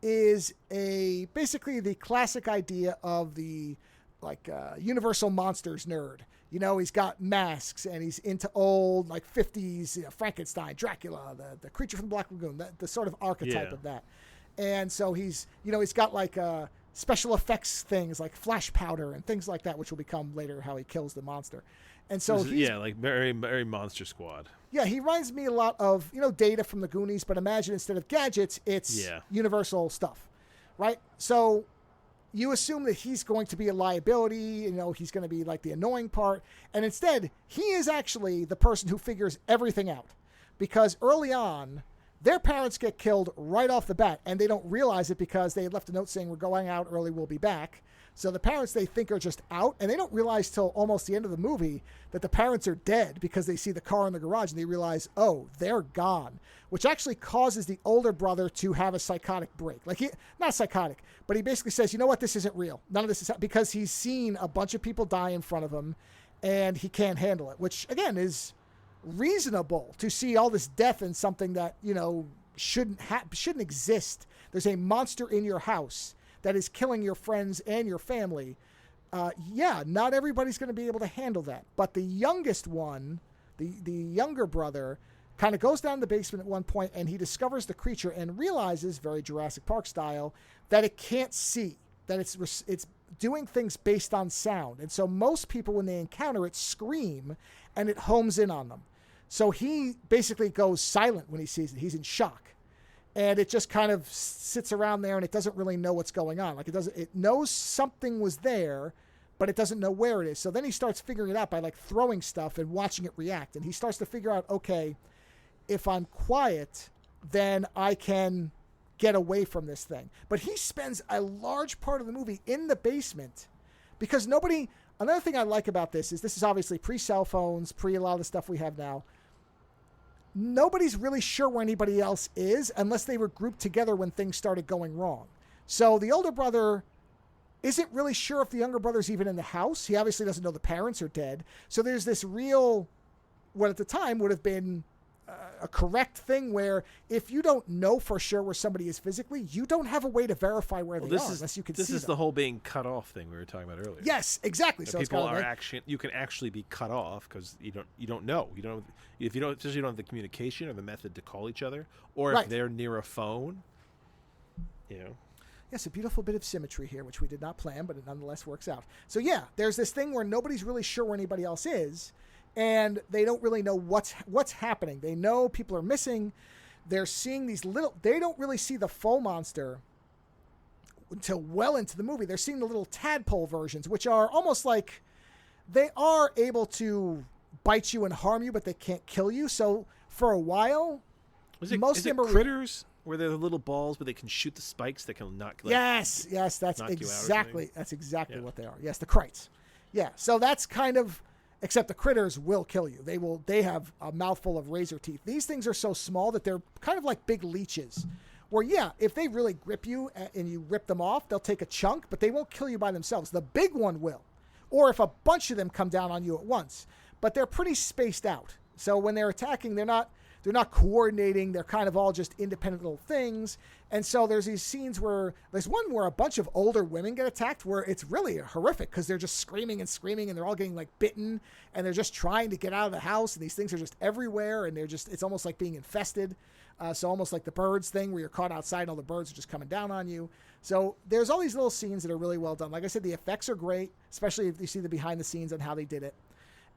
is basically the classic idea of the Universal Monsters nerd. He's got masks and he's into old 50s Frankenstein, Dracula, the creature from the Black Lagoon, the sort of archetype of that. And so he's got special effects things like flash powder and things like that, which will become later how he kills the monster. And so very, very Monster Squad. Yeah, he reminds me a lot of, Data from the Goonies, but imagine instead of gadgets, it's Universal stuff, right? So you assume that he's going to be a liability, he's going to be like the annoying part. And instead, he is actually the person who figures everything out. Because early on, their parents get killed right off the bat, and they don't realize it because they had left a note saying, we're going out early, we'll be back. So the parents, they think, are just out, and they don't realize till almost the end of the movie that the parents are dead because they see the car in the garage, and they realize, oh, they're gone, which actually causes the older brother to have a psychotic break. Not psychotic, but he basically says, you know what, this isn't real. None of this is because he's seen a bunch of people die in front of him, and he can't handle it, which, again, is reasonable to see all this death in something that, shouldn't exist. There's a monster in your house that is killing your friends and your family. Not everybody's going to be able to handle that. But the youngest one The younger brother kind of goes down the basement at one point, and he discovers the creature and realizes, very Jurassic Park style, that it can't see, that it's doing things based on sound. And so most people, when they encounter it, scream, and it homes in on them. So he basically goes silent when he sees it. He's in shock. And it just kind of sits around there, and it doesn't really know what's going on. Like, it knows something was there, but it doesn't know where it is. So then he starts figuring it out by, like, throwing stuff and watching it react. And he starts to figure out, okay, if I'm quiet, then I can get away from this thing. But he spends a large part of the movie in the basement because another thing I like about this is obviously pre-cell phones, pre a lot of the stuff we have now. Nobody's really sure where anybody else is unless they were grouped together when things started going wrong. So the older brother isn't really sure if the younger brother's even in the house. He obviously doesn't know the parents are dead. So there's this real, what at the time would have been a correct thing where if you don't know for sure where somebody is physically, you don't have a way to verify where they are unless you can see them. This is the whole being cut off thing we were talking about earlier. Yes, exactly. That so people it's are you can actually be cut off because you don't know. If you don't, especially you don't have the communication or the method to call each other, or if they're near a phone, Yes, a beautiful bit of symmetry here, which we did not plan, but it nonetheless works out. So yeah, there's this thing where nobody's really sure where anybody else is, and they don't really know what's happening. They know people are missing. They're seeing these they don't really see the full monster until well into the movie. They're seeing the little tadpole versions, which are almost like they are able to bite you and harm you, but they can't kill you. So for a while, most of them are critters, where they're the little balls, but they can shoot the spikes that can knock. Yes, that's exactly what they are. Yes, the krites. Yeah, so that's kind of. Except the critters will kill you. They have a mouthful of razor teeth. These things are so small that they're kind of like big leeches. Where, yeah, if they really grip you and you rip them off, they'll take a chunk, but they won't kill you by themselves. The big one will. Or if a bunch of them come down on you at once. But they're pretty spaced out. So when they're attacking, they're not coordinating. They're kind of all just independent little things. And so there's these scenes where there's one where a bunch of older women get attacked where it's really horrific because they're just screaming and they're all getting like bitten and they're just trying to get out of the house. And these things are just everywhere. And it's almost like being infested. So almost like the birds thing where you're caught outside and all the birds are just coming down on you. So there's all these little scenes that are really well done. Like I said, the effects are great, especially if you see the behind the scenes on how they did it.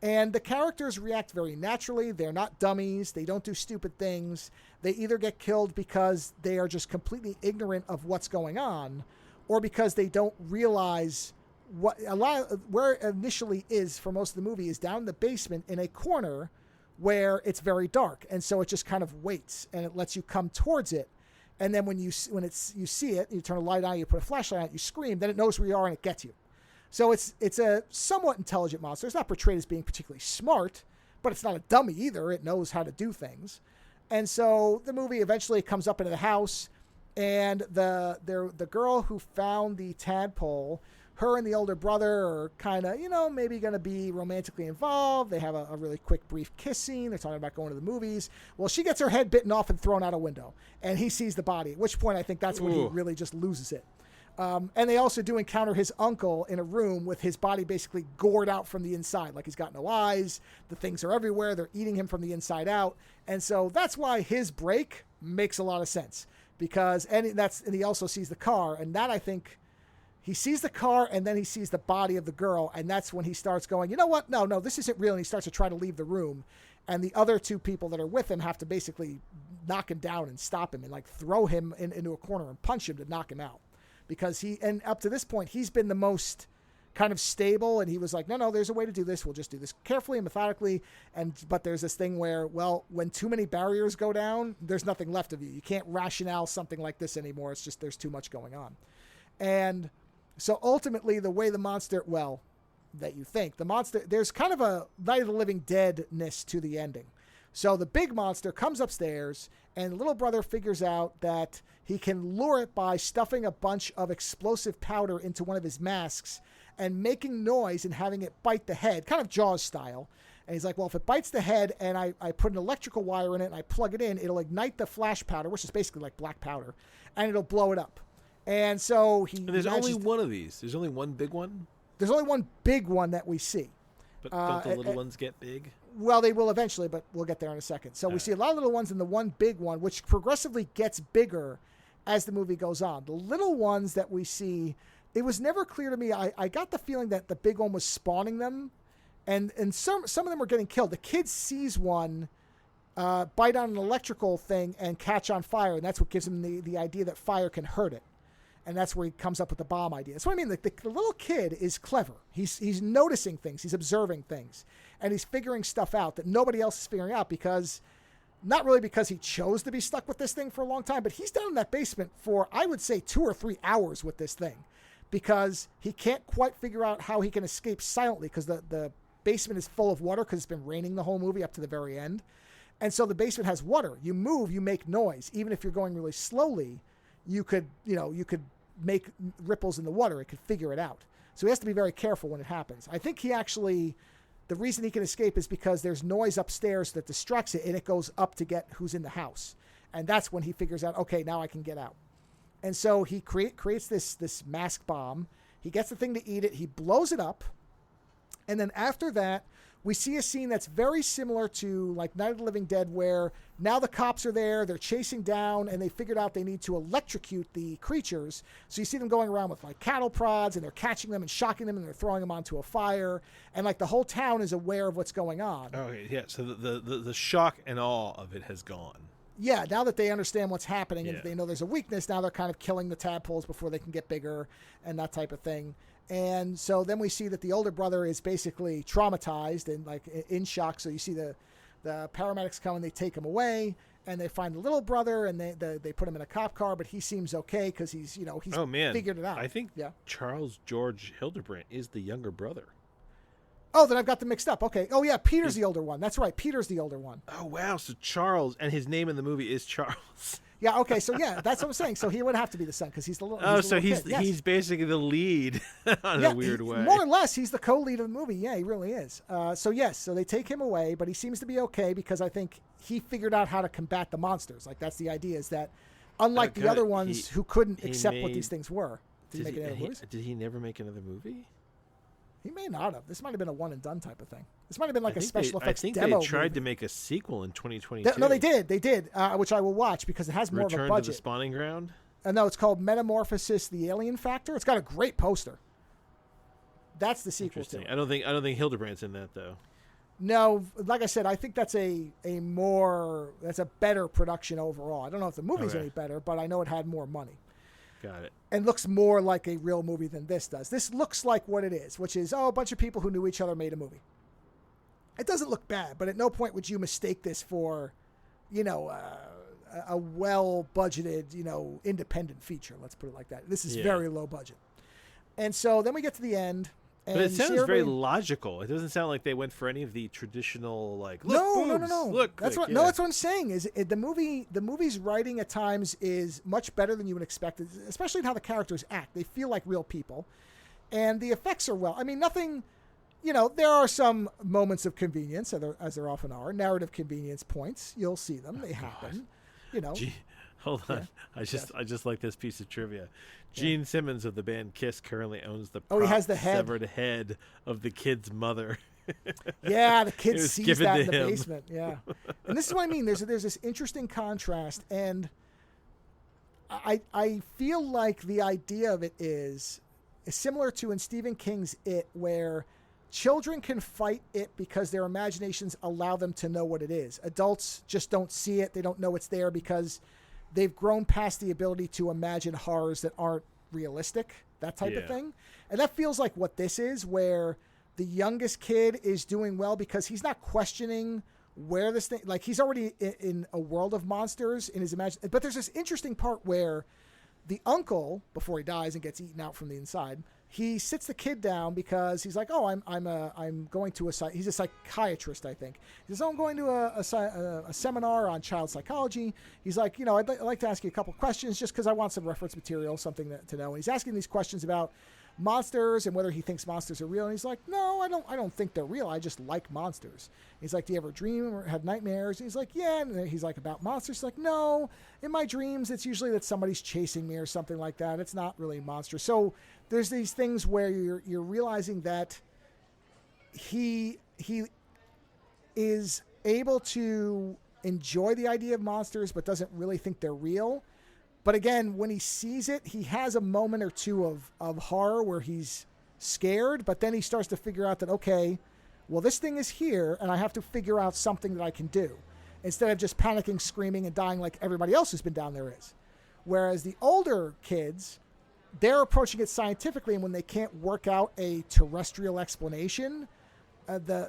And the characters react very naturally. They're not dummies. They don't do stupid things. They either get killed because they are just completely ignorant of what's going on, or because they don't realize where it initially is for most of the movie is down in the basement in a corner where it's very dark. And so it just kind of waits and it lets you come towards it. And then when you see it, you turn a light on, you put a flashlight on it, you scream, then it knows where you are and it gets you. So it's a somewhat intelligent monster. It's not portrayed as being particularly smart, but it's not a dummy either. It knows how to do things. And so the movie eventually comes up into the house, and the girl who found the tadpole, her and the older brother are kind of, maybe going to be romantically involved. They have a really quick, brief kiss scene. They're talking about going to the movies. Well, she gets her head bitten off and thrown out a window, and he sees the body, at which point I think that's when he really just loses it. And they also do encounter his uncle in a room with his body basically gored out from the inside. Like he's got no eyes. The things are everywhere. They're eating him from the inside out. And so that's why his break makes a lot of sense. And he also sees the car. And that, I think, he sees the car and then he sees the body of the girl. And that's when he starts going, you know what? No, this isn't real. And he starts to try to leave the room. And the other two people that are with him have to basically knock him down and stop him and like throw him into a corner and punch him to knock him out. Because and up to this point, he's been the most kind of stable, and he was like, no, there's a way to do this. We'll just do this carefully and methodically. But there's this thing where, well, when too many barriers go down, there's nothing left of you. You can't rationale something like this anymore. It's just there's too much going on. And so ultimately, the way the monster, that you think, the monster, there's kind of a Night of the Living Deadness to the ending. So the big monster comes upstairs, and the little brother figures out that he can lure it by stuffing a bunch of explosive powder into one of his masks and making noise and having it bite the head, kind of Jaws style. And he's like, well, if it bites the head and I put an electrical wire in it and I plug it in, it'll ignite the flash powder, which is basically like black powder, and it'll blow it up. And so there's only one of these. There's only one big one? There's only one big one that we see. But don't the little ones get big? Well, they will eventually, but we'll get there in a second. So we see a lot of little ones and the one big one, which progressively gets bigger as the movie goes on. The little ones that we see, it was never clear to me. I got the feeling that the big one was spawning them, and some of them were getting killed. The kid sees one bite on an electrical thing and catch on fire, and that's what gives him the idea that fire can hurt it. And that's where he comes up with the bomb idea. That's what I mean. The little kid is clever. He's noticing things. He's observing things. And he's figuring stuff out that nobody else is figuring out not really because he chose to be stuck with this thing for a long time, but he's down in that basement for, I would say, 2 or 3 hours with this thing because he can't quite figure out how he can escape silently because the basement is full of water because it's been raining the whole movie up to the very end. And so the basement has water. You move, you make noise. Even if you're going really slowly, you could make ripples in the water. It could figure it out. So he has to be very careful when it happens. I think the reason he can escape is because there's noise upstairs that distracts it, and it goes up to get who's in the house. And that's when he figures out, okay, now I can get out. And so he creates this mask bomb. He gets the thing to eat it. He blows it up. And then after that, we see a scene that's very similar to like Night of the Living Dead, where now the cops are there, they're chasing down, and they figured out they need to electrocute the creatures. So you see them going around with like cattle prods, and they're catching them and shocking them, and they're throwing them onto a fire. And like the whole town is aware of what's going on. Okay, yeah. So the shock and awe of it has gone. Yeah, now that they understand what's happening and they know there's a weakness, now they're kind of killing the tadpoles before they can get bigger and that type of thing. And so then we see that the older brother is basically traumatized and like in shock. So you see the paramedics come and they take him away, and they find the little brother and they put him in a cop car, but he seems okay because he's figured it out. I think Charles George Hildebrandt is the younger brother. Oh, then I've got them mixed up. Okay. Oh yeah, Peter's the older one. That's right. Peter's the older one. Oh wow. So Charles, and his name in the movie is Charles. Yeah, okay, so yeah, that's what I'm saying. So he would have to be the son because he's the little. He's basically the lead in a weird way. More or less, he's the co-lead of the movie. Yeah, he really is. So they take him away, but he seems to be okay because I think he figured out how to combat the monsters. Like that's the idea, is that unlike the other ones who couldn't accept what these things were. Did he never make another movie? He may not have. This might have been a one and done type of thing. This might have been like a special effects demo. I think they tried to make a sequel in 2022. No, they did. They did, which I will watch because it has more of a budget. Return to the Spawning Ground? No, it's called Metamorphosis: The Alien Factor. It's got a great poster. That's the sequel to it. I don't think Hildebrandt's in that though. No, like I said, I think that's a better production overall. I don't know if the movie's any better, but I know it had more money. Got it. And looks more like a real movie than this does. This looks like what it is, which is, a bunch of people who knew each other made a movie. It doesn't look bad, but at no point would you mistake this for, a well-budgeted, independent feature. Let's put it like that. This is very low budget. And so then we get to the end. And but it sounds very logical. It doesn't sound like they went for any of the traditional No. Look, that's what I'm saying. Is the movie's writing at times is much better than you would expect, especially in how the characters act. They feel like real people, and the effects are well. I mean, nothing. There are some moments of convenience, as there often are. Narrative convenience points. You'll see them. They happen. Gee, hold on. I just like this piece of trivia. Gene Simmons of the band Kiss currently owns the he has the severed head of the kid's mother. Yeah, the kid sees that in the basement. Yeah, and this is what I mean. There's this interesting contrast, and I feel like the idea of it is similar to in Stephen King's It, where children can fight it because their imaginations allow them to know what it is. Adults just don't see it. They don't know it's there because they've grown past the ability to imagine horrors that aren't realistic, that type of thing. And that feels like what this is, where the youngest kid is doing well because he's not questioning where this thing, like he's already in a world of monsters in his imagination. But there's this interesting part where the uncle, before he dies and gets eaten out from the inside, he sits the kid down because he's like, I'm going to he's a psychiatrist, I think. He says, I'm going to a seminar on child psychology. He's like, I'd like to ask you a couple questions just because I want some reference material, something to know. And he's asking these questions about monsters and whether he thinks monsters are real. And he's like, no, I don't think they're real. I just like monsters. He's like, do you ever dream or have nightmares? And he's like, yeah. And he's like, about monsters? He's like, no, in my dreams, it's usually that somebody's chasing me or something like that. It's not really a monster. So there's these things where you're realizing that he is able to enjoy the idea of monsters but doesn't really think they're real. But again, when he sees it, he has a moment or two of horror where he's scared, but then he starts to figure out that, okay, well, this thing is here, and I have to figure out something that I can do, instead of just panicking, screaming, and dying like everybody else who's been down there is. Whereas the older kids, they're approaching it scientifically, and when they can't work out a terrestrial explanation,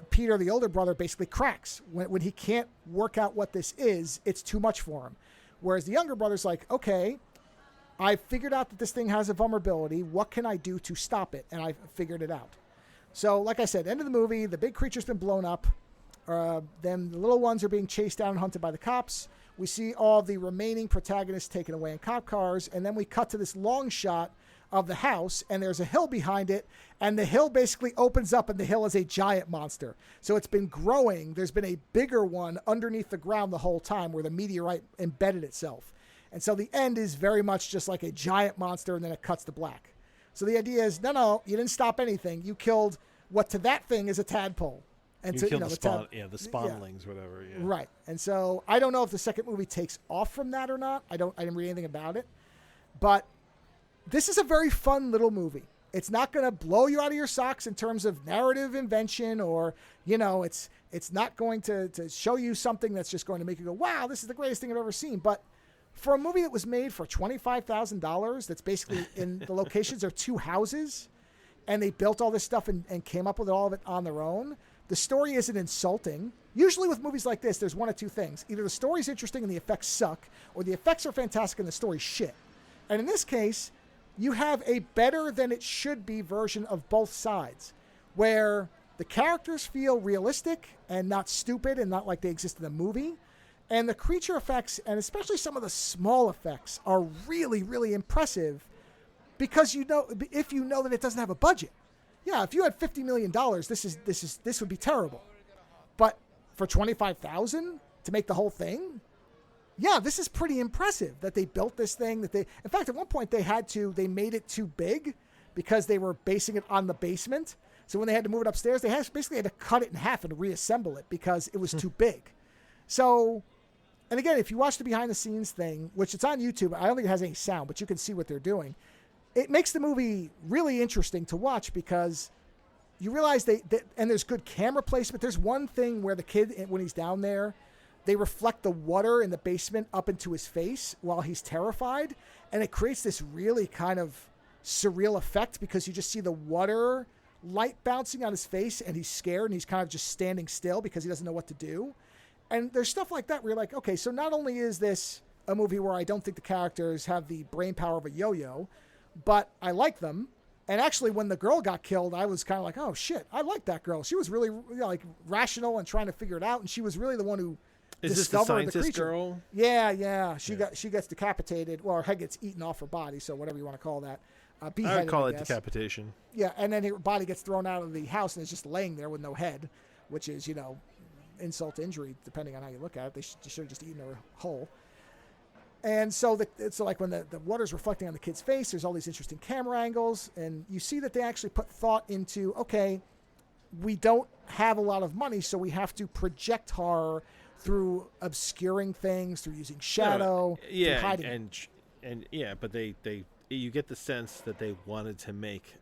Peter, the older brother, basically cracks. When he can't work out what this is, it's too much for him. Whereas the younger brother's like, okay, I figured out that this thing has a vulnerability. What can I do to stop it? And I figured it out. So, like I said, end of the movie, the big creature's been blown up. Then the little ones are being chased down and hunted by the cops. We see all the remaining protagonists taken away in cop cars. And then we cut to this long shot of the house, and there's a hill behind it, and the hill basically opens up, and the hill is a giant monster. So it's been growing. There's been a bigger one underneath the ground the whole time where the meteorite embedded itself. And so the end is very much just like a giant monster, and then it cuts to black. So the idea is, no, you didn't stop anything. You killed what to that thing is a tadpole. And you killed the spawnlings, whatever. Yeah. Right. And so I don't know if the second movie takes off from that or not. I didn't read anything about it. But this is a very fun little movie. It's not going to blow you out of your socks in terms of narrative invention, or, it's not going to show you something that's just going to make you go, wow, this is the greatest thing I've ever seen. But for a movie that was made for $25,000, that's basically in the locations are two houses, and they built all this stuff and came up with all of it on their own. The story isn't insulting. Usually with movies like this, there's one of two things. Either the story's interesting and the effects suck, or the effects are fantastic and the story's shit. And in this case, you have a better than it should be version of both sides, where the characters feel realistic and not stupid and not like they exist in a movie. And the creature effects, and especially some of the small effects, are really, really impressive because if you know that it doesn't have a budget. Yeah, if you had $50 million, this would be terrible. But for $25,000 to make the whole thing, yeah, this is pretty impressive that they built this thing. In fact, at one point they made it too big because they were basing it on the basement. So when they had to move it upstairs, they basically had to cut it in half and reassemble it because it was too big. So, and again, if you watch the behind the scenes thing, which it's on YouTube, I don't think it has any sound, but you can see what they're doing. It makes the movie really interesting to watch because you realize and there's good camera placement. There's one thing where the kid, when he's down there, they reflect the water in the basement up into his face while he's terrified. And it creates this really kind of surreal effect because you just see the water light bouncing on his face and he's scared and he's kind of just standing still because he doesn't know what to do. And there's stuff like that where you're like, okay, so not only is this a movie where I don't think the characters have the brain power of a yo-yo, but I like them. And actually, when the girl got killed, I was kind of like, oh, shit, I like that girl. She was really rational and trying to figure it out. And she was really the one who Is this the scientist girl? Yeah. She gets decapitated. Well, her head gets eaten off her body, so whatever you want to call that. I would call it decapitation. Yeah, and then her body gets thrown out of the house and is just laying there with no head, which is, insult to injury, depending on how you look at it. They should have just eaten her whole. And so like when the water's reflecting on the kid's face, there's all these interesting camera angles, and you see that they actually put thought into, okay, we don't have a lot of money, so we have to project horror through obscuring things, through using shadow, through hiding. But you get the sense that they wanted to make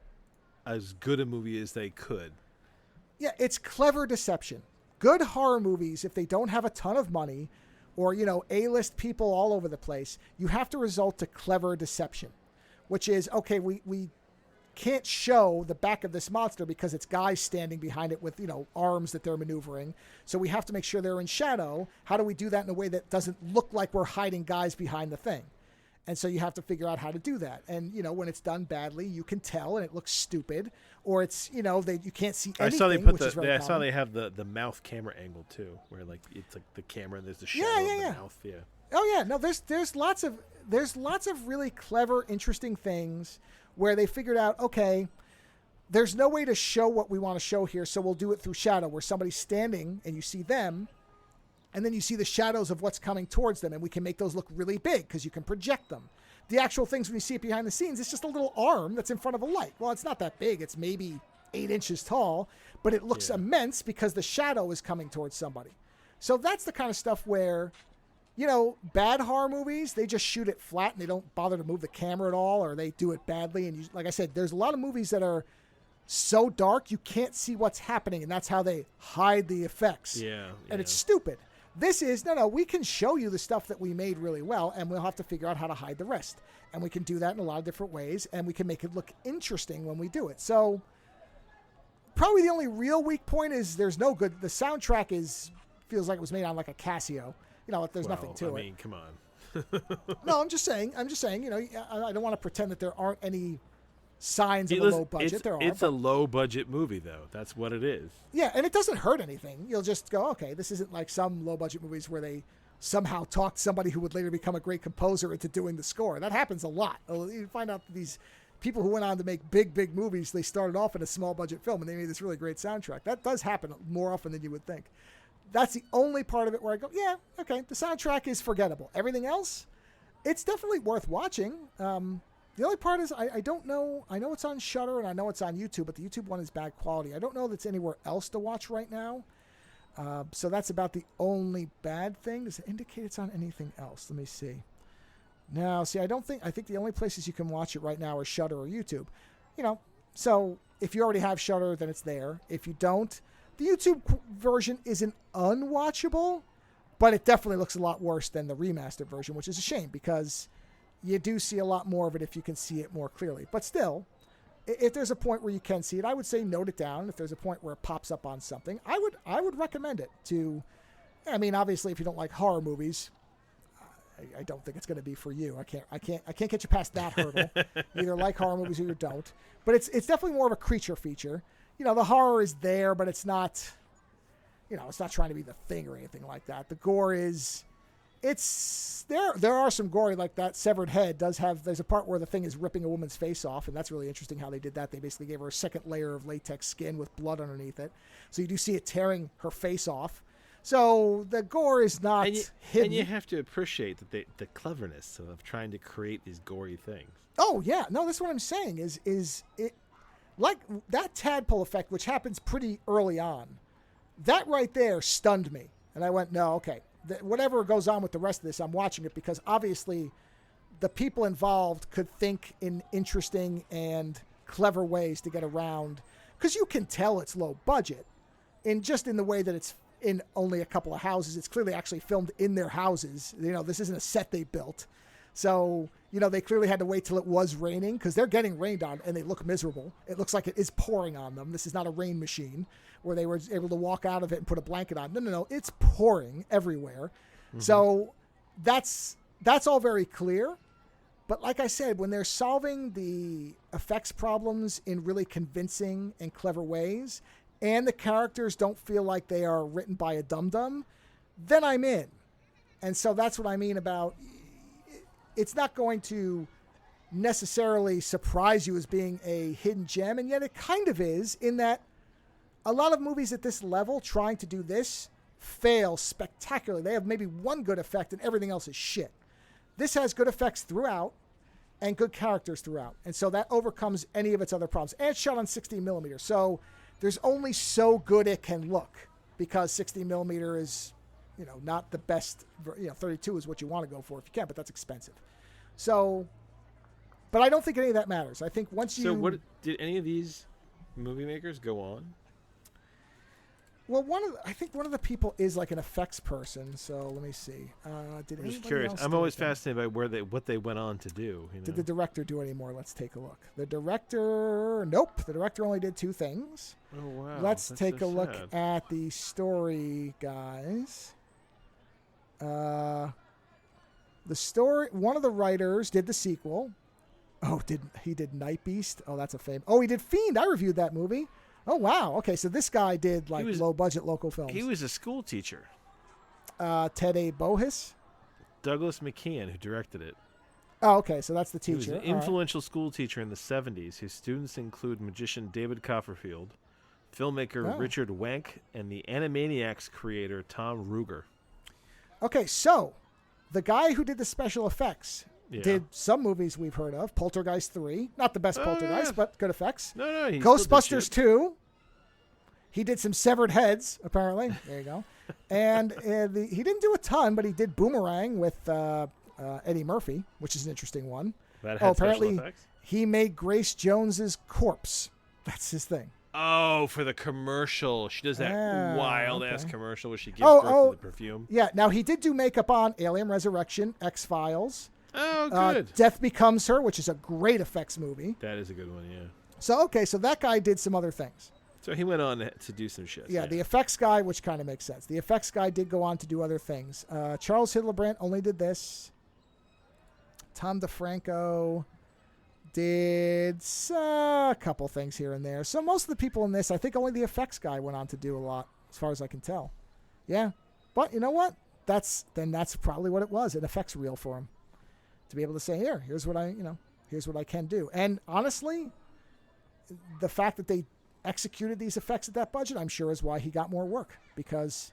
as good a movie as they could. Yeah, it's clever deception. Good horror movies, if they don't have a ton of money, or, A-list people all over the place, you have to resort to clever deception, which is, okay, we can't show the back of this monster because it's guys standing behind it with, arms that they're maneuvering. So we have to make sure they're in shadow. How do we do that in a way that doesn't look like we're hiding guys behind the thing? And so you have to figure out how to do that. And, when it's done badly, you can tell and it looks stupid, or it's, you can't see anything. I saw they have the mouth camera angle too, where it's like the camera and there's the shadow of the mouth. Yeah. Oh yeah. No, there's lots of really clever, interesting things where they figured out, okay, there's no way to show what we want to show here. So we'll do it through shadow, where somebody's standing and you see them, and then you see the shadows of what's coming towards them, and we can make those look really big because you can project them. The actual things, when you see it behind the scenes, it's just a little arm that's in front of a light. Well, it's not that big. It's maybe 8 inches tall, but it looks immense because the shadow is coming towards somebody. So that's the kind of stuff where, bad horror movies, they just shoot it flat and they don't bother to move the camera at all, or they do it badly. And like I said, there's a lot of movies that are so dark you can't see what's happening, and that's how they hide the effects. And it's stupid. This is, no, we can show you the stuff that we made really well, and we'll have to figure out how to hide the rest. And we can do that in a lot of different ways, and we can make it look interesting when we do it. So probably the only real weak point is the soundtrack feels like it was made on like a Casio. There's nothing to it. I mean, come on. No, I'm just saying, I don't want to pretend that there aren't any signs of a low budget. It's a low budget movie, though. That's what it is. Yeah, and it doesn't hurt anything. You'll just go, okay, this isn't like some low budget movies where they somehow talked somebody who would later become a great composer into doing the score. That happens a lot. You find out that these people who went on to make big movies, they started off in a small budget film and they made this really great soundtrack. That does happen more often than you would think. That's the only part of it where I go, yeah, okay, the soundtrack is forgettable. Everything else, it's definitely worth watching. The only part is I don't know. I know it's on Shudder and I know it's on YouTube, but the YouTube one is bad quality. I don't know if it's anywhere else to watch right now. So that's about the only bad thing. Does it indicate it's on anything else? Let me see. No, see, I think the only places you can watch it right now are Shudder or YouTube. So if you already have Shudder, then it's there. If you don't, the YouTube version isn't unwatchable, but it definitely looks a lot worse than the remastered version, which is a shame because you do see a lot more of it if you can see it more clearly. But still, if there's a point where you can see it, I would say note it down. If there's a point where it pops up on something, I would recommend it to. I mean, obviously, if you don't like horror movies, I don't think it's going to be for you. I can't get you past that hurdle. You either like horror movies or you don't. But it's definitely more of a creature feature. The horror is there, but it's not. It's not trying to be The Thing or anything like that. The gore is. It's there. There are some gory, like that severed head does have. There's a part where the Thing is ripping a woman's face off, and that's really interesting how they did that. They basically gave her a second layer of latex skin with blood underneath it, so you do see it tearing her face off. So the gore is not hidden. And you have to appreciate the cleverness of trying to create these gory things. Oh yeah, no, that's what I'm saying. Is it like that tadpole effect, which happens pretty early on? That right there stunned me, and I went, no, okay. Whatever goes on with the rest of this, I'm watching it because obviously the people involved could think in interesting and clever ways to get around, because you can tell it's low budget in the way that it's in only a couple of houses. It's clearly actually filmed in their houses. This isn't a set they built. So, they clearly had to wait till it was raining because they're getting rained on and they look miserable. It looks like it is pouring on them. This is not a rain machine where they were able to walk out of it and put a blanket on. No. It's pouring everywhere. Mm-hmm. So that's all very clear. But like I said, when they're solving the effects problems in really convincing and clever ways, and the characters don't feel like they are written by a dum-dum, then I'm in. And so that's what I mean about it's not going to necessarily surprise you as being a hidden gem, and yet it kind of is, in that a lot of movies at this level trying to do this fail spectacularly. They have maybe one good effect and everything else is shit. This has good effects throughout and good characters throughout, and so that overcomes any of its other problems. And it's shot on 16 millimeters, so there's only so good it can look, because 16 millimeter is not the best. 32 is what you want to go for if you can, but that's expensive. So, but I don't think any of that matters. I think once you... So what, did any of these movie makers go on? Well, I think one of the people is like an effects person. So let me see. I'm just curious. I'm always fascinated by what they went on to do. Did the director do any more? Let's take a look. The director, nope. The director only did 2 things. Oh wow. Let's take a look at the story guys. The story. One of the writers did the sequel. Oh, he did Night Beast? Oh, that's a fame. Oh, he did Fiend. I reviewed that movie. Oh, wow. Okay, so this guy did low-budget local films. He was a school teacher. Ted A. Bohis? Douglas McKeon, who directed it. Oh, okay, so that's the teacher. He was an influential school teacher in the 70s. His students include magician David Copperfield, filmmaker Richard Wenk, and the Animaniacs creator Tom Ruegger. Okay, so the guy who did the special effects Yeah. Did some movies we've heard of. Poltergeist 3. Not the best Poltergeist, but good effects. No, he Ghostbusters 2. He did some severed heads, apparently. There you go. And he didn't do a ton, but he did Boomerang with Eddie Murphy, which is an interesting one. That had apparently special effects? he made Grace Jones's corpse. That's his thing. Oh, for the commercial. She does that wild-ass commercial where she gives birth to the perfume. Yeah, now he did do makeup on Alien Resurrection, X-Files. Oh, good. Death Becomes Her, which is a great effects movie. That is a good one, yeah. So, okay, so that guy did some other things. So he went on to do some shit. Yeah, the effects guy, which kind of makes sense. The effects guy did go on to do other things. Charles Hildebrandt only did this. Tom DeFranco did a couple things here and there. So most of the people in this, I think only the effects guy went on to do a lot, as far as I can tell. Yeah, but you know what? That's probably what it was, an effects reel for him, to be able to say, here's what I can do. And honestly, the fact that they executed these effects at that budget, I'm sure, is why he got more work, because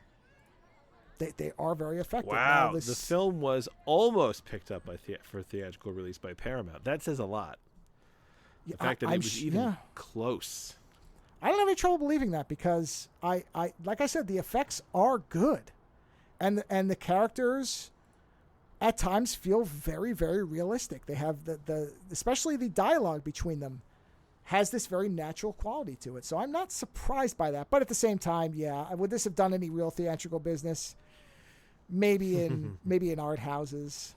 they are very effective. Wow, the film was almost picked up for theatrical release by Paramount. That says a lot. The fact that it was even close. I don't have any trouble believing that, because I like I said, the effects are good, and the characters at times feel very, very realistic. They have the especially the dialogue between them has this very natural quality to it. So I'm not surprised by that. But at the same time, would this have done any real theatrical business? Maybe in art houses,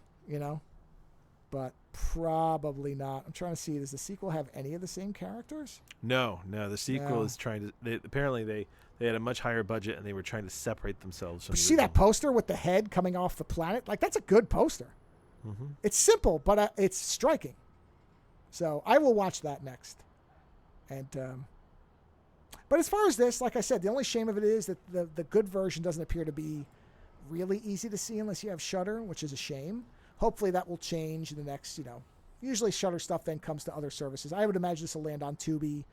but probably not. I'm trying to see, does the sequel have any of the same characters? No. The sequel is trying to. Apparently, they had a much higher budget and they were trying to separate themselves from. You see that poster with the head coming off the planet? Like, that's a good poster. Mm-hmm. It's simple, but it's striking. So I will watch that next. And but as far as this, like I said, the only shame of it is that the good version doesn't appear to be really easy to see unless you have Shudder, which is a shame. Hopefully that will change in the next, usually Shudder stuff then comes to other services. I would imagine this will land on Tubi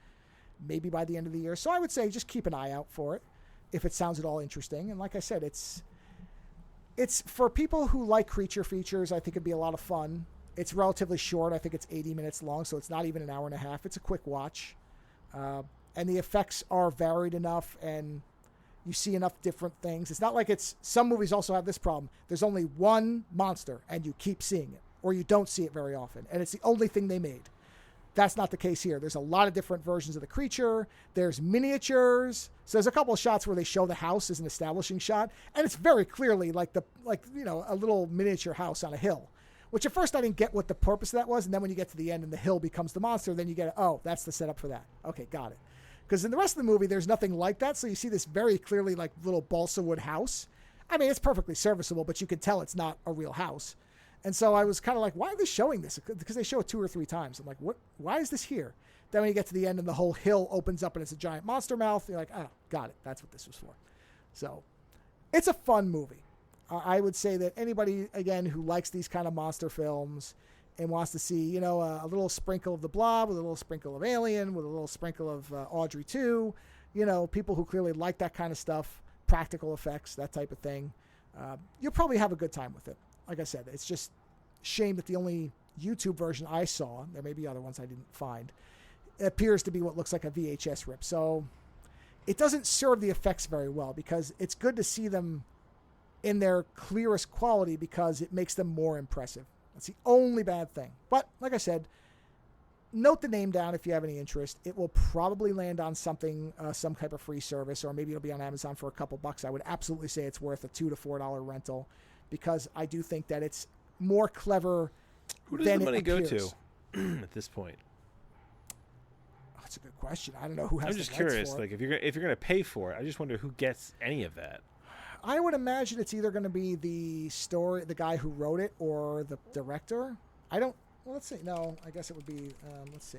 maybe by the end of the year. So I would say just keep an eye out for it if it sounds at all interesting. And like I said, it's for people who like creature features. I think it'd be a lot of fun. It's relatively short. I think it's 80 minutes long, so it's not even an hour and a half. It's a quick watch. And the effects are varied enough, and you see enough different things. It's not like some movies also have this problem. There's only one monster, and you keep seeing it, or you don't see it very often, and it's the only thing they made. That's not the case here. There's a lot of different versions of the creature. There's miniatures. So there's a couple of shots where they show the house as an establishing shot, and it's very clearly like a little miniature house on a hill. Which at first I didn't get what the purpose of that was, and then when you get to the end and the hill becomes the monster, then you get, that's the setup for that. Okay, got it. Because in the rest of the movie, there's nothing like that, so you see this very clearly like little balsa wood house. I mean, it's perfectly serviceable, but you can tell it's not a real house. And so I was kind of like, why are they showing this? Because they show it 2 or 3 times. I'm like, what? Why is this here? Then when you get to the end and the whole hill opens up and it's a giant monster mouth, you're like, got it. That's what this was for. So it's a fun movie. I would say that anybody, again, who likes these kind of monster films and wants to see, a little sprinkle of The Blob, with a little sprinkle of Alien, with a little sprinkle of Audrey 2, people who clearly like that kind of stuff, practical effects, that type of thing, you'll probably have a good time with it. Like I said, it's just a shame that the only YouTube version I saw, there may be other ones I didn't find, appears to be what looks like a VHS rip. So it doesn't serve the effects very well, because it's good to see them in their clearest quality because it makes them more impressive. That's the only bad thing. But like I said, note the name down if you have any interest. It will probably land on something, some type of free service, or maybe it'll be on Amazon for a couple bucks. I would absolutely say it's worth a $2 to $4 rental, because I do think that it's more clever than it appears. Who does the money go to at this point? That's a good question. I don't know who has. I'm just curious. Like, if you're going to pay for it, I just wonder who gets any of that. I would imagine it's either going to be the guy who wrote it, or the director. Let's see. No, I guess it would be, let's see.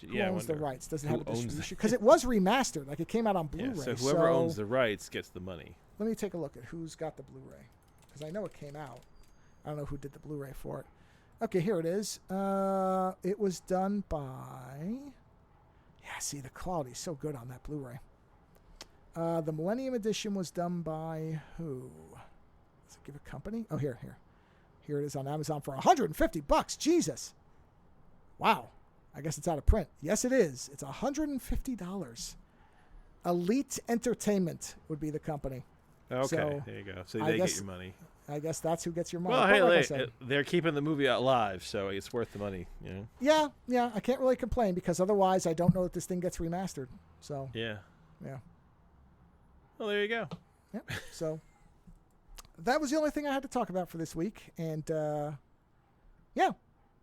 Who owns the rights? Does it have a distribution? Because it was remastered. Like, it came out on Blu-ray. Yeah, so whoever owns the rights gets the money. Let me take a look at who's got the Blu-ray. Because I know it came out. I don't know who did the Blu-ray for it. Okay, here it is. It was done by... Yeah, see, the quality is so good on that Blu-ray. The Millennium Edition was done by who? Does it give a company? Oh, here. Here it is on Amazon for $150. Jesus. Wow. I guess it's out of print. Yes, it is. It's $150. Elite Entertainment would be the company. Okay, So, there you go. So they get your money. I guess that's who gets your money. Well, But hey, like I hey, said, they're keeping the movie alive, so it's worth the money, you know? yeah, I can't really complain because otherwise I don't know that this thing gets remastered. So, Yeah. yeah. Well, there you go. Yeah. So that was the only thing I had to talk about for this week. And, yeah,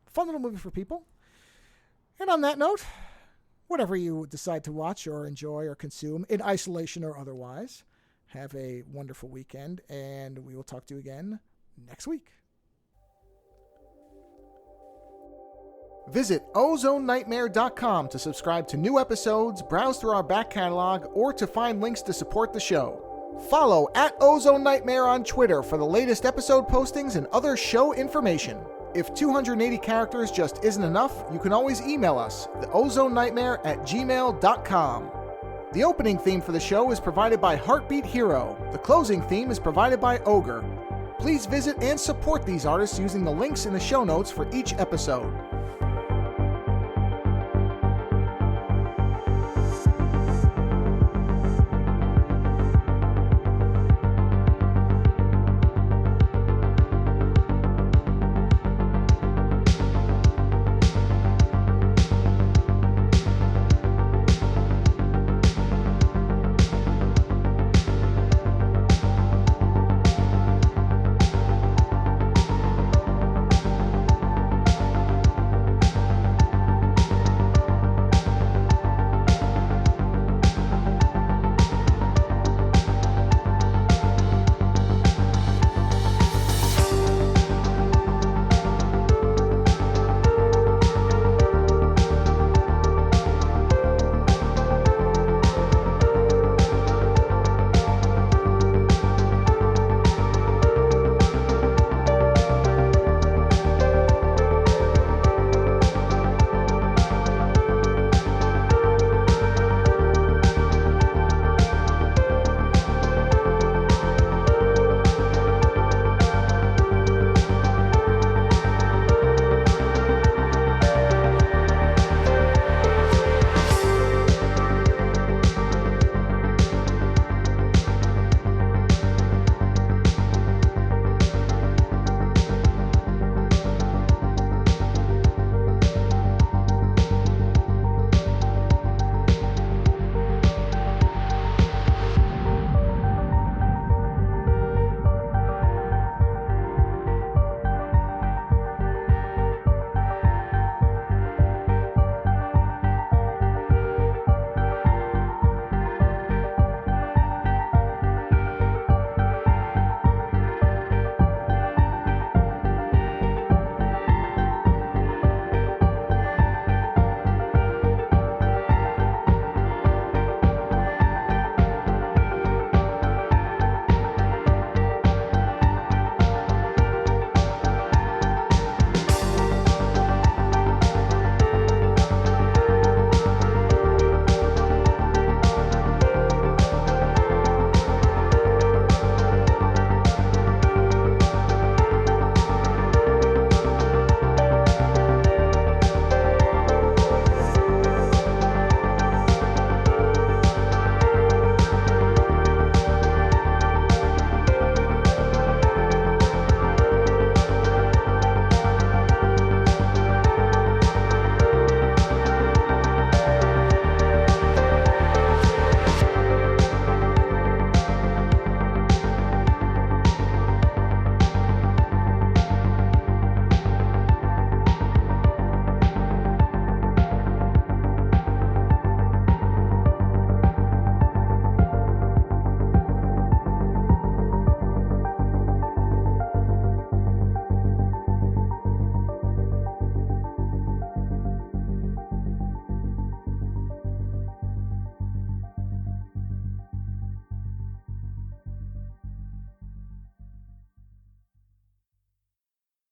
fun little movie for people. And on that note, whatever you decide to watch or enjoy or consume in isolation or otherwise, have a wonderful weekend, and we will talk to you again next week. Visit OzoneNightmare.com to subscribe to new episodes, browse through our back catalog, or to find links to support the show. Follow @OzoneNightmare on Twitter for the latest episode postings and other show information. If 280 characters just isn't enough, you can always email us, theozonenightmare@gmail.com. The opening theme for the show is provided by Heartbeat Hero. The closing theme is provided by Ogre. Please visit and support these artists using the links in the show notes for each episode.